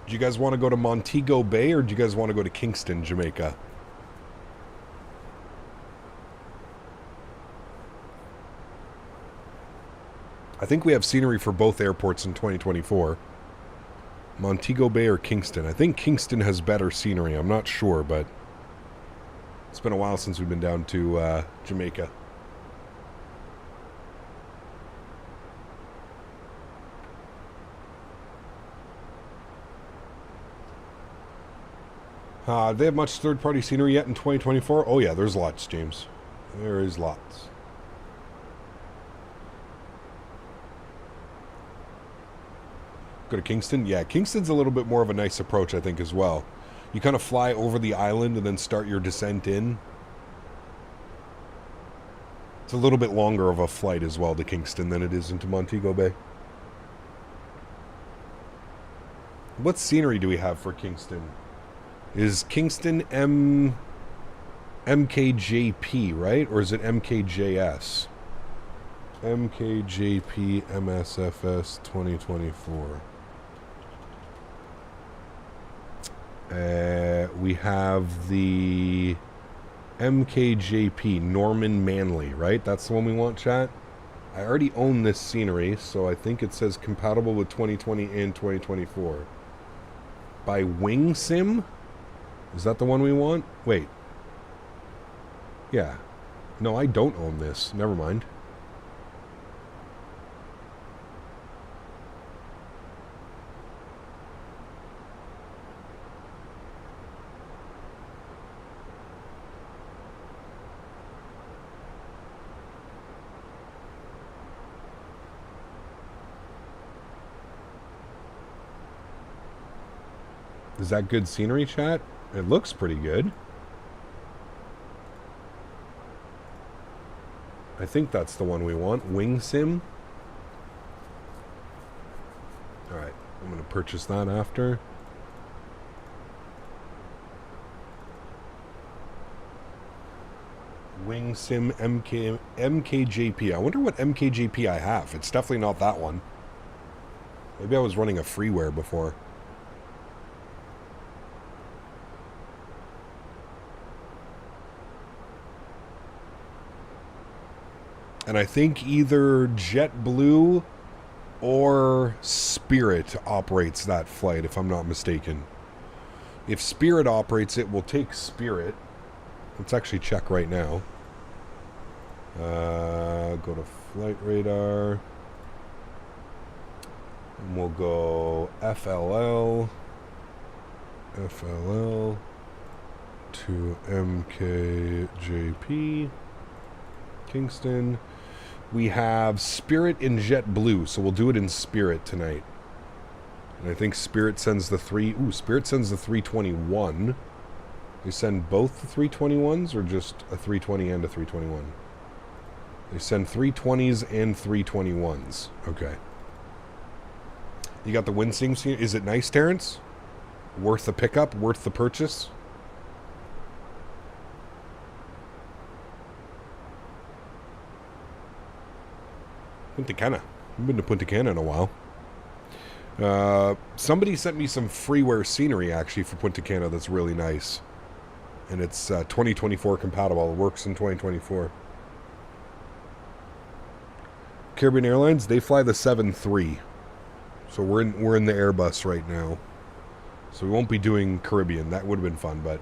Do you guys want to go to Montego Bay or do you guys want to go to Kingston, Jamaica? I think we have scenery for both airports in 2024. Montego Bay or Kingston. I think Kingston has better scenery. I'm not sure, but it's been a while since we've been down to Jamaica. Do they have much third-party scenery yet in 2024? Oh yeah, there's lots, James. There is lots. Go to Kingston? Yeah, Kingston's a little bit more of a nice approach, I think, as well. You kind of fly over the island and then start your descent in. It's a little bit longer of a flight as well to Kingston than it is into Montego Bay. What scenery do we have for Kingston? Is Kingston MKJP, right? Or is it MKJS? MKJP MSFS 2024. We have the MKJP Norman Manley, right? That's the one we want, chat? I already own this scenery, so I think it says compatible with 2020 and 2024. By Wing Sim? Is that the one we want? Wait. Yeah. No, I don't own this. Never mind. Is that good scenery, chat? It looks pretty good. I think that's the one we want. Wing sim. Alright, I'm going to purchase that after. Wing sim MKJP. I wonder what MKJP I have. It's definitely not that one. Maybe I was running a freeware before. And I think either JetBlue or Spirit operates that flight, if I'm not mistaken. If Spirit operates it, we'll take Spirit. Let's actually check right now. Go to flight radar. And we'll go FLL to MKJP. Kingston. We have Spirit and JetBlue, so we'll do it in Spirit tonight. And I think Spirit sends the Spirit sends the 321. They send both the 321s or just a 320 and a 321? They send 320s and 321s. Okay. You got the Winsing scene. Is it nice, Terrence? Worth the pickup? Worth the purchase? Punta Cana. I've been to Punta Cana in a while. Somebody sent me some freeware scenery, actually, for Punta Cana that's really nice. And it's 2024 compatible. It works in 2024. Caribbean Airlines, they fly the 7-3. So we're in the Airbus right now. So we won't be doing Caribbean. That would have been fun, but...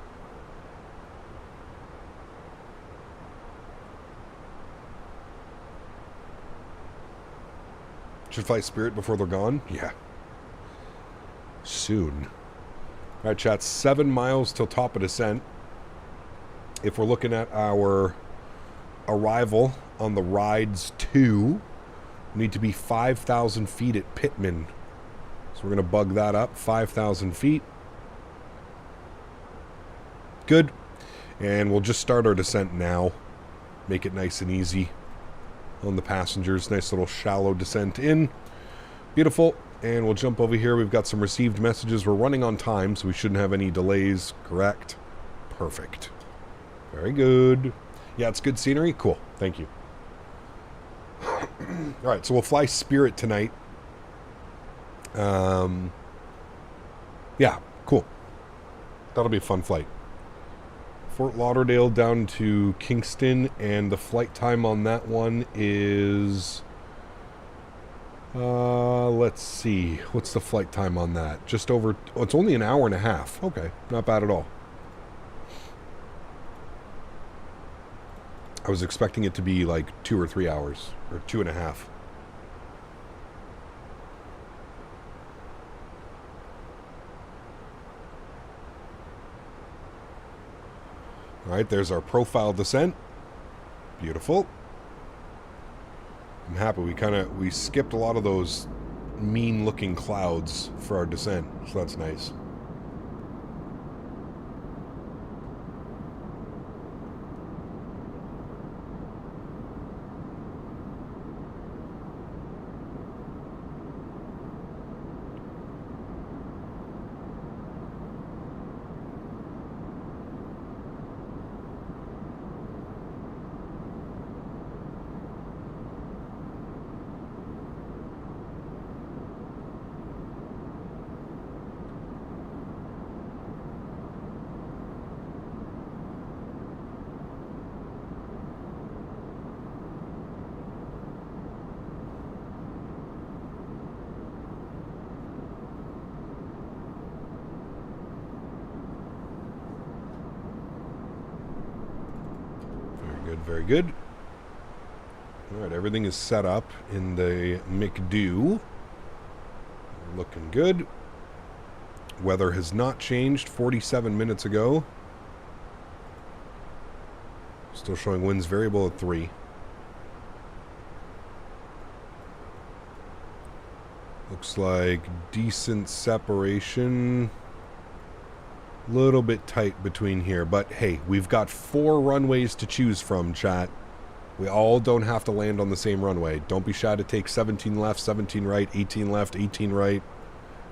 Should fly Spirit before they're gone? Yeah. Soon. Alright, chat. 7 miles till top of descent. If we're looking at our arrival on the rides 2, we need to be 5,000 feet at Pittman. So we're going to bug that up. 5,000 feet. Good. And we'll just start our descent now. Make it nice and easy on the passengers. Nice little shallow descent in. Beautiful. And we'll jump over here. We've got some received messages. We're running on time, so we shouldn't have any delays. Correct. Perfect. Very good. Yeah, it's good scenery. Cool. Thank you. Alright, so we'll fly Spirit tonight. Yeah, cool. That'll be a fun flight. Fort Lauderdale down to Kingston, and the flight time on that one is... let's see. What's the flight time on that? Just over... Oh, it's only an hour and a half. Okay, not bad at all. I was expecting it to be like 2 or 3 hours, or 2.5. Alright, there's our profile descent. Beautiful. I'm happy we skipped a lot of those mean looking clouds for our descent, so that's nice. Very good. Alright, everything is set up in the McDo. Looking good. Weather has not changed 47 minutes ago. Still showing winds variable at 3. Looks like decent separation. Little bit tight between here, but hey, we've got 4 runways to choose from, chat. We all don't have to land on the same runway. Don't be shy to take 17 left, 17 right, 18 left, 18 right.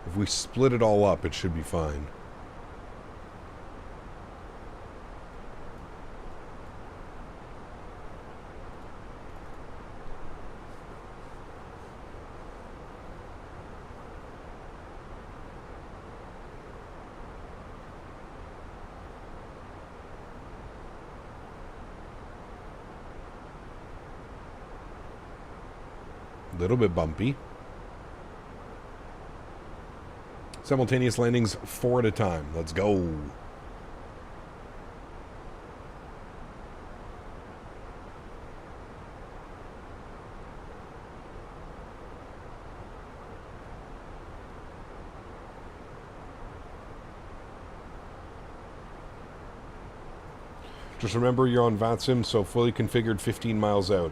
If we split it all up, it should be fine. Little bit bumpy. Simultaneous landings 4 at a time. Let's go. Just remember you're on VATSIM, so fully configured 15 miles out.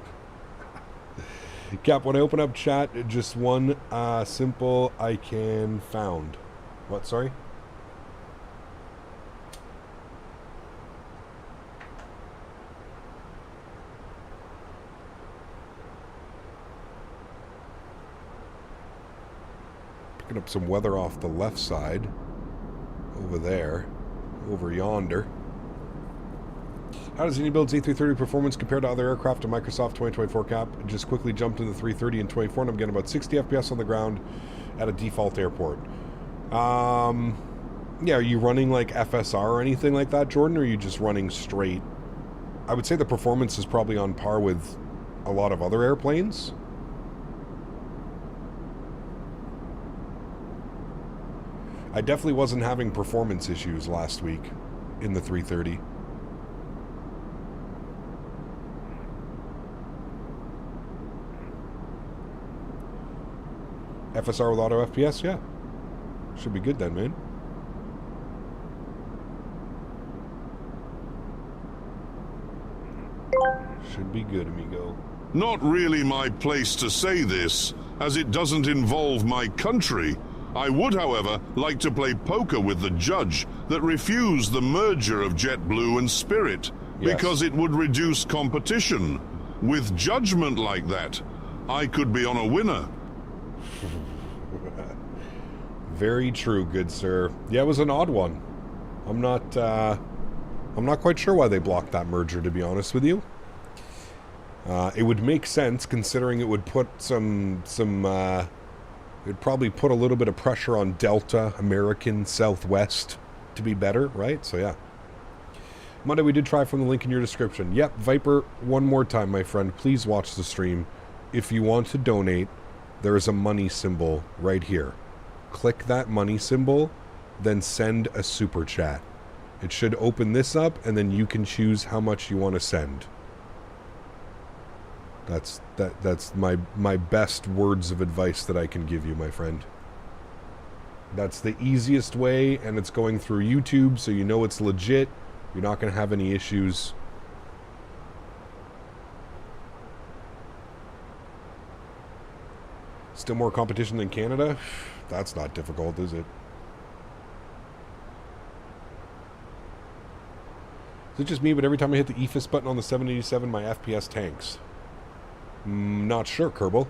Cap, when I open up chat, just one simple I can found. What, sorry? Picking up some weather off the left side. Over there. Over yonder. How does any build's A330 performance compare to other aircraft in Microsoft 2024 Cap? Just quickly jumped into the 330 and 24, and I'm getting about 60 FPS on the ground at a default airport. Yeah, are you running like FSR or anything like that, Jordan, or are you just running straight? I would say the performance is probably on par with a lot of other airplanes. I definitely wasn't having performance issues last week in the 330. FSR with auto FPS, yeah. Should be good then, man. Should be good, amigo. Not really my place to say this, as it doesn't involve my country. I would, however, like to play poker with the judge that refused the merger of JetBlue and Spirit, because it would reduce competition. With judgment like that, I could be on a winner. Very true, good sir. Yeah, it was an odd one. I'm not quite sure why they blocked that merger, to be honest with you. It would make sense, considering it would put it'd probably put a little bit of pressure on Delta, American, Southwest to be better, right? So yeah. Monday we did try from the link in your description. Yep, Viper, one more time, my friend. Please watch the stream. If you want to donate, there is a money symbol right here. Click that money symbol, then send a super chat. It should open this up, and then you can choose how much you want to send. That's my best words of advice that I can give you, my friend. That's the easiest way, and it's going through YouTube, so you know it's legit. You're not going to have any issues. Still more competition than Canada? That's not difficult, is it? Is it just me, but every time I hit the EFIS button on the 787, my FPS tanks? Not sure, Kerbal.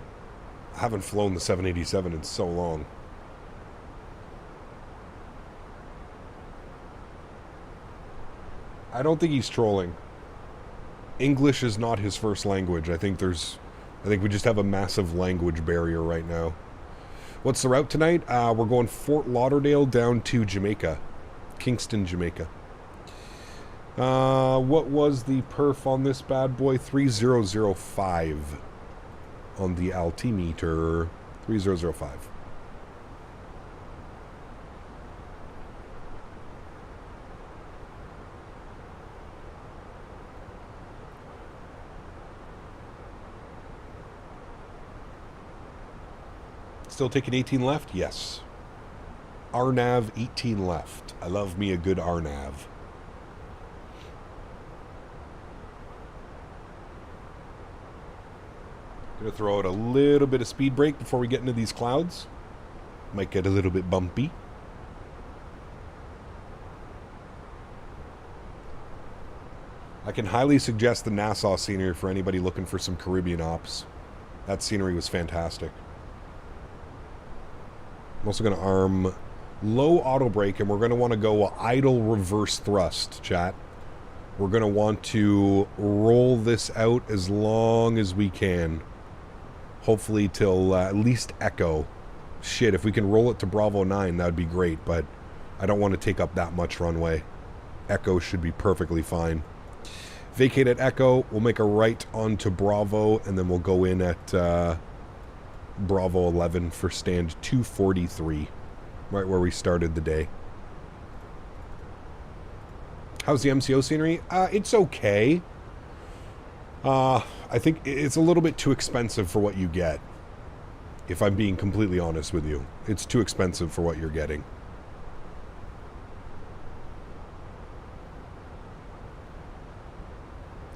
I haven't flown the 787 in so long. I don't think he's trolling. English is not his first language. I think we just have a massive language barrier right now. What's the route tonight? We're going Fort Lauderdale down to Jamaica. Kingston, Jamaica. What was the perf on this bad boy? 3005 on the altimeter. 3005. Still taking 18 left? Yes. RNAV 18 left. I love me a good RNAV. Gonna throw out a little bit of speed brake before we get into these clouds. Might get a little bit bumpy. I can highly suggest the Nassau scenery for anybody looking for some Caribbean ops. That scenery was fantastic. I'm also going to arm low auto brake, and we're going to want to go idle reverse thrust, chat. We're going to want to roll this out as long as we can. Hopefully till at least Echo. Shit, if we can roll it to Bravo 9, that would be great, but I don't want to take up that much runway. Echo should be perfectly fine. Vacate at Echo, we'll make a right onto Bravo, and then we'll go in at Bravo 11 for stand 243, right where we started the day. How's the MCO scenery? It's okay. I think it's a little bit too expensive for what you get. If I'm being completely honest with you. It's too expensive for what you're getting.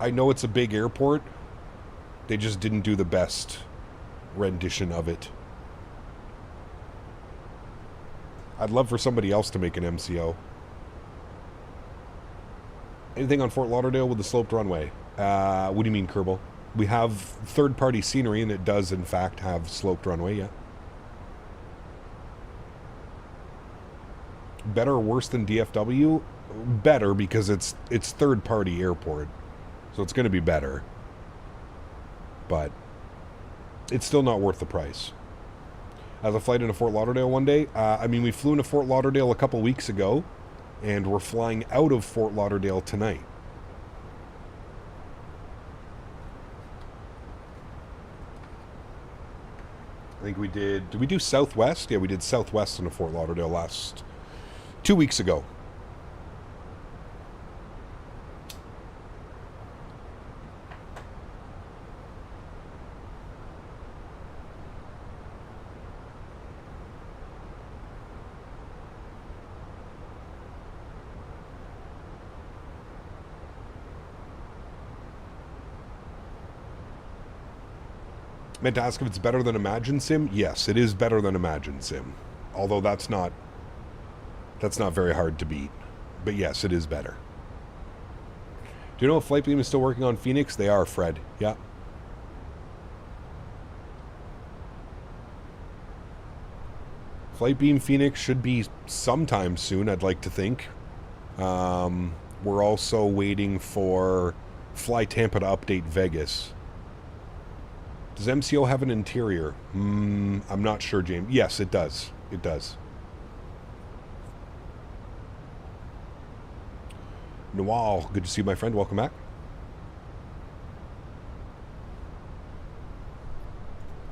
I know it's a big airport. They just didn't do the best rendition of it. I'd love for somebody else to make an MCO. Anything on Fort Lauderdale with the sloped runway? What do you mean, Kerbal? We have third-party scenery, and it does, in fact, have sloped runway, yeah. Better or worse than DFW? Better, because it's third-party airport. So it's going to be better. But it's still not worth the price. As a flight into Fort Lauderdale one day, I mean, we flew into Fort Lauderdale a couple weeks ago, and we're flying out of Fort Lauderdale tonight. I think we did we do Southwest? Yeah, we did Southwest into Fort Lauderdale 2 weeks ago. Meant to ask if it's better than Imagine Sim. Yes, it is better than Imagine Sim. Although that's not very hard to beat. But yes, it is better. Do you know if Flightbeam is still working on Fenix? They are, Fred. Yeah. Flightbeam Phoenix should be sometime soon, I'd like to think. We're also waiting for Fly Tampa to update Vegas. Does MCO have an interior? I'm not sure, James. Yes, it does. It does. Noel, good to see you, my friend. Welcome back.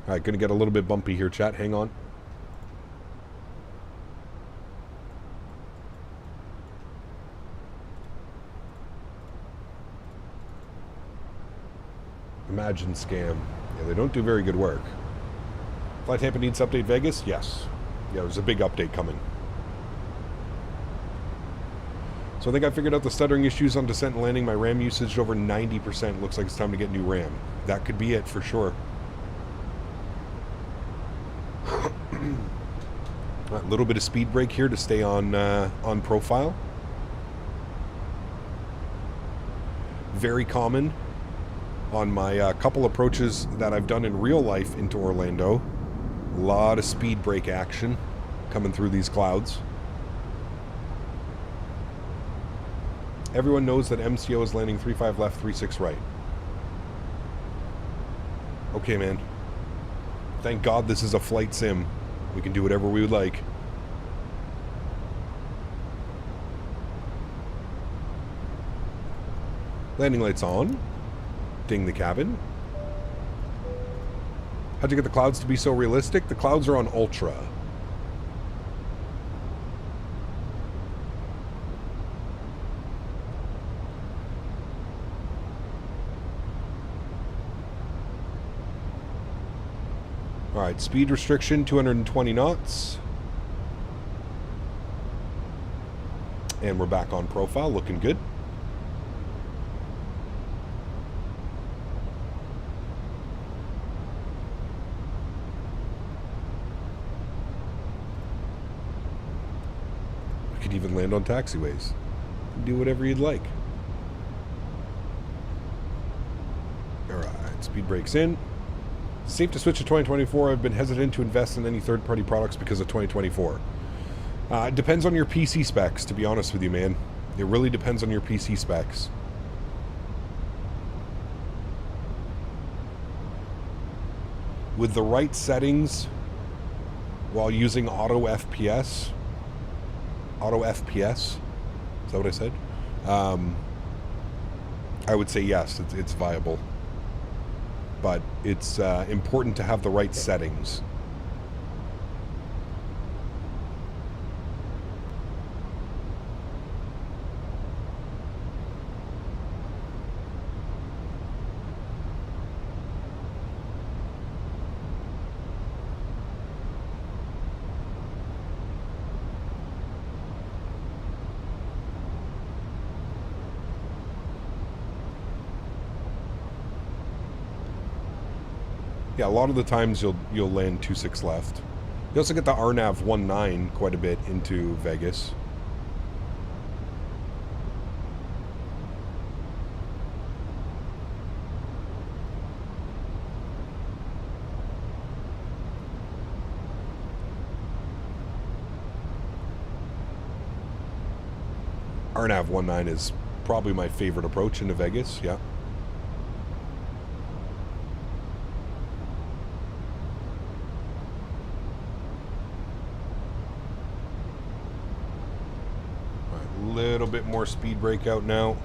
All right, going to get a little bit bumpy here, chat. Hang on. Imagine scam. Yeah, they don't do very good work. Flight Tampa needs to update Vegas? Yes. Yeah, there's a big update coming. So I think I figured out the stuttering issues on descent and landing. My RAM usage over 90%. Looks like it's time to get new RAM. That could be it for sure. A little bit of speed brake here to stay on profile. Very common on my couple approaches that I've done in real life into Orlando. A lot of speed brake action coming through these clouds. Everyone knows that MCO is landing 3-5 left, 3-6 right. Okay, man. Thank God this is a flight sim. We can do whatever we would like. Landing lights on. Ding the cabin. How'd you get the clouds to be so realistic? The clouds are on Ultra. Alright, speed restriction, 220 knots. And we're back on profile, looking good. We could even land on taxiways. Do whatever you'd like. Speed brakes in. Safe to switch to 2024. I've been hesitant to invest in any third-party products because of 2024. It depends on your PC specs, to be honest with you, man. It really depends on your PC specs. With the right settings, while using auto FPS, is that what I said? I would say yes, it's viable. But it's important to have the right settings. Yeah, a lot of the times you'll land 2.6 left. You also get the RNAV 1.9 quite a bit into Vegas. RNAV 1.9 is probably my favorite approach into Vegas, yeah. Little bit more speed brake out now.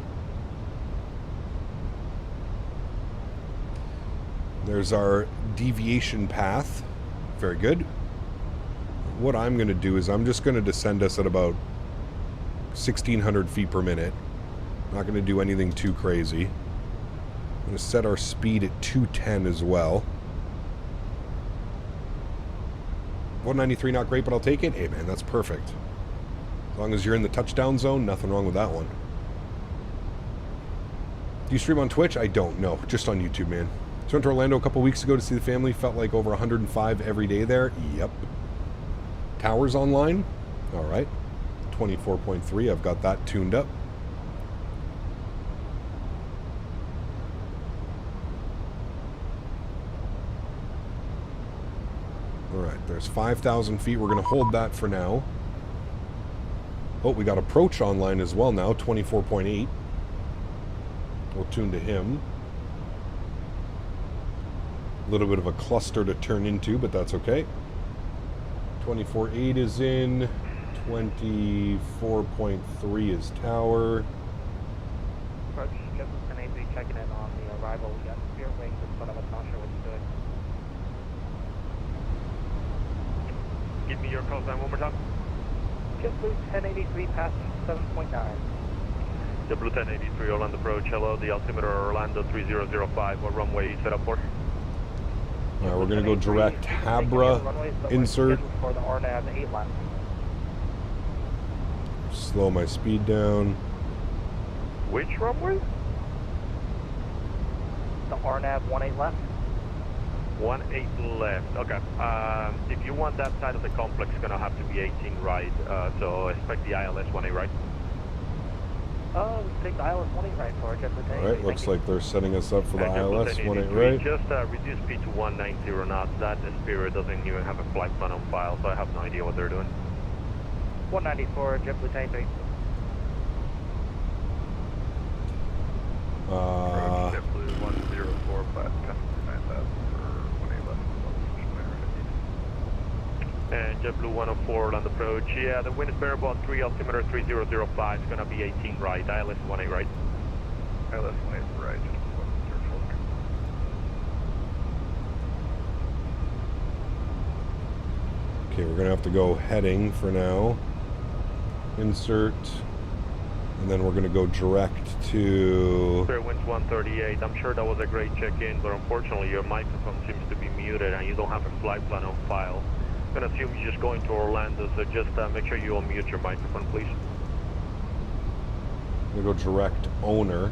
There's our deviation path. Very good. What I'm going to do is I'm just going to descend us at about 1,600 feet per minute. Not going to do anything too crazy. I'm going to set our speed at 210 as well. 193 not great, but I'll take it. Hey man, that's perfect. As long as you're in the touchdown zone, nothing wrong with that one. Do you stream on Twitch? I don't know. Just on YouTube, man. So I went to Orlando a couple weeks ago to see the family. Felt like over 105 every day there. Yep. Towers online? Alright. 24.3. I've got that tuned up. Alright, there's 5,000 feet. We're going to hold that for now. Oh, we got approach online as well now, 24.8. We'll tune to him. A little bit of a cluster to turn into, but that's okay. 24.8 is in. 24.3 is tower. Approach, just Statewi checking in on the arrival. We got spear wings in front of us, not sure what he's doing. Give me your call sign one more time. JetBlue 1083 passing 7.9. JetBlue 1083 Orlando approach. Hello, the altimeter Orlando 3005. What runway you set up for? Alright, we're going to go direct Habra, insert. For the RNAV 8 left. Slow my speed down. Which runway? The RNAV 18 left. 18 left. Okay. If you want that side of the complex, it's gonna have to be 18 right. So expect the ILS 18 right. We take the ILS 18 right for JetBlue. Alright, looks like they're setting us up for the ILS 18 right. Just reduce speed to 190 knots. That Spirit doesn't even have a flight plan on file, so I have no idea what they're doing. 190 for JetBlue 1083. JetBlue 104 flat. And JetBlue 104 on the approach. Yeah, the wind is bearable on 3, altimeter 3005. It's going to be 18 right. ILS 18 right. ILS 18 right. Okay, we're going to have to go heading for now. Insert. And then we're going to go direct to... Spirit winds 138. I'm sure that was a great check-in, but unfortunately your microphone seems to be muted and you don't have a flight plan on file. I'm going to assume you're just going to Orlando, so just make sure you unmute your microphone, please. I'm going to go direct owner.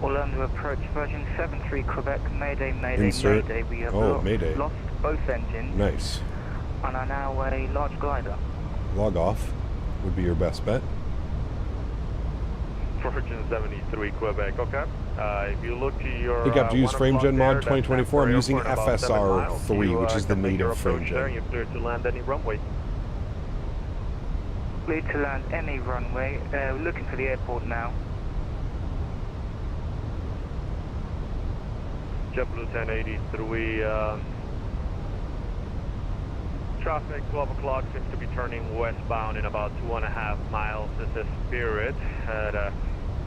Orlando approach, Virgin 73 Quebec, Mayday, Mayday, Insert. Mayday. We have Mayday. lost both engines. Nice. And are now a large glider. Log off would be your best bet. Virgin 73 Quebec, okay. If you look to your Pick up to use 1 frame o'clock gen there, mod that's 2024. I'm Nassau using Airport, about 7 miles. FSR3, You, which is the complete your native frame approach there, gen. you're clear to land any runway. Clear to land any runway. We're looking for the airport now. JetBlue 1083, traffic 12 o'clock seems to be turning westbound in about 2.5 miles. This is Spirit.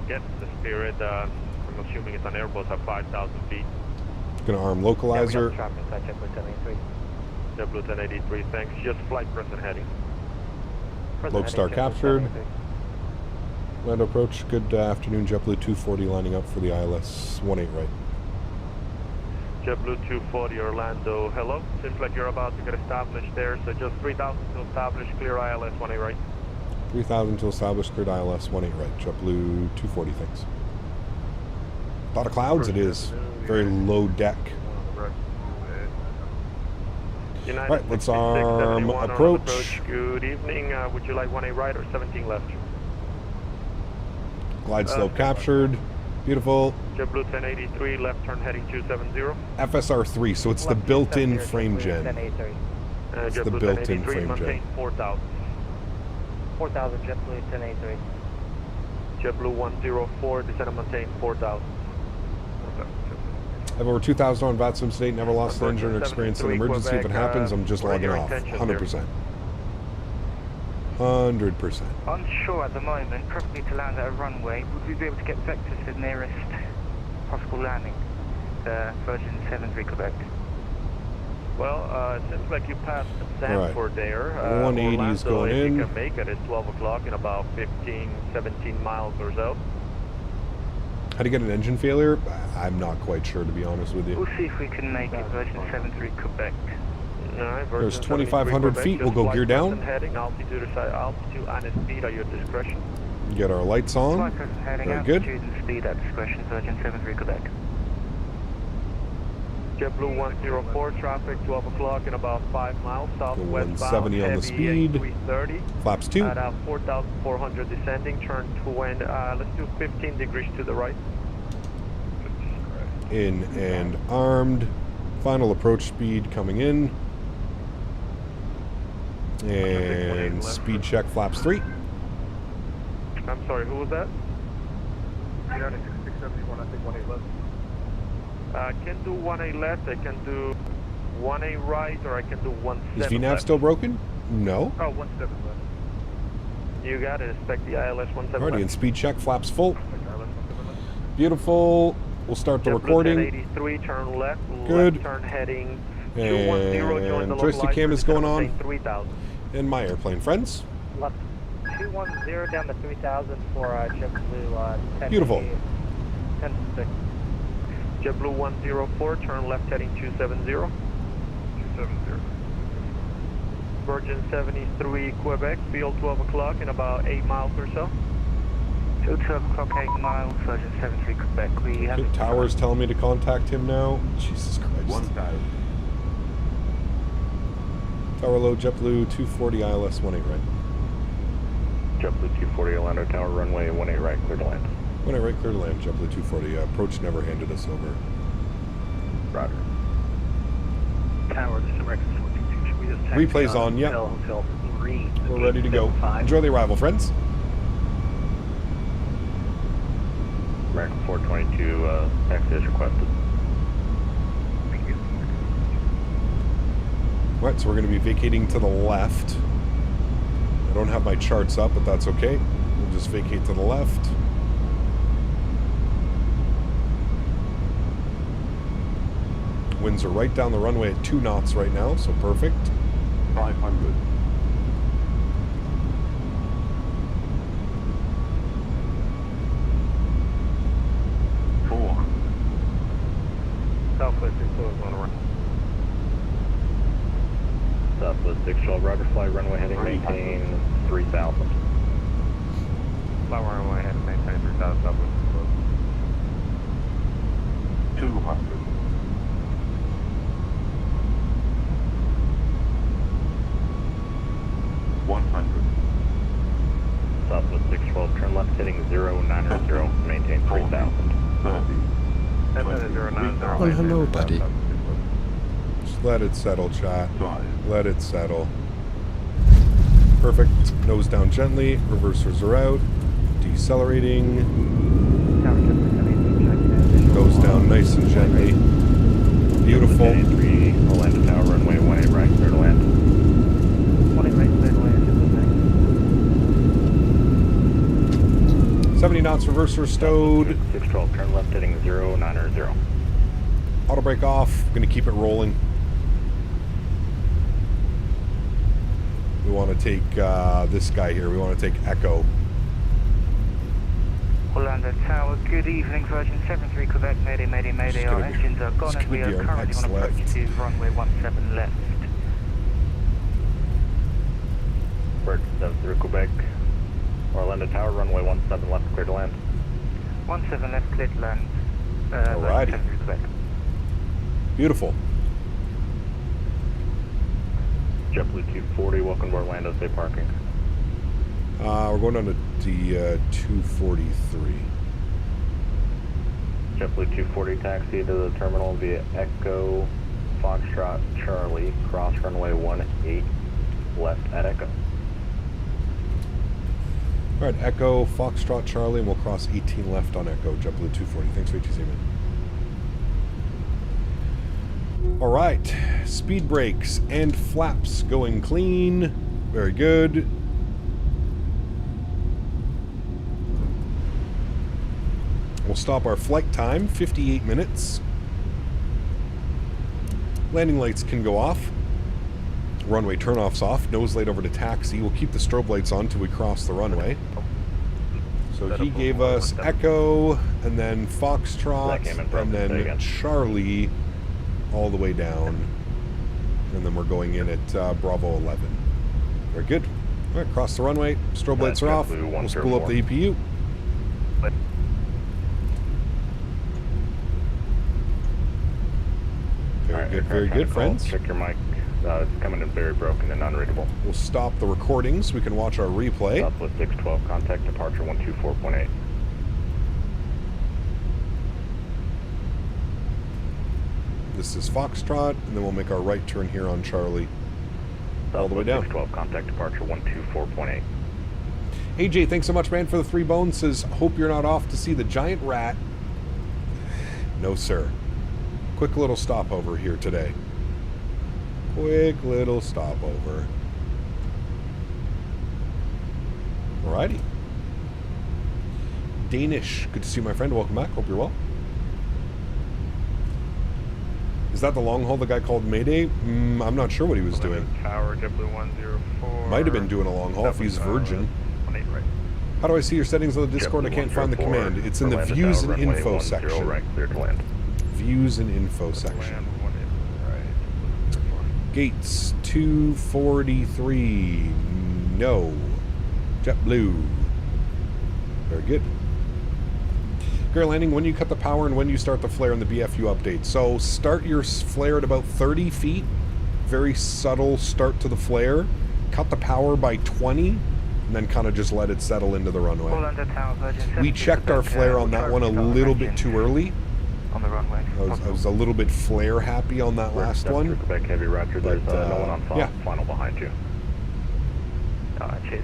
Gets the Spirit. I'm assuming it's an Airbus at 5,000 feet. Gonna arm localizer. Yeah, traffic inside JetBlue 1083. JetBlue 1083, thanks. Just flight present heading. Lodestar captured. Land approach. Good afternoon, JetBlue 240 lining up for the ILS 18 right. JetBlue 240 Orlando, hello. Seems like you're about to get established there, so just 3,000 to establish, clear ILS 18 right. 3,000 to establish, cleared ILS 18 right. JetBlue 240, thanks. A lot of clouds it is. Very low deck. United Right, let's 66, arm 71 on approach. Good evening. Would you like 18 right or 17 left? Glide slope captured. Beautiful. JetBlue 1083, left turn heading 270. FSR3, so it's the built-in frame gen. It's the JetBlue built-in 1083, frame maintain gen. 4,000. 4,000 JetBlue 1083. JetBlue 104, descend and maintain 4,000. I have over 2,000 on VATSIM to date, never lost an engine or experienced an emergency. If it happens, I'm just logging off. 100%. 100%. Unsure at the moment, preferably to land at a runway. Would we be able to get vectors to the nearest possible landing? Virgin 73 Quebec. Well, it seems like you passed Sanford there. 180 is going if in. you can make it, it's 12 o'clock in about 15, 17 miles or so. How to get an engine failure? I'm not quite sure, to be honest with you. We'll see if we can make it. Virgin 73 Quebec. Alright, There's 2,500 feet. We'll go gear down. Heading, altitude and speed at your discretion. Get our lights on. Flight present heading, Very good. altitude and speed at discretion. Virgin 73 Quebec. JetBlue 104, traffic 12 o'clock in about 5 miles southwestbound. 170 on the speed. 330. Flaps 2. At 4,400 descending, turn to wind. Let's do 15 degrees to the right. In and armed. Final approach speed coming in. And speed check flaps 3. I'm sorry, who was that? United 6671, I think 18 left. I can do 1A left, I can do 1A right, or I can do 1-7 Is VNAV left. still broken? No. Oh, 1-7 left. You got it, expect the ILS 17 Alrighty, left. and speed check flaps full. Beautiful. We'll start the JetBlue recording. 1083, turn left, Good. left turn heading 210, join the And joystick cam is going on. 3,000. And my airplane friends. Left 210 down to 3,000 for JetBlue 10. Beautiful. 10-6. JetBlue 104, turn left heading 270. 270. Virgin 73 Quebec, field 12 o'clock in about 8 miles or so. Field 12 o'clock, 8 miles, Virgin 73 Quebec. We have Okay, Tower's telling me to contact him now. Jesus Christ. 1,000. Tower low, JetBlue 240 ILS 18 right. JetBlue 240 Orlando Tower, runway 18 right, clear to land. 18 right, clear to land, JetBlue 240. Approach never handed us over. Roger. Tower, this is American 422. Should we just taxi Replay's on, yep. Hotel 3. We're ready to go. Enjoy the arrival, friends. American 422, taxi is requested. Thank you. Right, so we're going to be vacating to the left. I don't have my charts up, but that's okay. We'll just vacate to the left. Winds are right down the runway at 2 knots right now, so perfect. 500. Southwest 612 on around. Southwest 612, roger, fly runway heading, maintain 3,000. Fly runway heading, maintain 3,000, Southwest 200. 100. Southwest 612, turn left heading 090, maintain 3,000. 30. Well, hello, buddy. Just let it settle, chat. Five. Let it settle. Perfect. Nose down gently. Reversers are out. Decelerating. Nose down nice and gently. Beautiful. 3, Orlando Tower, runway 18 right, clear to land. 18 right, clear to land. 70 knots, reverser stowed. 612, turn left heading 090. Auto brake off. Gonna keep it rolling. We want to take this guy here. We want to take Echo. Orlando Tower, good evening, Virgin 73 Quebec, mayday, mayday, mayday, our engines are gone and we are currently on approach to runway 17 left. Virgin 73 Quebec, Orlando Tower, runway 17 left, clear to land. 17 left, clear to land. Alrighty. 73 Quebec. Beautiful. JetBlue 240, welcome to Orlando, safe parking. We're going down to the 243. JetBlue 240, taxi to the terminal via Echo Foxtrot Charlie, cross runway 18 left at Echo. All right, Echo, Foxtrot, Charlie, and we'll cross 18 left on Echo, JetBlue 240. Thanks for ATC, man. All right, speed brakes and flaps going clean. Very good. We'll stop our flight time, 58 minutes. Landing lights can go off. Runway turnoffs off. Nose light over to taxi. We'll keep the strobe lights on till we cross the runway. So he gave us Echo, and then Foxtrot, and then Charlie, all the way down. And then we're going in at Bravo 11. Very good. All right, cross the runway. Strobe lights are off. We'll spool up the EPU. Very good, friends. Check your mic. It's coming in very broken and unreadable. We'll stop the recording so we can watch our replay. Southwest 612, contact departure 124.8. This is Foxtrot, and then we'll make our right turn here on Charlie. All the way down. 612, contact departure 124.8. AJ, thanks so much, man, for the 3 bones. Says, hope you're not off to see the giant rat. No, sir. Quick little stopover here today. Quick little stopover. Alrighty. Denis, good to see you, my friend. Welcome back. Hope you're well. Is that the long haul the guy called Mayday? I'm not sure what he was doing. Tower, JetBlue 104. Might have been doing a long haul if he's Virgin. 18 right. How do I see your settings on the Discord? I can't find the command. It's in the views and info section. Right, clear to land. Views and info section. Gates 243. No. JetBlue. Very good. Clear landing when you cut the power and when you start the flare in the BFU update. So start your flare at about 30 feet. Very subtle start to the flare. Cut the power by 20. And then kind of just let it settle into the runway. We checked our flare on that one a little bit too early. On the runway. I was a little bit flare happy on that last one. Quebec Heavy Roger, there's no one on yeah. final behind you. Cheers.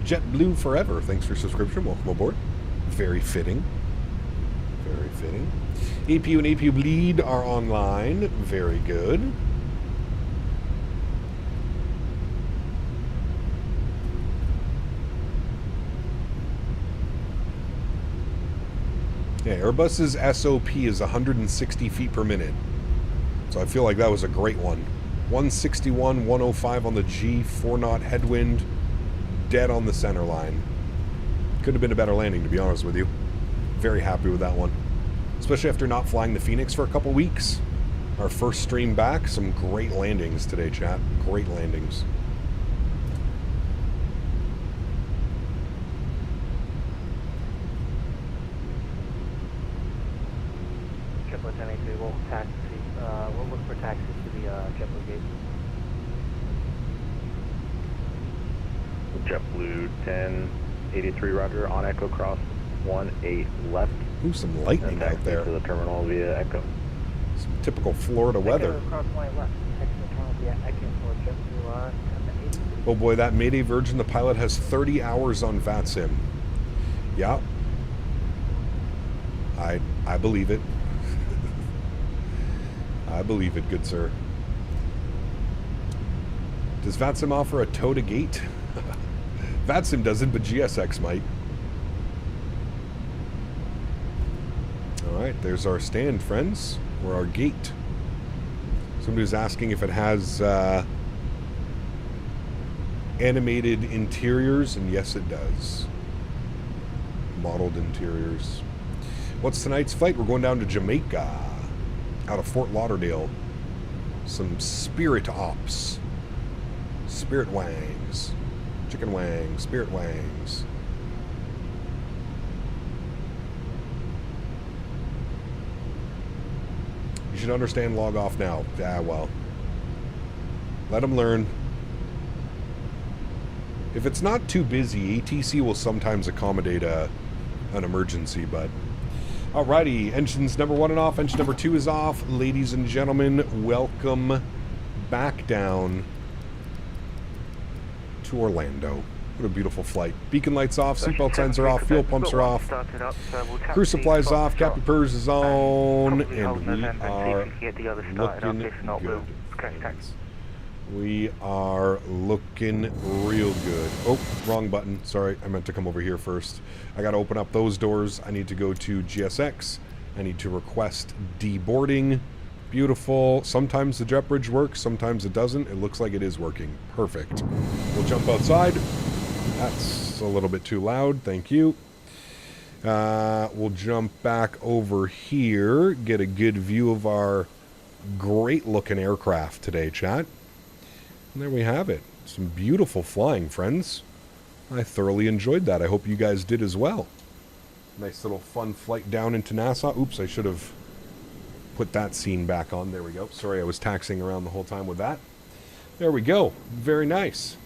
JetBlue forever. Thanks for your subscription. Welcome aboard. Very fitting. Very fitting. APU and APU bleed are online. Very good. Yeah, Airbus's SOP is 160 feet per minute. So I feel like that was a great one. 161, 105 on the G, 4-knot headwind, dead on the center line. Could have been a better landing, to be honest with you. Very happy with that one. Especially after not flying the Fenix for a couple weeks. Our first stream back, some great landings today, chat. Great landings. We'll look for taxis to the JetBlue gate. JetBlue 1083 Roger, on Echo cross 18 left. Ooh, some lightning out there. To the terminal via Echo. Some typical Florida weather. Oh boy, that Mayday Virgin, the pilot has 30 hours on VATSIM. Yeah. I believe it. I believe it, good sir. Does VATSIM offer a tow to gate? VATSIM doesn't, but GSX might. Alright, there's our stand, friends. Or our gate. Somebody's asking if it has animated interiors, and yes it does. Modeled interiors. What's tonight's flight? We're going down to Jamaica. Out of Fort Lauderdale. Some Spirit Ops. Spirit Wangs. Chicken Wangs. Spirit Wangs. You should understand log off now. Ah, well. Let them learn. If it's not too busy, ATC will sometimes accommodate an emergency, but... Alrighty, engines number 1 and off, engine number 2 is off. Ladies and gentlemen, welcome back down to Orlando. What a beautiful flight. Beacon lights off, seatbelt signs are off, fuel pumps are off. Crew supplies off, Captain Purrs is on, and we are looking good. We are looking real good. Oh, wrong button. Sorry, I meant to come over here first. I got to open up those doors. I need to go to GSX. I need to request deboarding. Beautiful. Sometimes the jet bridge works, sometimes it doesn't. It looks like it is working. Perfect. We'll jump outside. That's a little bit too loud. Thank you. We'll jump back over here, get a good view of our great-looking aircraft today, chat. And there we have it. Some beautiful flying, friends. I thoroughly enjoyed that. I hope you guys did as well. Nice little fun flight down into Nassau. Oops, I should have put that scene back on. There we go. Sorry, I was taxiing around the whole time with that. There we go. Very nice.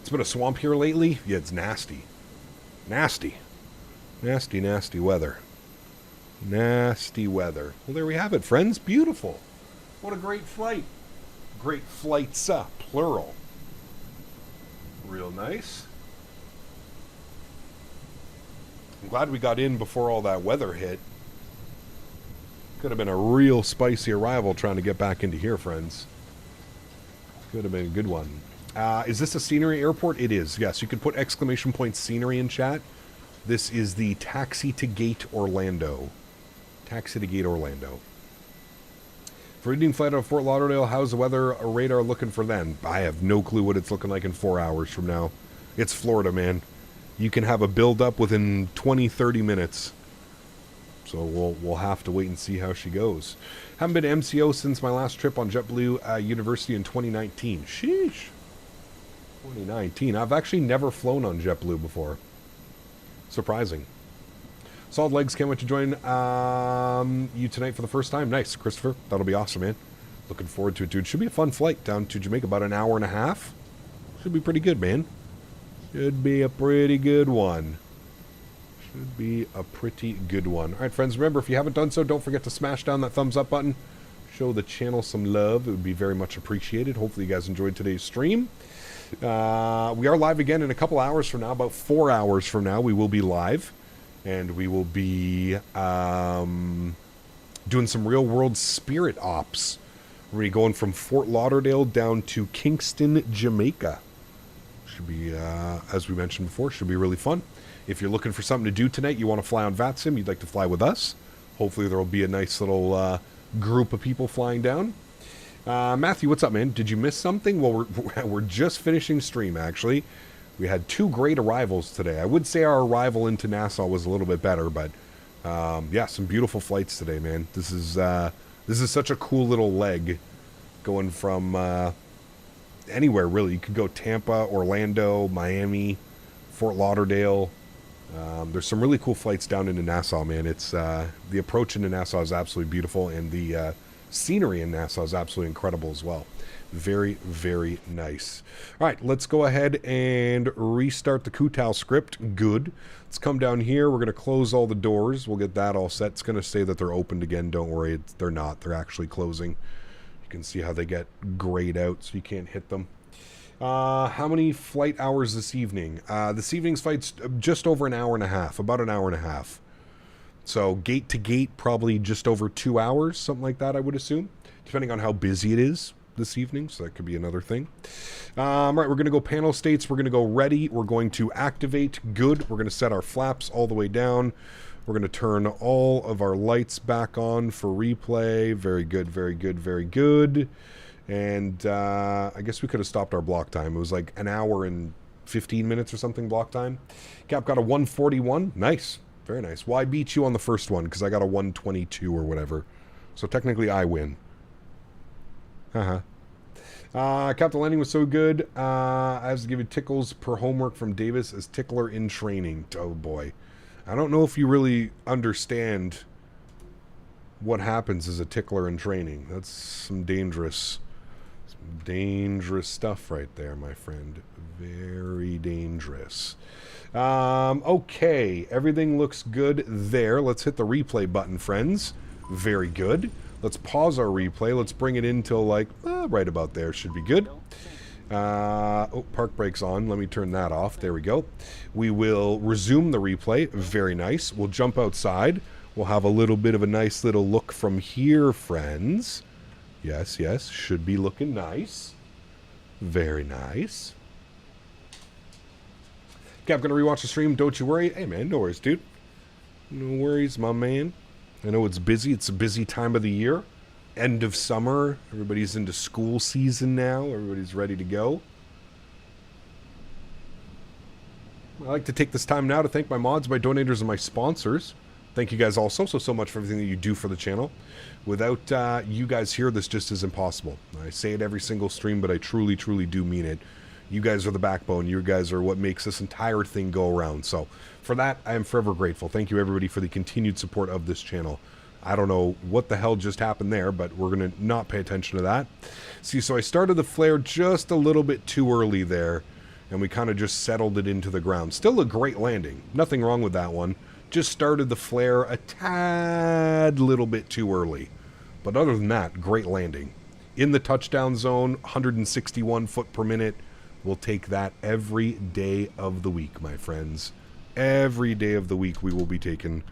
It's been a swamp here lately. Yeah, it's nasty. Nasty. Nasty, nasty weather. Nasty weather. Well, there we have it, friends. Beautiful. What a great flight. Great flights, plural. Real nice. I'm glad we got in before all that weather hit. Could have been a real spicy arrival trying to get back into here, friends. Could have been a good one. Is this a scenery airport? It is, yes. You can put exclamation point scenery in chat. This is the Taxi to Gate Orlando. Taxi to Gate Orlando. For evening flight out of Fort Lauderdale, how's the weather radar looking for then? I have no clue what it's looking like in 4 hours from now. It's Florida, man. You can have a build-up within 20, 30 minutes. So we'll have to wait and see how she goes. Haven't been to MCO since my last trip on JetBlue University in 2019. Sheesh. 2019. I've actually never flown on JetBlue before. Surprising. Solid Legs can't wait to join you tonight for the first time. Nice, Christopher. That'll be awesome, man. Looking forward to it, dude. Should be a fun flight down to Jamaica. About an hour and a half. Should be pretty good, man. Should be a pretty good one. Should be a pretty good one. All right, friends, remember, if you haven't done so, don't forget to smash down that thumbs up button. Show the channel some love. It would be very much appreciated. Hopefully you guys enjoyed today's stream. We are live again in a couple hours from now. About 4 hours from now, we will be live. And we will be doing some real-world Spirit Ops. We're going to be going from Fort Lauderdale down to Kingston, Jamaica. Should be, as we mentioned before, should be really fun. If you're looking for something to do tonight, you want to fly on VATSIM, you'd like to fly with us, hopefully there will be a nice little group of people flying down. Matthew, what's up, man? Did you miss something? Well, we're just finishing stream, actually. We had 2 great arrivals today. I would say our arrival into Nassau was a little bit better, but yeah, some beautiful flights today, man. This is such a cool little leg going from anywhere, really. You could go Tampa, Orlando, Miami, Fort Lauderdale. There's some really cool flights down into Nassau, man. It's the approach into Nassau is absolutely beautiful, and the scenery in Nassau is absolutely incredible as well. Very, very nice. All right, let's go ahead and restart the Kutao script. Good. Let's come down here. We're going to close all the doors. We'll get that all set. It's going to say that they're opened again. Don't worry. They're not. They're actually closing. You can see how they get grayed out so you can't hit them. How many flight hours this evening? This evening's flight's just over an hour and a half. About an hour and a half. So gate to gate, probably just over 2 hours. Something like that, I would assume. Depending on how busy it is this evening, so that could be another thing. Right, we're going to go panel states. We're going to go ready. We're going to activate. Good. We're going to set our flaps all the way down. We're going to turn all of our lights back on for replay. Very good, very good, very good. And I guess we could have stopped our block time. It was like an hour and 15 minutes or something block time. Cap got a 141. Nice. Very nice. Well, I beat you on the first one because I got a 122 or whatever. So technically I win. Captain Landing was so good. I have to give you tickles per homework from Davis as tickler in training. Oh boy. I don't know if you really understand what happens as a tickler in training. That's some dangerous stuff right there, my friend. Very dangerous. Okay. Everything looks good there. Let's hit the replay button, friends. Very good. Let's pause our replay. Let's bring it in till like right about there. Should be good. Oh, park brakes on. Let me turn that off. There we go. We will resume the replay. Very nice. We'll jump outside. We'll have a little bit of a nice little look from here, friends. Yes, yes. Should be looking nice. Very nice. Okay, I'm going to rewatch the stream. Don't you worry. Hey, man. No worries, dude. No worries, my man. I know it's busy. It's a busy time of the year. End of summer. Everybody's into school season now. Everybody's ready to go. I'd like to take this time now to thank my mods, my donators, and my sponsors. Thank you guys all so much for everything that you do for the channel. Without you guys here, this just isn't possible. I say it every single stream, but I truly, truly do mean it. You guys are the backbone. You guys are what makes this entire thing go around. So for that, I am forever grateful. Thank you, everybody, for the continued support of this channel. I don't know what the hell just happened there, but we're going to not pay attention to that. See, so I started the flare just a little bit too early there, and we kind of just settled it into the ground. Still a great landing. Nothing wrong with that one. Just started the flare a tad little bit too early. But other than that, great landing. In the touchdown zone, 161 foot per minute. We'll take that every day of the week, my friends. Every day of the week we will be taking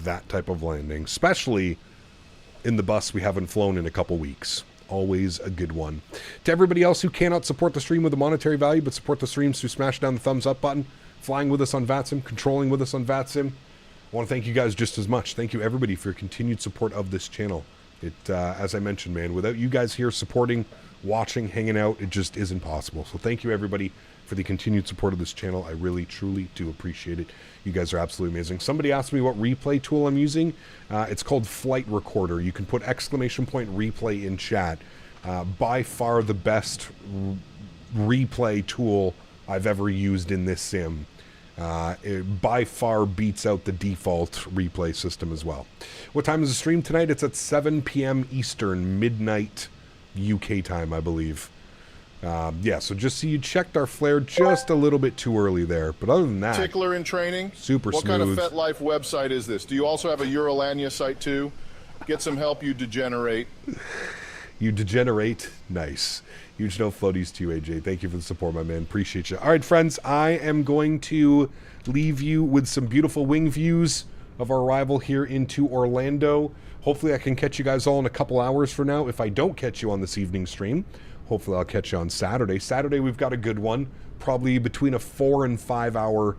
that type of landing, especially in the bus we haven't flown in a couple weeks. Always a good one. To everybody else who cannot support the stream with a monetary value, but support the streams through smash down the thumbs up button, flying with us on VATSIM, controlling with us on VATSIM, I want to thank you guys just as much. Thank you, everybody, for your continued support of this channel. It, as I mentioned, man, without you guys here supporting, watching, hanging out, it just isn't possible. So thank you, everybody, for the continued support of this channel. I really, truly do appreciate it. You guys are absolutely amazing. Somebody asked me what replay tool I'm using. It's called Flight Recorder. You can put ! replay in chat. By far the best replay tool I've ever used in this sim. It by far beats out the default replay system as well. What time is the stream tonight? It's at 7 p.m. Eastern, midnight UK time, I believe. Yeah, so just so you checked our flare just a little bit too early there. But other than that... Tickler in training? Super smooth. What kind of FetLife website is this? Do you also have a Eurolania site too? Get some help, you degenerate. You degenerate. Nice. Huge no floaties to you, AJ. Thank you for the support, my man. Appreciate you. All right, friends, I am going to leave you with some beautiful wing views of our arrival here into Orlando. Hopefully I can catch you guys all in a couple hours from now. If I don't catch you on this evening stream, hopefully I'll catch you on Saturday. Saturday, we've got a good one. Probably between a 4 and 5 hour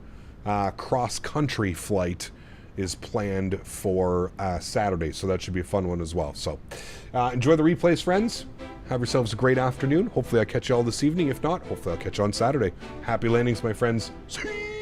cross-country flight is planned for Saturday, so that should be a fun one as well. So enjoy the replays, friends. Have yourselves a great afternoon. Hopefully I'll catch you all this evening. If not, hopefully I'll catch you on Saturday. Happy landings, my friends. See you.